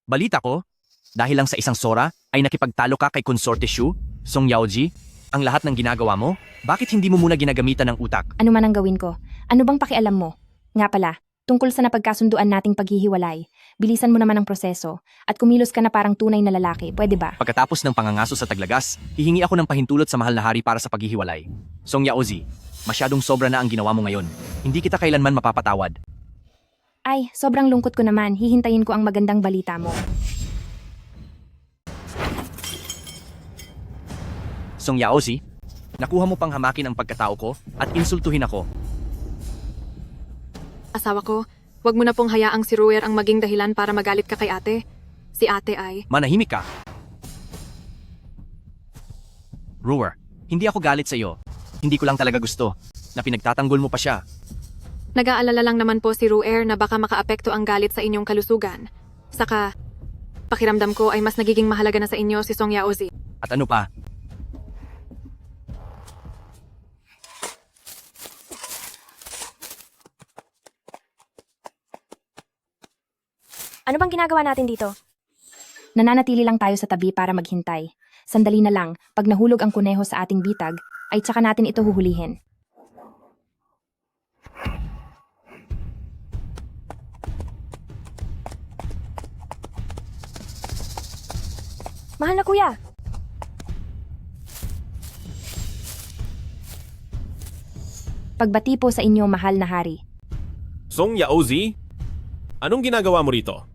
Balita ko, dahil lang sa isang sora ay nakipagtalo ka kay Consorte Shu, Song Yaoji, ang lahat ng ginagawa mo, bakit hindi mo muna ginagamitan ng utak? Ano man ang gawin ko? Ano bang pakialam mo? Nga pala, tungkol sa napagkasunduan nating paghihiwalay, bilisan mo naman ang proseso at kumilos ka na parang tunay na lalaki, pwede ba? Pagkatapos ng pangangaso sa Taglagas, hihingi ako ng pahintulot sa mahal na hari para sa paghihiwalay. Song Yaozi, masyadong sobra na ang ginawa mo ngayon. Hindi kita kailanman mapapatawad. Ay, sobrang lungkot ko naman, hihintayin ko ang magandang balita mo. Song Yaozi, nakuha mo pang hamakin ang pagkatao ko at insultuhin ako. Asawa ko, wag mo na pong hayaang si Ruer ang maging dahilan para magalit ka kay ate. Si ate ay... Manahimik ka. Ruer, hindi ako galit sa iyo. Hindi ko lang talaga gusto na pinagtatanggol mo pa siya. Nag-aalala lang naman po si Ruer na baka makaapekto ang galit sa inyong kalusugan. Saka, pakiramdam ko ay mas nagiging mahalaga na sa inyo si Song Yaozi. At ano pa? Ano bang ginagawa natin dito? Nananatili lang tayo sa tabi para maghintay. Sandali na lang, pag nahulog ang kuneho sa ating bitag, ay tsaka natin ito huhulihin. Mahal na kuya, Pagbati po sa inyo, mahal na hari. Song Yaozi, anong ginagawa mo rito?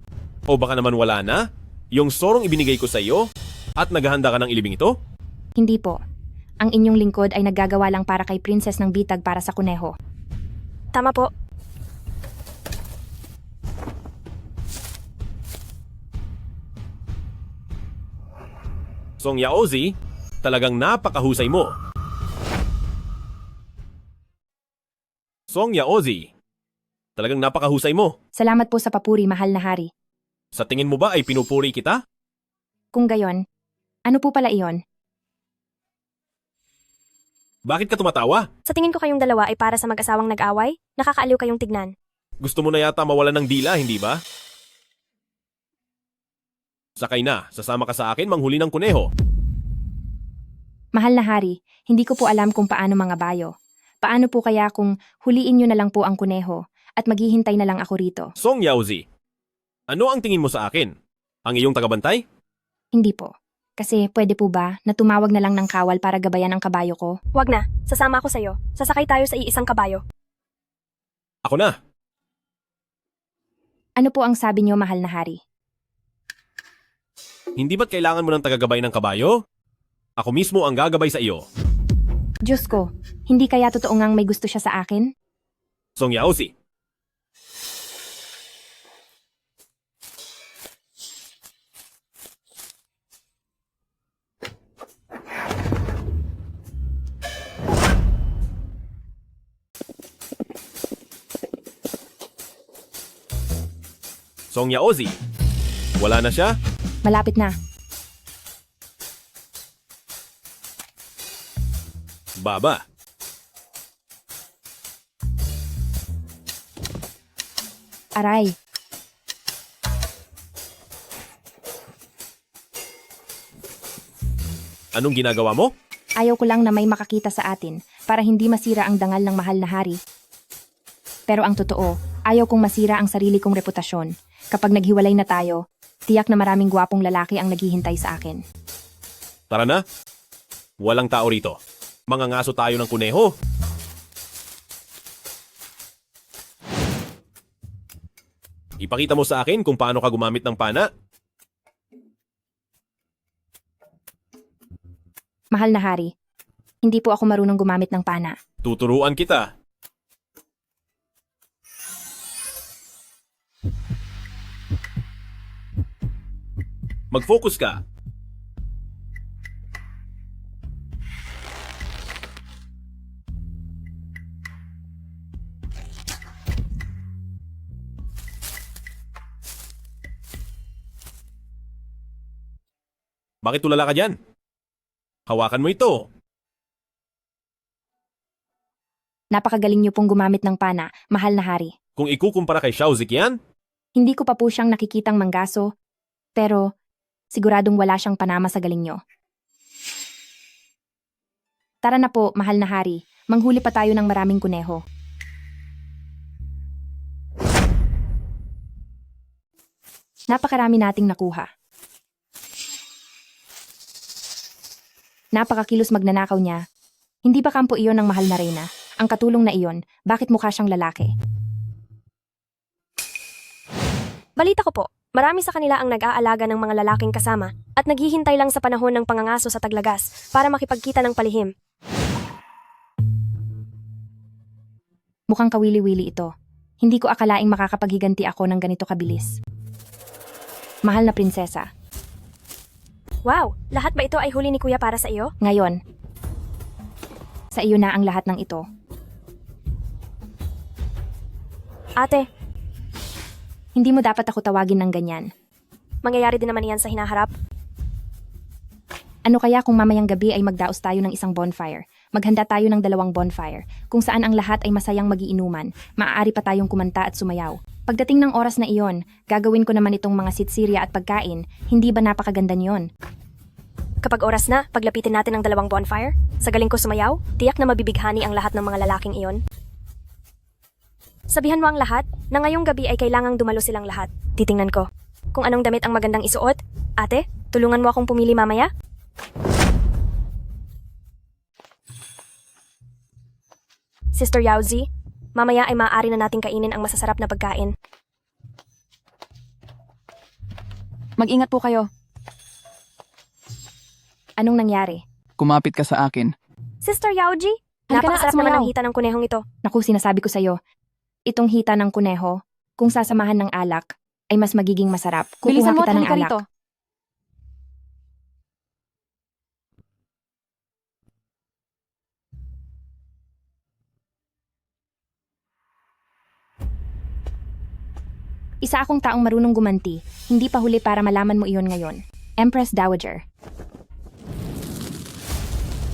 O baka naman wala na? Yung sorong ibinigay ko sa iyo at naghahanda ka ng ilibing ito? Hindi po. Ang inyong lingkod ay naggagawa lang para kay princess ng bitag para sa kuneho. tama po. Song Yaozi, talagang napakahusay mo. Song Yaozi, talagang napakahusay mo. Salamat po sa papuri, mahal na hari. Sa tingin mo ba ay pinupuri kita? Kung gayon, ano po pala iyon? Bakit ka tumatawa? Sa tingin ko kayong dalawa ay para sa mag-asawang nag-away, nakakaaliw kayong tignan. Gusto mo na yata mawalan ng dila, hindi ba? Sakay na, sasama ka sa akin manghuli ng kuneho. Mahal na hari, hindi ko po alam kung paano mga bayo. Paano po kaya kung huliin nyo na lang po ang kuneho at maghihintay na lang ako rito? Song Yaozi, ano ang tingin mo sa akin? Ang iyong tagabantay? Hindi po. Kasi pwede po ba na tumawag na lang ng kawal para gabayan ang kabayo ko? Wag na, sasama ako sa'yo. Sasakay tayo sa iisang kabayo. Ako na. Ano po ang sabi nyo, mahal na hari? Hindi ba't kailangan mo ng tagagabay ng kabayo? Ako mismo ang gagabay sa iyo. Diyos ko, hindi kaya totoo ngang may gusto siya sa akin? Song Yaozi. Song Yaozi. Wala na siya? Malapit na. Baba. Aray. Anong ginagawa mo? Ayaw ko lang na may makakita sa atin para hindi masira ang dangal ng mahal na hari. Pero ang totoo, ayaw kong masira ang sarili kong reputasyon. Kapag naghiwalay na tayo, tiyak na maraming gwapong lalaki ang naghihintay sa akin. Tara na. Walang tao rito. Mangangaso tayo ng kuneho. Ipakita mo sa akin kung paano ka gumamit ng pana. Mahal na hari, hindi po ako marunong gumamit ng pana. Tuturuan kita. Mag-focus ka. Bakit tulala ka dyan? Hawakan mo ito. Napakagaling niyo pong gumamit ng pana, mahal na hari. Kung ikukumpara kay Xiao Ziqian, Hindi ko pa po siyang nakikitang manggaso, pero siguradong wala siyang panama sa galing niyo. Tara na po, mahal na hari. Manghuli pa tayo ng maraming kuneho. Napakarami nating nakuha. Napakakilos magnanakaw niya. Hindi ba kampo iyon ng mahal na reyna? Ang katulong na iyon, bakit mukha siyang lalaki? Balita ko po, marami sa kanila ang nag-aalaga ng mga lalaking kasama at naghihintay lang sa panahon ng pangangaso sa taglagas para makipagkita ng palihim. Mukhang kawili-wili ito. Hindi ko akalaing makakapaghiganti ako ng ganito kabilis. Mahal na prinsesa. Wow, lahat ba ito ay huli ni Kuya para sa iyo? Ngayon, sa iyo na ang lahat ng ito. Ate, Hindi mo dapat ako tawagin ng ganyan. mangyayari din naman iyan sa hinaharap. Ano kaya kung mamayang gabi ay magdaos tayo ng isang bonfire? Maghanda tayo ng 2 bonfire, kung saan ang lahat ay masayang magiinuman, maaari pa tayong kumanta at sumayaw. Pagdating ng oras na iyon, gagawin ko naman itong mga sitsirya at pagkain, hindi ba napakaganda niyon? Kapag oras na, paglapitin natin ang 2 bonfire, sa galing ko sumayaw, tiyak na mabibighani ang lahat ng mga lalaking iyon. Sabihan mo ang lahat na ngayong gabi ay kailangang dumalo silang lahat. Titingnan ko kung anong damit ang magandang isuot. Ate, tulungan mo akong pumili mamaya? Sister Yaozi, mamaya ay maaari na nating kainin ang masasarap na pagkain. Mag-ingat po kayo. Anong nangyari? Kumapit ka sa akin. Sister Yaoji, Halika na, napakasarap at naman sumayaw. ang hita ng kunehong ito. Naku, sinasabi ko sa'yo, itong hita ng kuneho, kung sasamahan ng alak, ay mas magiging masarap. Kukuha Bilisan mo kita at ng halika alak. rito. Isa akong taong marunong gumanti, hindi pa huli para malaman mo iyon ngayon. Empress Dowager.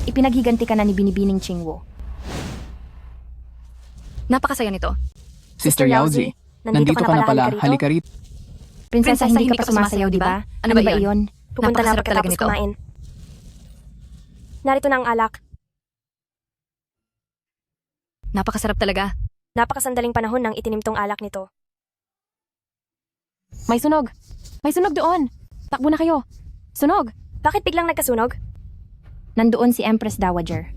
Ipinaghiganti ka na ni Binibining Qingwu. Napakasaya nito. Sister Yaozi, nandito ka na pala. Halika rito. Prinsesa, hindi ka pa sumasayaw, di ba? Ano ba iyon? Pupunta na Napakasarap talaga pagkatapos nito. kumain. Narito na ang alak. Napakasarap talaga. Napakasandaling panahon ng itinimtong alak nito. May sunog. May sunog doon. Takbo na kayo. Sunog. Bakit biglang nagkasunog? Nandoon si Empress Dowager.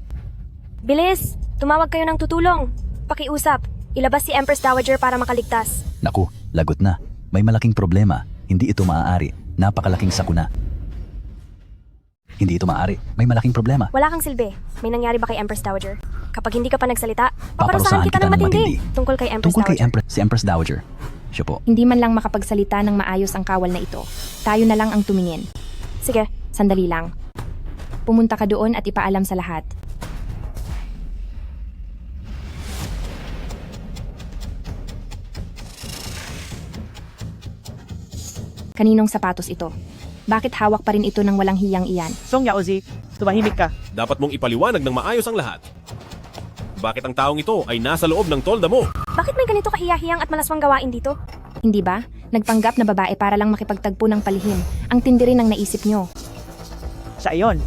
Bilis! Tumawag kayo ng tutulong. Pakiusap. Ilabas si Empress Dowager para makaligtas. Naku, lagot na. May malaking problema. Hindi ito maaari. Napakalaking sakuna. Hindi ito maaari. May malaking problema. Wala kang silbi. May nangyari ba kay Empress Dowager? Kapag hindi ka pa nagsalita, Paparusahan paparusahan kita ng matindi. Tungkol kay Empress Tungkol kay Dowager. si Empress Dowager. Siya po. Hindi man lang makapagsalita ng maayos ang kawal na ito. Tayo na lang ang tumingin. Sige. Sandali lang. Pumunta ka doon at ipaalam sa lahat. Kaninong sapatos ito? Bakit hawak pa rin ito ng walang hiyang iyan? Song Yaozi, tumahimik ka. dapat mong ipaliwanag ng maayos ang lahat. Bakit ang taong ito ay nasa loob ng tolda mo? Bakit may ganito kahiyahiyang at malaswang gawain dito? Hindi ba? Nagpanggap na babae para lang makipagtagpo ng palihim. Ang tindi rin ang naisip nyo. Siya iyon.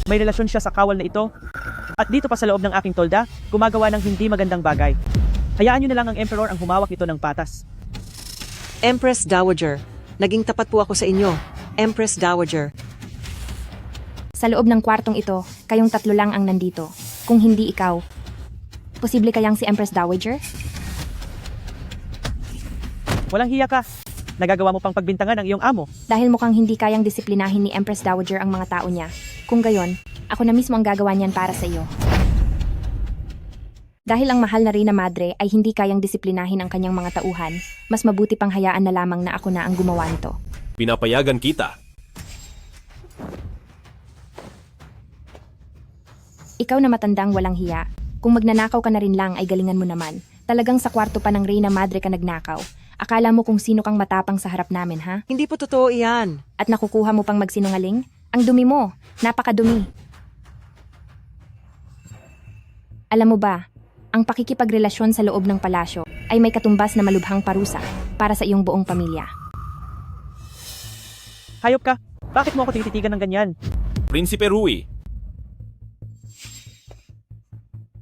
May relasyon siya sa kawal na ito. At dito pa sa loob ng aking tolda, gumagawa ng hindi magandang bagay. Hayaan nyo na lang ang Emperor ang humawak ito ng patas. Empress Dowager, naging tapat po ako sa inyo. Empress Dowager. Sa loob ng kwartong ito, kayong tatlo lang ang nandito. Kung hindi ikaw, posible kayang si Empress Dowager? Walang hiya ka. Nagagawa mo pang pagbintangan ang iyong amo. Dahil mukhang hindi kayang disiplinahin ni Empress Dowager ang mga tao niya. Kung gayon, ako na mismo ang gagawa niyan para sa iyo. Dahil ang mahal na Reyna Madre ay hindi kayang disiplinahin ang kanyang mga tauhan, mas mabuti pang hayaan na lamang na ako na ang gumawa nito. Pinapayagan kita. Ikaw na matandang walang hiya. Kung magnanakaw ka na rin lang ay galingan mo naman. Talagang sa kwarto pa ng Reyna Madre ka nagnakaw. Akala mo kung sino kang matapang sa harap namin, ha? Hindi po totoo iyan. At nakukuha mo pang magsinungaling? Ang dumi mo. Napakadumi. Alam mo ba, ang pakikipagrelasyon sa loob ng palasyo ay may katumbas na malubhang parusa para sa iyong buong pamilya. Hayop ka. Bakit mo ako tinititigan ng ganyan? Prinsipe Rui.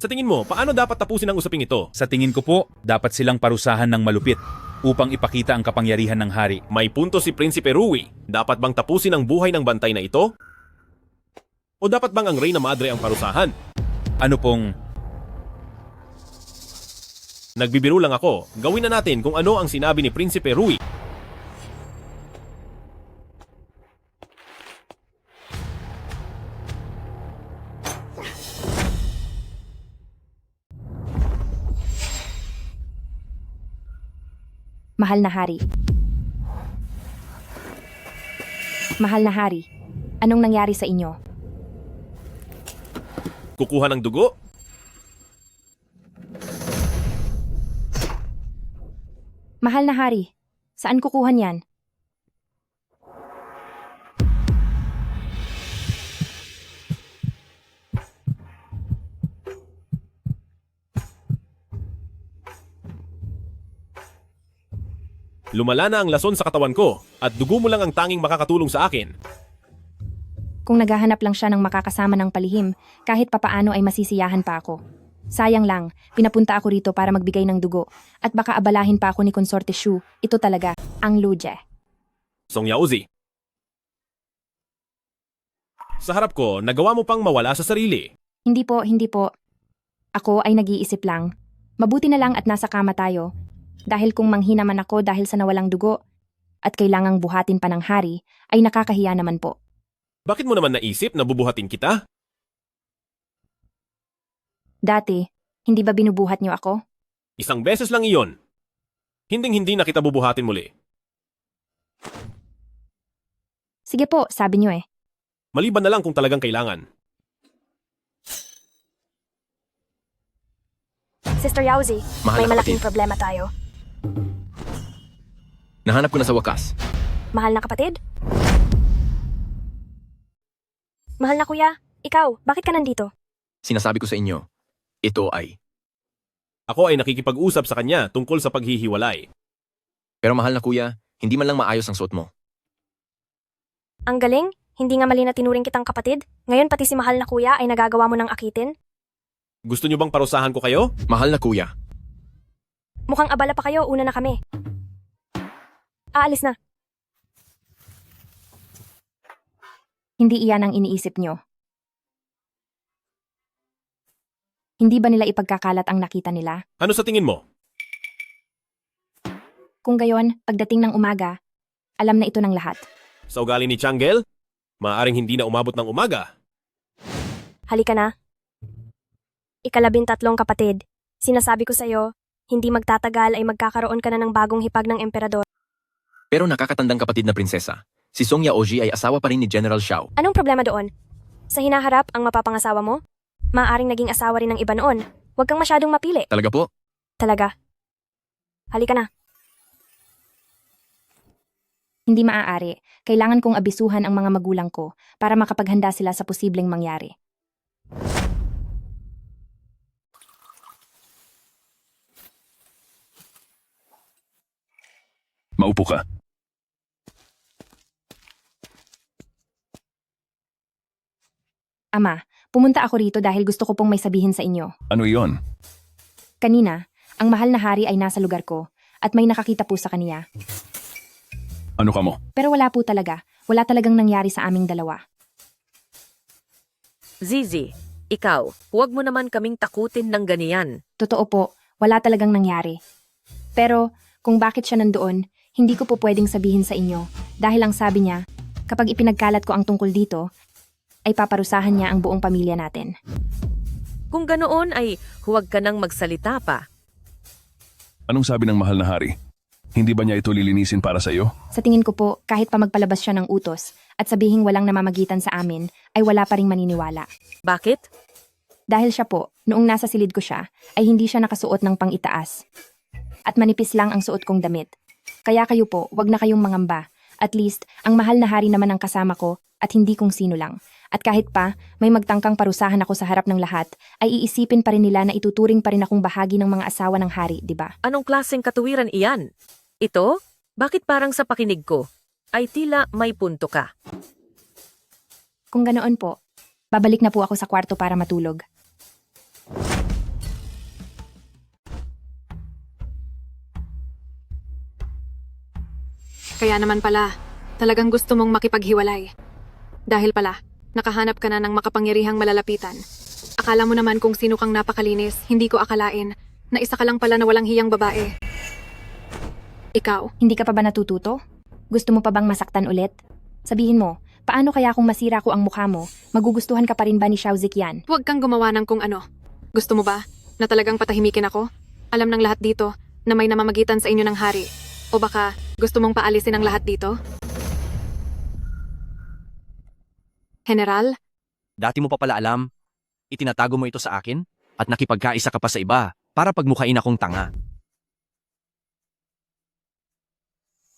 Sa tingin mo, paano dapat tapusin ang usaping ito? Sa tingin ko po, dapat silang parusahan ng malupit upang ipakita ang kapangyarihan ng hari. May punto si Prinsipe Rui. Dapat bang tapusin ang buhay ng bantay na ito? O dapat bang ang Reyna Madre ang parusahan? Ano pong... Nagbibiro lang ako. Gawin na natin kung ano ang sinabi ni Prinsipe Rui. Mahal na hari. Mahal na hari, anong nangyari sa inyo? Kukuha ng dugo? Mahal na hari, saan kukuha niyan? Lumala na ang lason sa katawan ko at dugo mo lang ang tanging makakatulong sa akin. Kung naghahanap lang siya ng makakasama ng palihim, kahit papaano ay masisiyahan pa ako. Sayang lang, pinapunta ako rito para magbigay ng dugo at baka abalahin pa ako ni Consorte Shu. Ito talaga, ang Luje. Song Yaozi. Sa harap ko, nagawa mo pang mawala sa sarili. Hindi po. Ako ay nag-iisip lang. Mabuti na lang at nasa kama tayo. Dahil kung manghina man ako dahil sa nawalang dugo at kailangang buhatin pa ng hari, ay nakakahiya naman po. Bakit mo naman naisip na bubuhatin kita? Dati, hindi ba binubuhat niyo ako? Isang beses lang iyon. Hinding-hindi na kita bubuhatin muli. Sige po, sabi niyo eh. Maliban na lang kung talagang kailangan. Sister Yaozi, Mahal may na malaking kapatid. problema tayo. Nahanap ko na sa wakas. Mahal na kapatid? Mahal na kuya, ikaw, bakit ka nandito? Sinasabi ko sa inyo, ito ay... Ako ay nakikipag-usap sa kanya tungkol sa paghihiwalay. Pero mahal na kuya, hindi man lang maayos ang suot mo. Ang galing, hindi nga mali na tinuring kitang kapatid. Ngayon pati si mahal na kuya ay nagagawa mo ng akitin. Gusto niyo bang parusahan ko kayo? Mahal na kuya, Mukhang abala pa kayo, una na kami. Aalis na. Hindi iyan ang iniisip niyo. Hindi ba nila ipagkakalat ang nakita nila? Ano sa tingin mo? Kung gayon, pagdating ng umaga, alam na ito ng lahat. Sa ugali ni Changgel, maaaring hindi na umabot ng umaga. Halika na. 13 kapatid. Sinasabi ko sa'yo, hindi magtatagal ay magkakaroon ka na ng bagong hipag ng emperador. pero nakakatandang kapatid na prinsesa. Si Song Yaoji ay asawa pa rin ni General Xiao. Anong problema doon? Sa hinaharap ang mapapangasawa mo? Maaaring naging asawa rin ng iba noon. Huwag kang masyadong mapili. Talaga po? Talaga. Halika na. Hindi maaari. Kailangan kong abisuhan ang mga magulang ko para makapaghanda sila sa posibleng mangyari. Maupo ka. Ama, pumunta ako rito dahil gusto ko pong may sabihin sa inyo. Ano iyon? Kanina, ang mahal na hari ay nasa lugar ko at may nakakita po sa kaniya. Ano ka mo? Pero wala po talaga. Wala talagang nangyari sa aming dalawa. Zizi, ikaw, huwag mo naman kaming takutin ng ganiyan. Totoo po, wala talagang nangyari. Pero kung bakit siya nandoon, hindi ko po pwedeng sabihin sa inyo dahil ang sabi niya, kapag ipinagkalat ko ang tungkol dito, ay paparusahan niya ang buong pamilya natin. Kung ganoon ay huwag ka nang magsalita pa. Anong sabi ng mahal na hari? Hindi ba niya ito lilinisin para sa iyo? Sa tingin ko po, kahit pa magpalabas siya ng utos at sabihing walang namamagitan sa amin, ay wala pa ring maniniwala. Bakit? Dahil siya po, noong nasa silid ko siya, ay hindi siya nakasuot ng pang-itaas. At manipis lang ang suot kong damit. Kaya kayo po, wag na kayong mangamba. At least, ang mahal na hari naman ang kasama ko at hindi kung sino lang. At kahit pa, may magtangkang parusahan ako sa harap ng lahat, ay iisipin pa rin nila na ituturing pa rin akong bahagi ng mga asawa ng hari, di ba? Anong klaseng katuwiran iyan? Ito? Bakit parang sa pakinig ko? Ay tila may punto ka. Kung ganoon po, babalik na po ako sa kwarto para matulog. Kaya naman pala, talagang gusto mong makipaghiwalay. Dahil pala, nakahanap ka na ng makapangyarihang malalapitan. Akala mo naman kung sino kang napakalinis, hindi ko akalain na isa ka lang pala na walang hiyang babae. Ikaw? Hindi ka pa ba natututo? Gusto mo pa bang masaktan ulit? Sabihin mo, paano kaya kung masira ko ang mukha mo, magugustuhan ka pa rin ba ni Xiao Ziqian? Huwag kang gumawa ng kung ano. Gusto mo ba na talagang patahimikin ako? Alam ng lahat dito na may namamagitan sa inyo ng hari. O baka gusto mong paalisin ang lahat dito? General? Dati mo pa pala alam, itinatago mo ito sa akin at nakipagkaisa ka pa sa iba para pagmukhain akong tanga.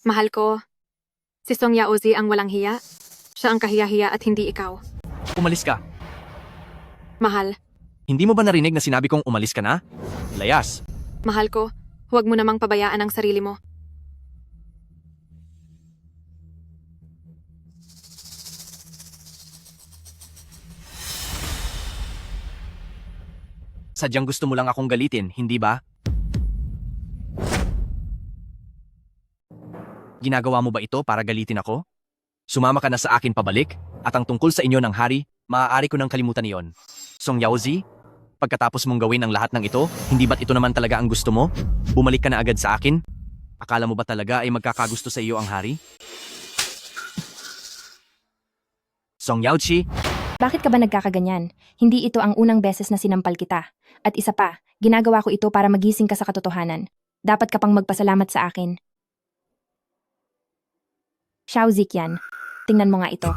Mahal ko, si Song Yaozi ang walang hiya. Siya ang kahiyahiya at hindi ikaw. Umalis ka. Mahal, Hindi mo ba narinig na sinabi kong umalis ka na? Layas. mahal ko, huwag mo namang pabayaan ang sarili mo. Sadyang gusto mo lang akong galitin, hindi ba? Ginagawa mo ba ito para galitin ako? Sumama ka na sa akin pabalik, at ang tungkol sa inyo ng hari, maaari ko nang kalimutan iyon. Song Yaozi, pagkatapos mong gawin ang lahat ng ito, hindi ba't ito naman talaga ang gusto mo? Bumalik ka na agad sa akin? Akala mo ba talaga ay magkakagusto sa iyo ang hari? Song Yaozi, Bakit ka ba nagkakaganyan? Hindi ito ang unang beses na sinampal kita. At isa pa, ginagawa ko ito para magising ka sa katotohanan. Dapat ka pang magpasalamat sa akin. Xiao Ziqian, tingnan mo nga ito.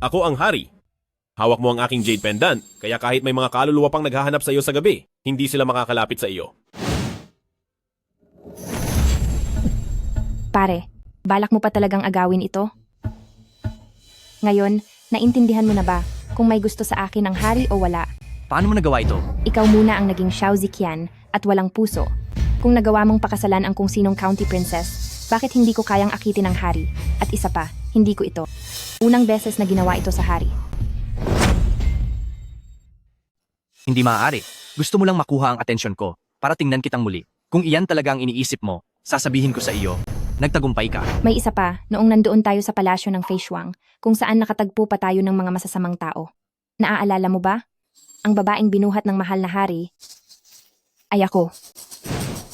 Ako ang hari. Hawak mo ang aking jade pendant, kaya kahit may mga kaluluwa pang naghahanap sa iyo sa gabi, hindi sila makakalapit sa iyo. Pare, balak mo pa talagang agawin ito? Ngayon, naintindihan mo na ba kung may gusto sa akin ang hari o wala? paano mo nagawa ito? Ikaw muna ang naging Xiao Ziqian at walang puso. Kung nagawa mong pakasalan ang kung sinong county princess, bakit hindi ko kayang akitin ang hari? At isa pa, hindi ko ito. Unang beses na ginawa ito sa hari. Hindi maaari. Gusto mo lang makuha ang atensyon ko para tingnan kitang muli. Kung iyan talaga ang iniisip mo, sasabihin ko sa iyo, nagtagumpay ka. May isa pa, noong nandoon tayo sa palasyo ng Feishuang, kung saan nakatagpo pa tayo ng mga masasamang tao. Naaalala mo ba? Ang babaeng binuhat ng mahal na hari ay ako.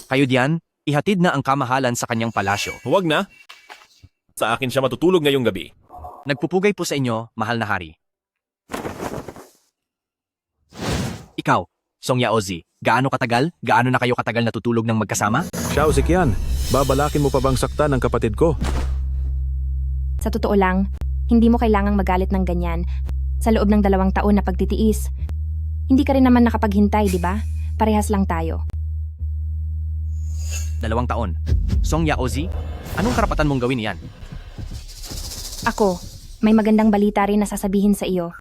Kayo diyan, ihatid na ang kamahalan sa kanyang palasyo. Huwag na. Sa akin siya matutulog ngayong gabi. Nagpupugay po sa inyo, mahal na hari. Ikaw, Song Yaozi, gaano katagal? Gaano na kayo katagal natutulog ng magkasama? Xiao Ziqian, babalakin mo pa bang saktan ang kapatid ko? Sa totoo lang, hindi mo kailangang magalit ng ganyan. Sa loob ng 2 taon na pagtitiis, hindi ka rin naman nakapaghintay, di ba? Parehas lang tayo. 2 taon. Song Yaozi, anong karapatan mong gawin iyan? Ako, may magandang balita rin na sasabihin sa iyo.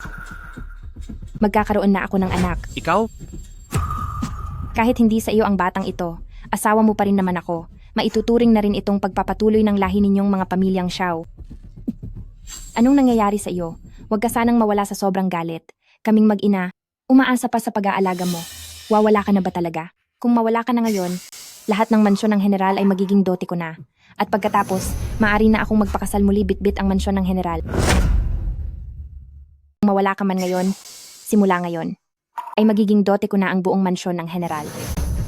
Magkakaroon na ako ng anak. Ikaw? Kahit hindi sa iyo ang batang ito, asawa mo pa rin naman ako. Maituturing na rin itong pagpapatuloy ng lahi ninyong mga pamilyang Xiao. Anong nangyayari sa iyo? Huwag ka sanang mawala sa sobrang galit. Kaming mag-ina, umaasa pa sa pag-aalaga mo. Wawala ka na ba talaga? Kung mawala ka na ngayon, lahat ng mansyon ng general ay magiging dote ko na. At pagkatapos, maaari na akong magpakasal muli bitbit ang mansyon ng general. Mawala ka man ngayon, simula ngayon, ay magiging dote ko na ang buong mansyon ng general.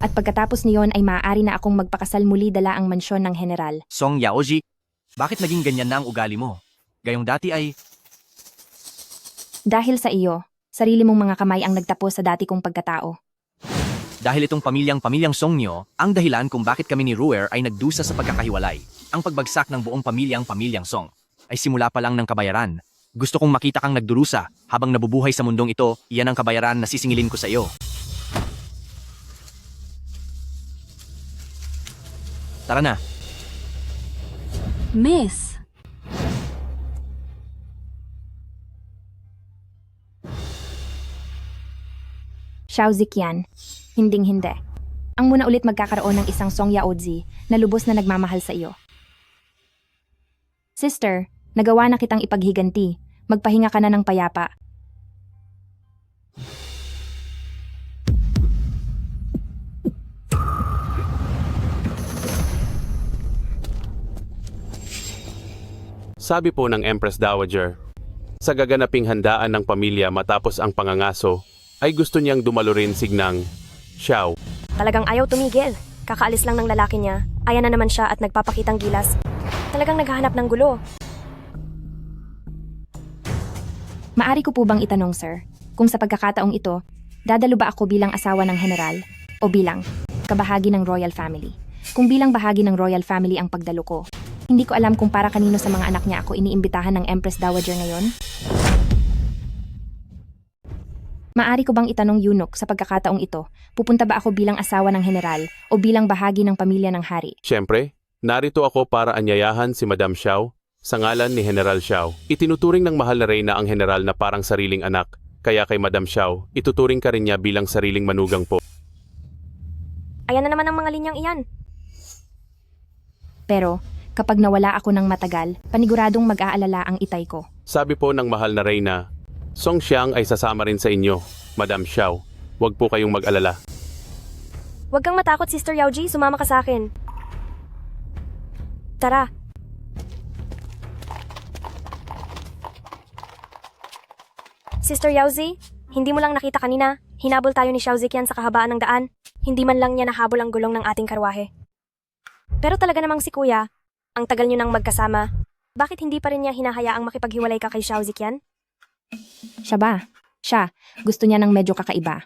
At pagkatapos niyon ay maaari na akong magpakasal muli dala ang mansyon ng general. Song Yaoji, bakit naging ganyan na ang ugali mo? Gayong dati ay... Dahil sa iyo, sarili mong mga kamay ang nagtapos sa dati kong pagkatao. Dahil itong pamilyang Song nyo, ang dahilan kung bakit kami ni Ruer ay nagdusa sa pagkakahiwalay. Ang pagbagsak ng buong pamilyang Song ay simula pa lang ng kabayaran. Gusto kong makita kang nagdurusa habang nabubuhay sa mundong ito, iyan ang kabayaran na sisingilin ko sa iyo. Tara na. Miss. Xiao Ziqian, hinding-hindi. Ang muna ulit magkakaroon ng isang Song Yaozi na lubos na nagmamahal sa iyo. Sister, nagawa na kitang ipaghiganti. Magpahinga ka na ng payapa. Sabi po ng Empress Dowager, sa gaganaping handaan ng pamilya matapos ang pangangaso, ay gusto niyang dumalo rin signang Xiao. Talagang ayaw tumigil. Kakaalis lang ng lalaki niya. Ayan na naman siya at nagpapakitang gilas. Talagang naghahanap ng gulo. Maari ko po bang itanong, sir, kung sa pagkakataong ito, dadalo ba ako bilang asawa ng general o bilang kabahagi ng royal family? Kung bilang bahagi ng royal family ang pagdalo ko, hindi ko alam kung para kanino sa mga anak niya ako iniimbitahan ng Empress Dowager ngayon. Maari ko bang itanong Yunok sa pagkakataong ito, pupunta ba ako bilang asawa ng general o bilang bahagi ng pamilya ng hari? Siyempre, narito ako para anyayahan si Madam Xiao sa ngalan ni General Xiao. Itinuturing ng mahal na reyna ang general na parang sariling anak, kaya kay Madam Xiao, ituturing ka rin niya bilang sariling manugang po. Ayan na naman ang mga linyang iyan. Pero, kapag nawala ako ng matagal, paniguradong mag-aalala ang itay ko. Sabi po ng mahal na reyna, Song Xiang ay sasama rin sa inyo, Madam Xiao. Huwag po kayong mag-alala. Huwag kang matakot, Sister Yaoji. Sumama ka sa akin. Tara. Sister Yaozi, hindi mo lang nakita kanina. Hinabol tayo ni Xiao Ziqian sa kahabaan ng daan. Hindi man lang niya nahabol ang gulong ng ating karwahe. Pero talaga namang si Kuya, ang tagal niyo nang magkasama. Bakit hindi pa rin niya hinahayaang makipaghiwalay ka kay Xiao Ziqian? Siya ba? Siya, gusto niya ng medyo kakaiba.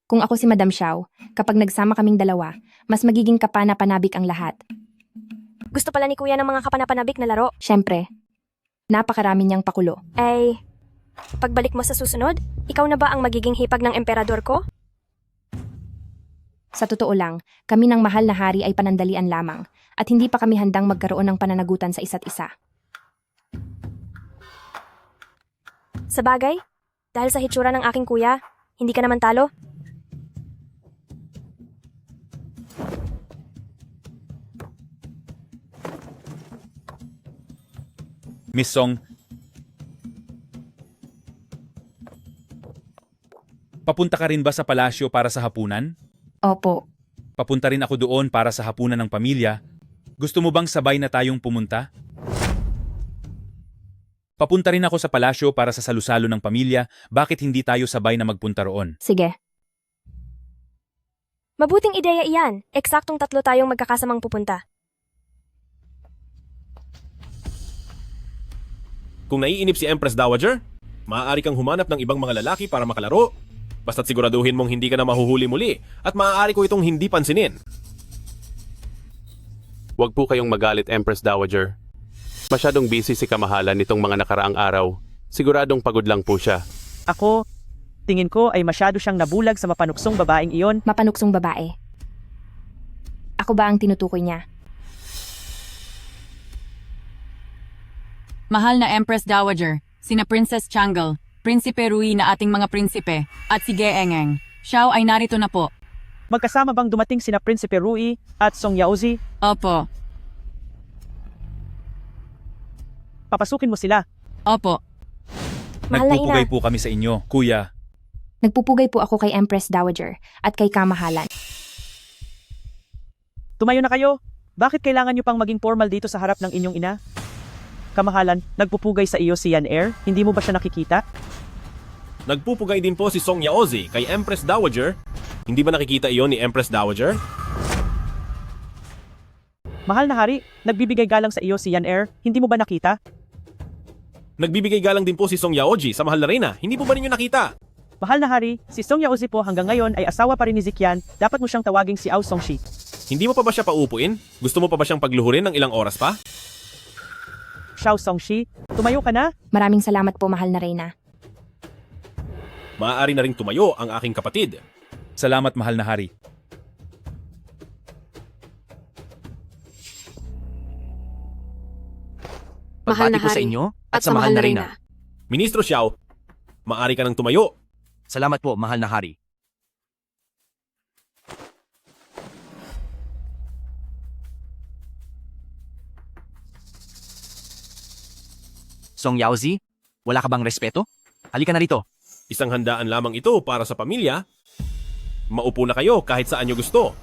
Kung ako si Madam Xiao, kapag nagsama kaming dalawa, mas magiging kapana-panabik ang lahat. Gusto pala ni Kuya ng mga kapana-panabik na laro. Siyempre, napakarami niyang pakulo. Pagbalik mo sa susunod, ikaw na ba ang magiging hipag ng emperador ko? Sa totoo lang, kami ng mahal na hari ay panandalian lamang at hindi pa kami handang magkaroon ng pananagutan sa isa't isa. Sa bagay, dahil sa hitsura ng aking kuya, hindi ka naman talo. Miss Song, papunta ka rin ba sa palasyo para sa hapunan? Opo. Papunta rin ako doon para sa hapunan ng pamilya. Gusto mo bang sabay na tayong pumunta? Papunta rin ako sa palasyo para sa salusalo ng pamilya. Bakit hindi tayo sabay na magpunta roon? Sige. Mabuting ideya iyan. Eksaktong 3 tayong magkakasamang pupunta. Kung naiinip si Empress Dowager, maaari kang humanap ng ibang mga lalaki para makalaro. Basta't siguraduhin mong hindi ka na mahuhuli muli at maaari ko itong hindi pansinin. Huwag po kayong magalit, Empress Dowager. Masyadong busy si kamahalan nitong mga nakaraang araw. Siguradong pagod lang po siya. Ako, tingin ko ay masyado siyang nabulag sa mapanuksong babaeng iyon. Mapanuksong babae. Ako ba ang tinutukoy niya? Mahal na Empress Dowager, sina Princess Changle, Prinsipe Rui na ating mga prinsipe, at si Geengeng. Xiao ay narito na po. Magkasama bang dumating sina Prinsipe Rui at Song Yaozi? Opo. Papasukin mo sila. Opo. Mahal na Nagpupugay ina. po kami sa inyo, kuya. Nagpupugay po ako kay Empress Dowager at kay kamahalan. Tumayo na kayo. Bakit kailangan niyo pang maging formal dito sa harap ng inyong ina? Kamahalan, nagpupugay sa iyo si Yan Air. Hindi mo ba siya nakikita? Nagpupugay din po si Song Yaozi kay Empress Dowager. Hindi ba nakikita iyon ni Empress Dowager? Mahal na hari, nagbibigay galang sa iyo si Yan Er, hindi mo ba nakita? Nagbibigay galang din po si Song Yaoji sa mahal na reyna. Hindi po ba ninyo nakita? Mahal na hari, si Song Yaozi po hanggang ngayon ay asawa pa rin ni Zikyan, dapat mo siyang tawaging si Ao Songshi. Hindi mo pa ba siya paupuin? Gusto mo pa ba siyang pagluhurin ng ilang oras pa? Xiao Songshi, tumayo ka na? Maraming salamat po, mahal na reyna. Maaari na ring tumayo ang aking kapatid. Salamat, mahal na hari. Mahal na Pagbati ko sa hari inyo at sa mahal na reyna. Ministro Xiao, maaari ka nang tumayo. Salamat po, mahal na hari. Song Yaozi, wala ka bang respeto? Halika na rito. Isang handaan lamang ito para sa pamilya. Maupo na kayo kahit saan nyo gusto.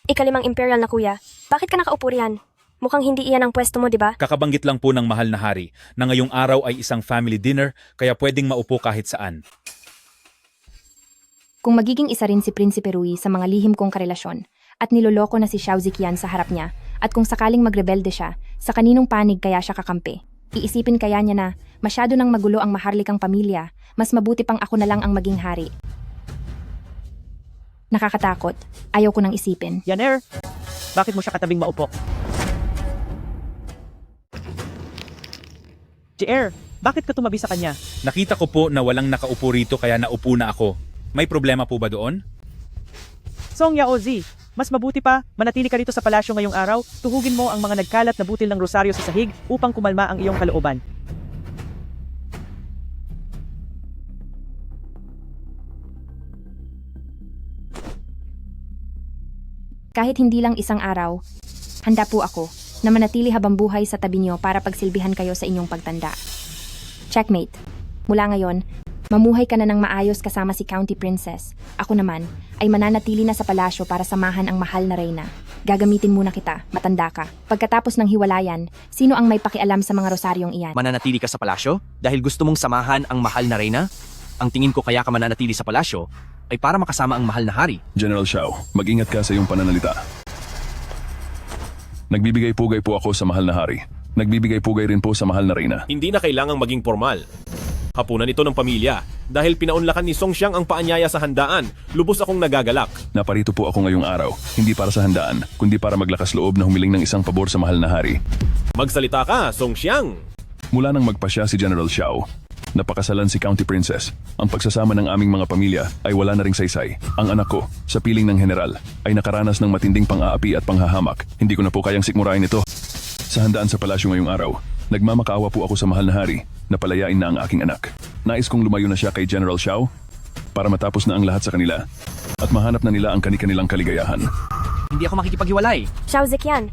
Ikalimang imperial na kuya, bakit ka nakaupo riyan? Mukhang hindi iyan ang pwesto mo, di ba? Kakabanggit lang po ng mahal na hari na ngayong araw ay isang family dinner kaya pwedeng maupo kahit saan. Kung magiging isa rin si Prinsipe Rui sa mga lihim kong karelasyon at niloloko na si Xiao Ziqian sa harap niya at kung sakaling magrebelde siya, sa kaninong panig kaya siya kakampi? Iisipin kaya niya na masyado nang magulo ang maharlikang pamilya, mas mabuti pang ako na lang ang maging hari. Nakakatakot. Ayaw ko nang isipin. Yan Er, bakit mo siya katabing maupo? JR, bakit ka tumabi sa kanya? Nakita ko po na walang nakaupo rito kaya naupo na ako. May problema po ba doon? Song Yaozi, mas mabuti pa, manatili ka rito sa palasyo ngayong araw, tuhugin mo ang mga nagkalat na butil ng rosaryo sa sahig upang kumalma ang iyong kalooban. Kahit hindi lang isang araw, handa po ako na manatili habang buhay sa tabi niyo para pagsilbihan kayo sa inyong pagtanda. Checkmate. Mula ngayon, mamuhay ka na ng maayos kasama si County Princess. Ako naman ay mananatili na sa palasyo para samahan ang mahal na reyna. Gagamitin muna kita, matanda ka. Pagkatapos ng hiwalayan, sino ang may pakialam sa mga rosaryong iyan? Mananatili ka sa palasyo dahil gusto mong samahan ang mahal na reyna? Ang tingin ko kaya ka mananatili sa palasyo ay para makasama ang mahal na hari. General Xiao, mag-ingat ka sa iyong pananalita. Nagbibigay pugay po ako sa mahal na hari. Nagbibigay pugay rin po sa mahal na reyna. Hindi na kailangang maging formal. Hapunan ito ng pamilya. Dahil pinaunlakan ni Song Xiang ang paanyaya sa handaan, lubos akong nagagalak. Naparito po ako ngayong araw, hindi para sa handaan, kundi para maglakas loob na humiling ng isang pabor sa mahal na hari. Magsalita ka, Song Xiang! Mula nang magpasya si General Xiao, napakasalan si County Princess. Ang pagsasama ng aming mga pamilya ay wala na ring saysay. Ang anak ko, sa piling ng general, ay nakaranas ng matinding pang-aapi at panghahamak. Hindi ko na po kayang sikmurain ito. Sa handaan sa palasyo ngayong araw, nagmamakaawa po ako sa mahal na hari na palayain na ang aking anak. Nais kong lumayo na siya kay General Xiao para matapos na ang lahat sa kanila at mahanap na nila ang kani-kanilang kaligayahan. Hindi ako makikipaghiwalay. Xiao Ziqian,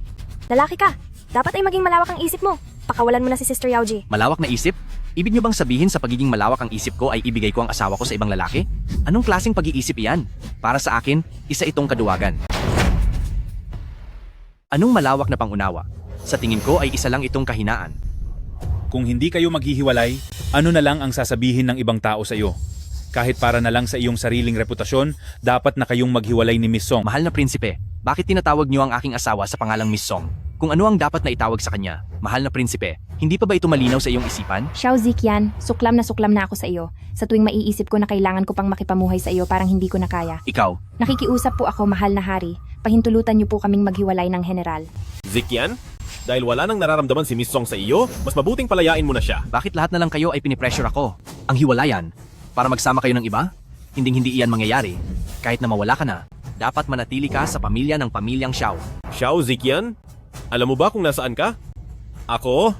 lalaki ka. Dapat ay maging malawak ang isip mo. Pakawalan mo na si Sister Yaoji. Malawak na isip? Ibig niyo bang sabihin sa pagiging malawak ang isip ko ay ibigay ko ang asawa ko sa ibang lalaki? Anong klaseng pag-iisip iyan? Para sa akin, isa itong kaduwagan. Anong malawak na pangunawa? Sa tingin ko ay isa lang itong kahinaan. Kung hindi kayo maghihiwalay, ano na lang ang sasabihin ng ibang tao sa iyo? Kahit para na lang sa iyong sariling reputasyon, dapat na kayong maghiwalay ni Miss Song. Mahal na prinsipe, bakit tinatawag niyo ang aking asawa sa pangalang Miss Song? Kung ano ang dapat na itawag sa kanya, mahal na prinsipe, hindi pa ba ito malinaw sa iyong isipan? Xiao Ziqian, suklam na ako sa iyo. Sa tuwing maiisip ko na kailangan ko pang makipamuhay sa iyo, parang hindi ko na kaya. Ikaw? Nakikiusap po ako, mahal na hari. Pahintulutan niyo po kaming maghiwalay ng general. Ziqian? Dahil wala nang nararamdaman si Miss Song sa iyo, mas mabuting palayain mo na siya. Bakit lahat na lang kayo ay pinipressure ako? Ang hiwalayan? Para magsama kayo ng iba? Hindi iyan mangyayari. Kahit na mawala ka na, dapat manatili ka sa pamilya ng pamilyang Xiao. Xiao Ziqian? Alam mo ba kung nasaan ka? Ako?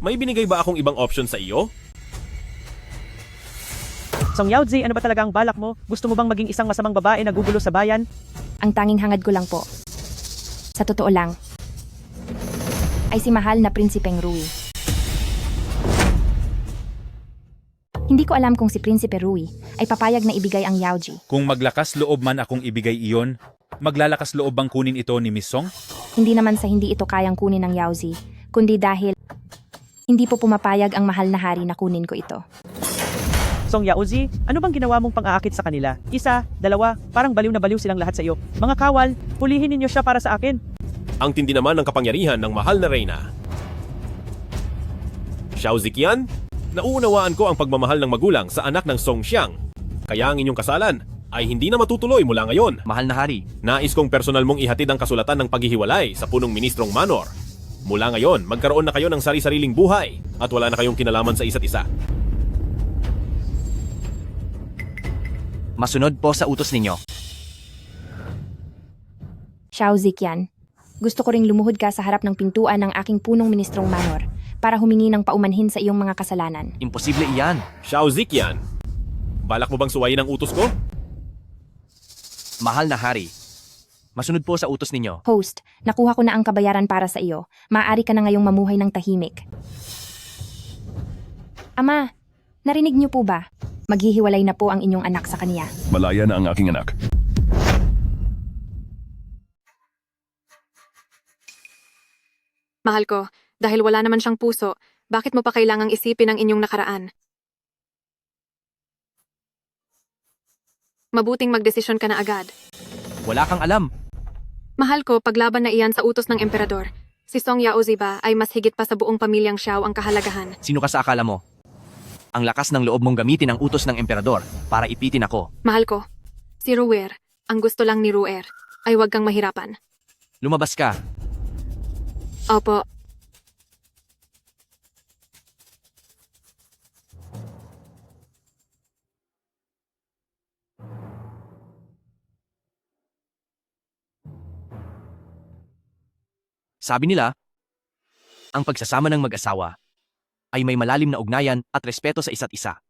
May binigay ba akong ibang option sa iyo? Song Yaozi, ano ba talaga ang balak mo? Gusto mo bang maging isang masamang babae na gugulo sa bayan? Ang tanging hangad ko lang po, sa totoo lang, ay si mahal na Prinsipeng Rui. Hindi ko alam kung si Prinsipe Rui ay papayag na ibigay ang Yaoji. Kung maglakas loob man akong ibigay iyon, Maglalakas loob bang kunin ito ni Miss Song? Hindi naman sa hindi ito kayang kunin ng Yaozi, kundi dahil hindi po pumapayag ang mahal na hari na kunin ko ito. Song Yaozi, ano bang ginawa mong pang-aakit sa kanila? Isa, dalawa, parang baliw na baliw silang lahat sa iyo. Mga kawal, pulihin ninyo siya para sa akin. Ang tindi naman ng kapangyarihan ng mahal na reyna. Xiao Ziqian, nauunawaan ko ang pagmamahal ng magulang sa anak ng Song Xiang. Kaya ang inyong kasalan ay hindi na matutuloy mula ngayon. Mahal na hari. Nais kong personal mong ihatid ang kasulatan ng paghihiwalay sa punong ministrong Manor. Mula ngayon, magkaroon na kayo ng sari-sariling buhay at wala na kayong kinalaman sa isa't isa. Masunod po sa utos ninyo. Xiao Ziqian, gusto ko ring lumuhod ka sa harap ng pintuan ng aking punong ministrong Manor para humingi ng paumanhin sa iyong mga kasalanan. Imposible iyan. Xiao Ziqian, balak mo bang suwayin ang utos ko? Mahal na hari. Masunod po sa utos ninyo. Host, nakuha ko na ang kabayaran para sa iyo. Maaari ka na ngayong mamuhay ng tahimik. Ama, narinig niyo po ba? Maghihiwalay na po ang inyong anak sa kaniya. Malaya na ang aking anak. Mahal ko, dahil wala naman siyang puso, bakit mo pa kailangang isipin ang inyong nakaraan? Mabuting magdesisyon ka na agad. Wala kang alam. Mahal ko, paglaban na iyan sa utos ng emperador. Si Song Yaozi ba ay mas higit pa sa buong pamilyang Xiao ang kahalagahan. Sino ka sa akala mo? Ang lakas ng loob mong gamitin ang utos ng emperador para ipitin ako. Mahal ko, si Ruer, ang gusto lang ni Ruer, ay huwag kang mahirapan. Lumabas ka. Opo. Sabi nila, ang pagsasama ng mag-asawa ay may malalim na ugnayan at respeto sa isa't isa.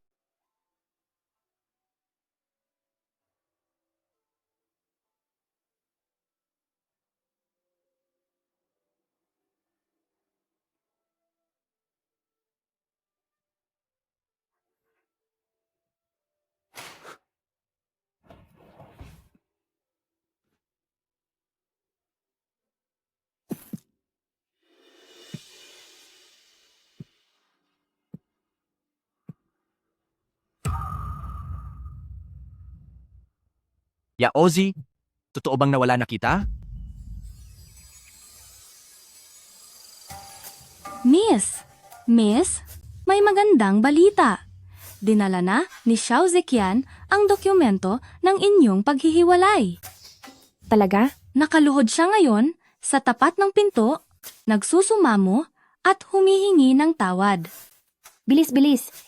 Yaozi, totoo bang nawala na kita? Miss, may magandang balita. Dinala na ni Xiao Ziqian ang dokumento ng inyong paghihiwalay. Talaga? Nakaluhod siya ngayon sa tapat ng pinto, nagsusumamo at humihingi ng tawad. Bilis,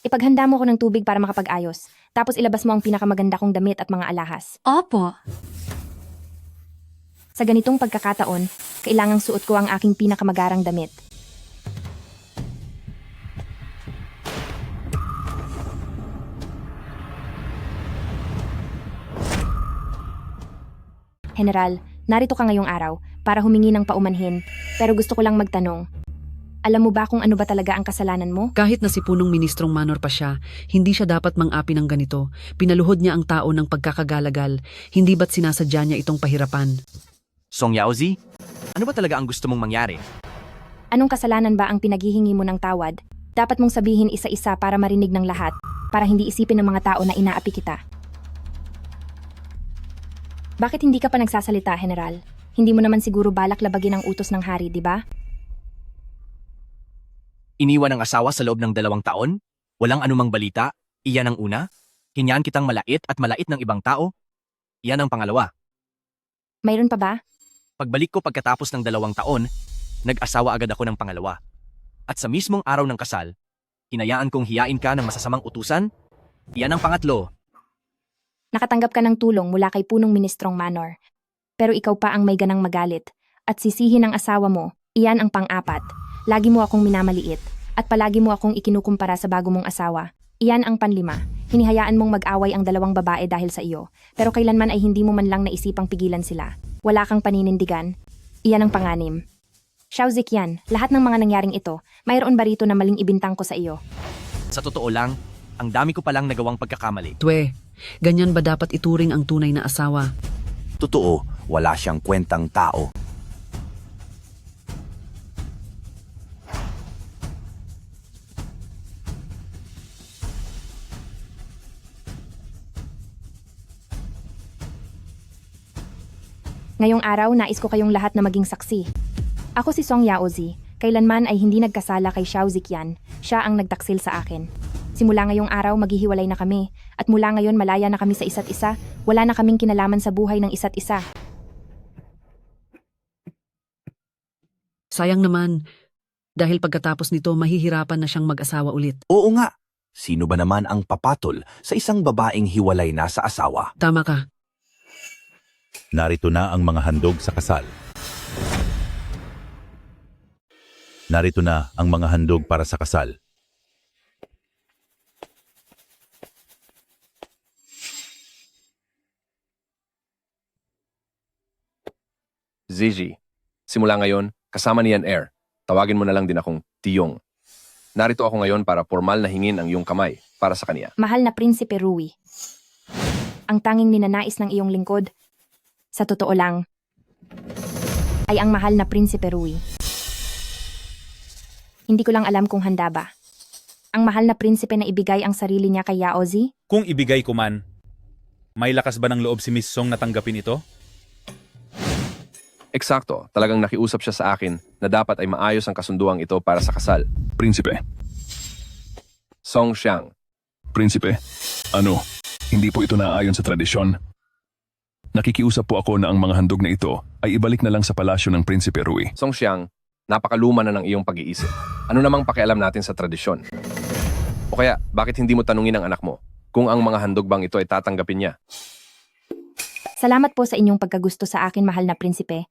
ipaghanda mo ko ng tubig para makapag-ayos. Tapos ilabas mo ang pinakamaganda kong damit at mga alahas. Opo. Sa ganitong pagkakataon, kailangang suot ko ang aking pinakamagarang damit. General, narito ka ngayong araw para humingi ng paumanhin, pero gusto ko lang magtanong. Alam mo ba kung ano ba talaga ang kasalanan mo? Kahit na si punong ministrong Manor pa siya, hindi siya dapat mang-api ng ganito. Pinaluhod niya ang tao ng pagkakagalagal. Hindi ba't sinasadya niya itong pahirapan? Song Yaozi, ano ba talaga ang gusto mong mangyari? Anong kasalanan ba ang pinaghihingi mo ng tawad? Dapat mong sabihin isa-isa para marinig ng lahat, para hindi isipin ng mga tao na inaapi kita. Bakit hindi ka pa nagsasalita, General? Hindi mo naman siguro balak labagin ang utos ng hari, di ba? Iniwan ang asawa sa loob ng 2 taon? Walang anumang balita? Iyan ang una? Hinyan kitang malait at malait ng ibang tao? Iyan ang pangalawa. Mayroon pa ba? Pagbalik ko pagkatapos ng 2 taon, nag-asawa agad ako ng pangalawa. At sa mismong araw ng kasal, hinayaan kong hiyain ka ng masasamang utusan? Iyan ang pangatlo. Nakatanggap ka ng tulong mula kay punong ministrong Manor. Pero ikaw pa ang may ganang magalit. At sisihin ang asawa mo, iyan ang pang-4. Lagi mo akong minamaliit. At palagi mo akong ikinukumpara sa bago mong asawa. Iyan ang pan-5. Hinihayaan mong mag-away ang 2 babae dahil sa iyo. Pero kailanman ay hindi mo man lang naisipang pigilan sila. Wala kang paninindigan. Iyan ang pang-6. Xiao Ziqian, lahat ng mga nangyaring ito, mayroon ba rito na maling ibintang ko sa iyo? Sa totoo lang, ang dami ko palang nagawang pagkakamali. Ganyan ba dapat ituring ang tunay na asawa? Totoo, Wala siyang kwentang tao. Ngayong araw, nais ko kayong lahat na maging saksi. Ako si Song Yaozi. Kailanman ay hindi nagkasala kay Xiao Ziqian. Siya ang nagtaksil sa akin. Simula ngayong araw, maghihiwalay na kami. At mula ngayon, malaya na kami sa isa't isa. Wala na kaming kinalaman sa buhay ng isa't isa. Sayang naman. Dahil pagkatapos nito, mahihirapan na siyang mag-asawa ulit. Oo nga. Sino ba naman ang papatol sa isang babaeng hiwalay na sa asawa? Tama ka. Narito na ang mga handog sa kasal. Narito na ang mga handog para sa kasal. Zizi, simula ngayon, kasama ni Yan Air. Tawagin mo na lang din akong Tiyong. Narito ako ngayon para formal na hingin ang iyong kamay para sa kaniya. Mahal na Prinsipe Rui. Ang tanging ninanais ng iyong lingkod, sa totoo lang, ay ang mahal na Prinsipe Rui. Hindi ko lang alam kung handa ba. Ang mahal na prinsipe na ibigay ang sarili niya kay Yaozi? Kung ibigay ko man, may lakas ba ng loob si Miss Song na tanggapin ito? Eksakto, talagang nakiusap siya sa akin na dapat ay maayos ang kasunduang ito para sa kasal. Prinsipe. Song Xiang. Prinsipe, ano, hindi po ito naaayon sa tradisyon. Nakikiusap po ako na ang mga handog na ito ay ibalik na lang sa palasyo ng Prinsipe Rui. Song Xiang, napakaluma na ng iyong pag-iisip. Ano namang pakialam natin sa tradisyon? O kaya, bakit hindi mo tanungin ang anak mo kung ang mga handog bang ito ay tatanggapin niya? Salamat po sa inyong pagkagusto sa akin, mahal na prinsipe.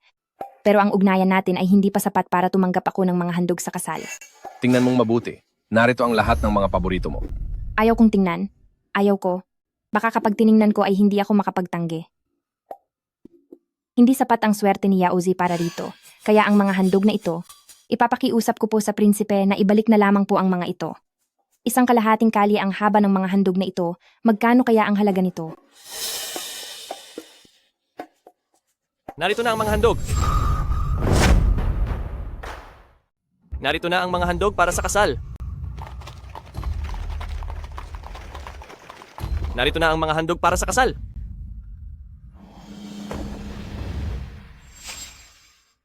Pero ang ugnayan natin ay hindi pa sapat para tumanggap ako ng mga handog sa kasal. Tingnan mong mabuti. Narito ang lahat ng mga paborito mo. Ayaw kong tingnan. Ayaw ko. Baka kapag tiningnan ko ay hindi ako makapagtanggi. Hindi sapat ang swerte ni Yaozi para rito. Kaya ang mga handog na ito, ipapakiusap ko po sa prinsipe na ibalik na lamang po ang mga ito. Isang kalahating kali ang haba ng mga handog na ito, magkano kaya ang halaga nito? Narito na ang mga handog. Narito na ang mga handog para sa kasal. Narito na ang mga handog para sa kasal.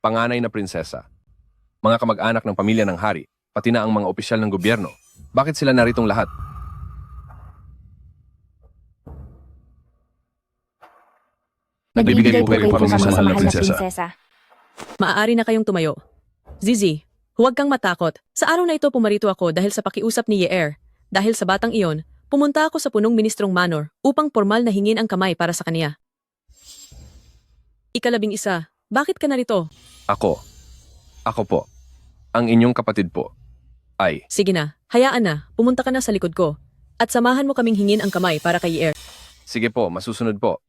Panganay na prinsesa. Mga kamag-anak ng pamilya ng hari, pati na ang mga opisyal ng gobyerno. Bakit sila naritong lahat? Nagbibigay po kayo kami sa sa mahal na prinsesa. prinsesa. Maaari na kayong tumayo. Zizi, huwag kang matakot. Sa araw na ito pumarito ako dahil sa pakiusap ni Yeer. Dahil sa batang iyon, pumunta ako sa punong ministrong Manor upang formal na hingin ang kamay para sa kaniya. Ika-11, bakit ka narito? Ako po, ang inyong kapatid po, ay... Sige na, hayaan na, pumunta ka na sa likod ko. At samahan mo kaming hingin ang kamay para kay Yeer. Sige po, masusunod po.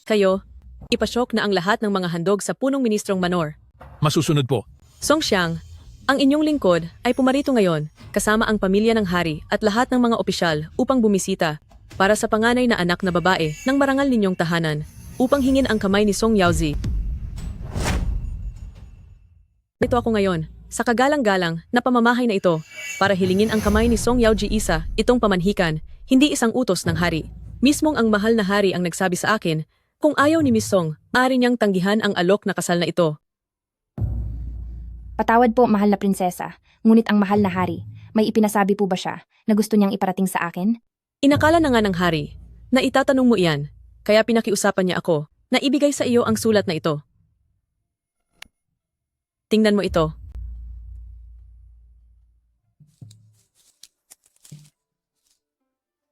Kayo, ipasyok na ang lahat ng mga handog sa punong ministrong Manor. Masusunod po. Song Xiang, ang inyong lingkod ay pumarito ngayon kasama ang pamilya ng hari at lahat ng mga opisyal upang bumisita para sa panganay na anak na babae ng marangal ninyong tahanan upang hingin ang kamay ni Song Yaozi. Ito ako ngayon, sa kagalang-galang na pamamahay na ito para hilingin ang kamay ni Song Yaoji Isa itong pamanhikan, hindi isang utos ng hari. Mismong ang mahal na hari ang nagsabi sa akin, kung ayaw ni Miss Song, maaari niyang tanggihan ang alok na kasal na ito. Patawad po, mahal na prinsesa. Ngunit ang mahal na hari, may ipinasabi po ba siya na gusto niyang iparating sa akin? Inakala na nga ng hari na itatanong mo iyan, kaya pinakiusapan niya ako na ibigay sa iyo ang sulat na ito. Tingnan mo ito.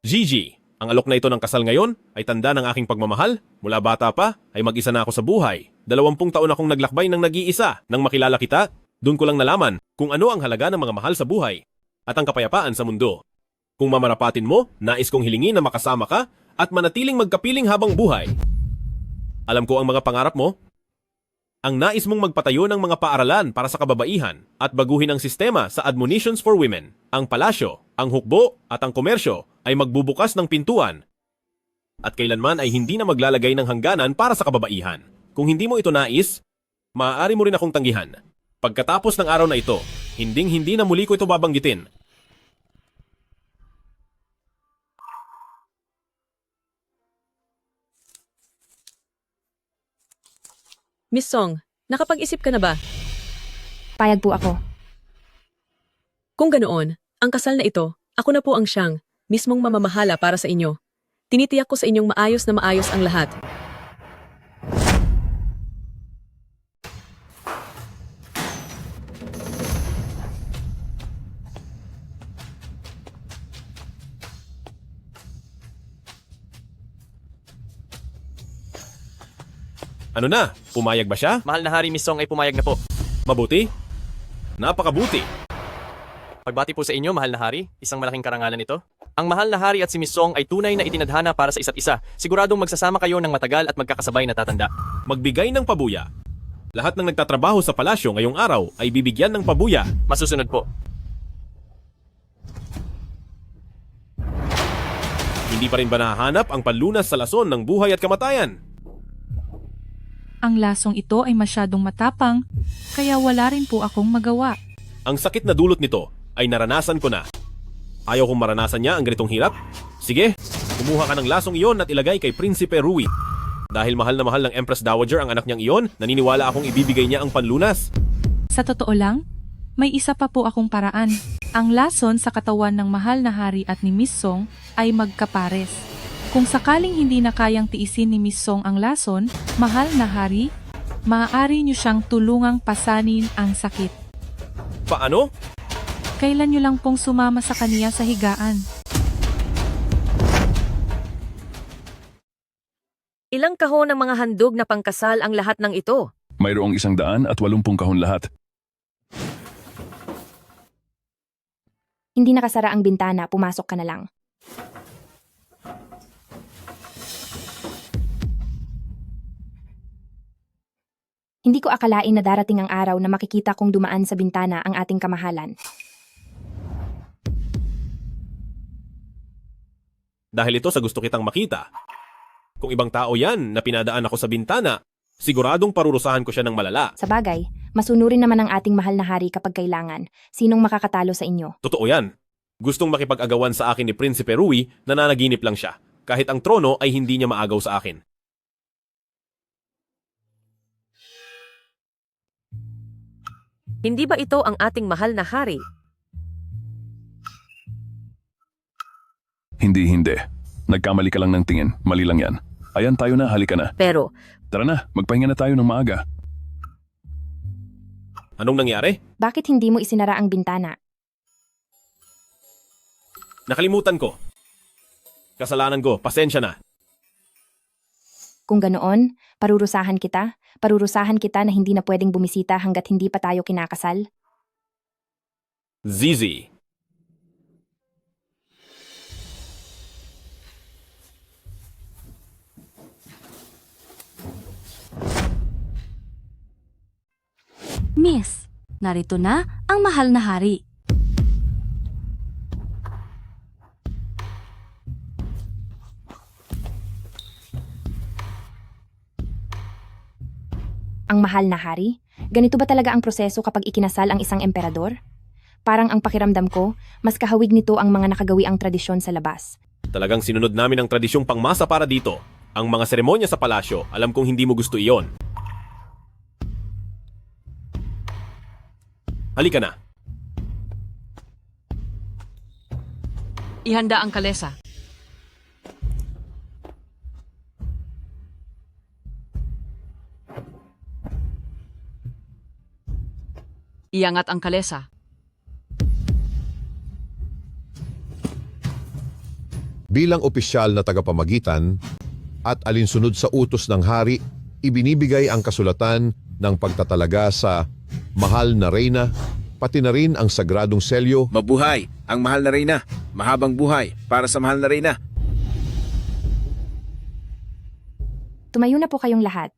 Gigi, ang alok na ito ng kasal ngayon ay tanda ng aking pagmamahal. Mula bata pa ay mag-isa na ako sa buhay. 20 taon akong naglakbay ng nag-iisa. Nang makilala kita, doon ko lang nalaman kung ano ang halaga ng mga mahal sa buhay at ang kapayapaan sa mundo. Kung mamarapatin mo, nais kong hilingin na makasama ka at manatiling magkapiling habang buhay. Alam ko ang mga pangarap mo. Ang nais mong magpatayo ng mga paaralan para sa kababaihan at baguhin ang sistema sa Admonitions for Women. Ang palasyo, ang hukbo at ang komersyo ay magbubukas ng pintuan At kailanman ay hindi na maglalagay ng hangganan para sa kababaihan. Kung hindi mo ito nais, maaari mo rin akong tanggihan. Pagkatapos ng araw na ito, hinding-hindi na muli ko ito babanggitin. Miss Song, nakapag-isip ka na ba? Payag po ako. Kung ganoon, ang kasal na ito, ako na po ang siyang, mismong mamamahala para sa inyo. Tinitiyak ko sa inyong maayos na maayos ang lahat. Ano na? Pumayag ba siya? Mahal na hari, Miss Song ay pumayag na po. Mabuti? Napakabuti. Pagbati po sa inyo, mahal na hari. Isang malaking karangalan ito. Ang mahal na hari at si Miss Song ay tunay na itinadhana para sa isa't isa. Siguradong magsasama kayo ng matagal at magkakasabay na tatanda. Magbigay ng pabuya. Lahat ng nagtatrabaho sa palasyo ngayong araw ay bibigyan ng pabuya. Masusunod po. Hindi pa rin ba nahahanap ang panlunas sa lason ng buhay at kamatayan? Ang lasong ito ay masyadong matapang, kaya wala rin po akong magawa. Ang sakit na dulot nito ay naranasan ko na. Ayaw kong maranasan niya ang ganitong hirap? Sige, kumuha ka ng lasong iyon at ilagay kay Prinsipe Rui. Dahil mahal na mahal ng Empress Dowager ang anak niyang iyon, naniniwala akong ibibigay niya ang panlunas. Sa totoo lang, may isa pa po akong paraan. Ang lason sa katawan ng mahal na hari at ni Miss Song ay magkapares. Kung sakaling hindi na kayang tiisin ni Miss Song ang lason, mahal na hari, maaari niyo siyang tulungang pasanin ang sakit. Paano? Kailan niyo lang pong sumama sa kaniya sa higaan. Ilang kahon ng mga handog na pangkasal ang lahat ng ito? Mayroong 180 kahon lahat. Hindi nakasara ang bintana, pumasok ka na lang. Hindi ko akalain na darating ang araw na makikita kong dumaan sa bintana ang ating kamahalan. Dahil ito sa gusto kitang makita. Kung ibang tao yan na pinadaan ako sa bintana, siguradong parurusahan ko siya ng malala. Sa bagay, masunurin naman ang ating mahal na hari kapag kailangan. Sinong makakatalo sa inyo? Totoo yan. Gustong makipag-agawan sa akin ni Prinsipe Rui, nananaginip lang siya. Kahit ang trono ay hindi niya maagaw sa akin. Hindi ba ito ang ating mahal na hari? Hindi. Nagkamali ka lang ng tingin. Mali lang yan. Ayan tayo na, halika na. Pero, Tara na, magpahinga na tayo ng maaga. Anong nangyari? Bakit hindi mo isinara ang bintana? Nakalimutan ko. Kasalanan ko, pasensya na. Kung ganoon, parurusahan kita na hindi na pwedeng bumisita hanggat hindi pa tayo kinakasal. Zizi. Miss, narito na ang mahal na hari. Ang mahal na hari? Ganito ba talaga ang proseso kapag ikinasal ang isang emperador? Parang ang pakiramdam ko, mas kahawig nito ang mga nakagawi ang tradisyon sa labas. Talagang sinunod namin ang tradisyong pangmasa para dito. Ang mga seremonya sa palasyo, alam kong hindi mo gusto iyon. Halika na. Ihanda ang kalesa. Iangat ang kalesa. Bilang opisyal na tagapamagitan at alinsunod sa utos ng hari, ibinibigay ang kasulatan ng pagtatalaga sa mahal na reyna, pati na rin ang sagradong selyo. Mabuhay ang mahal na reyna. Mahabang buhay para sa mahal na reyna. Tumayo na po kayong lahat.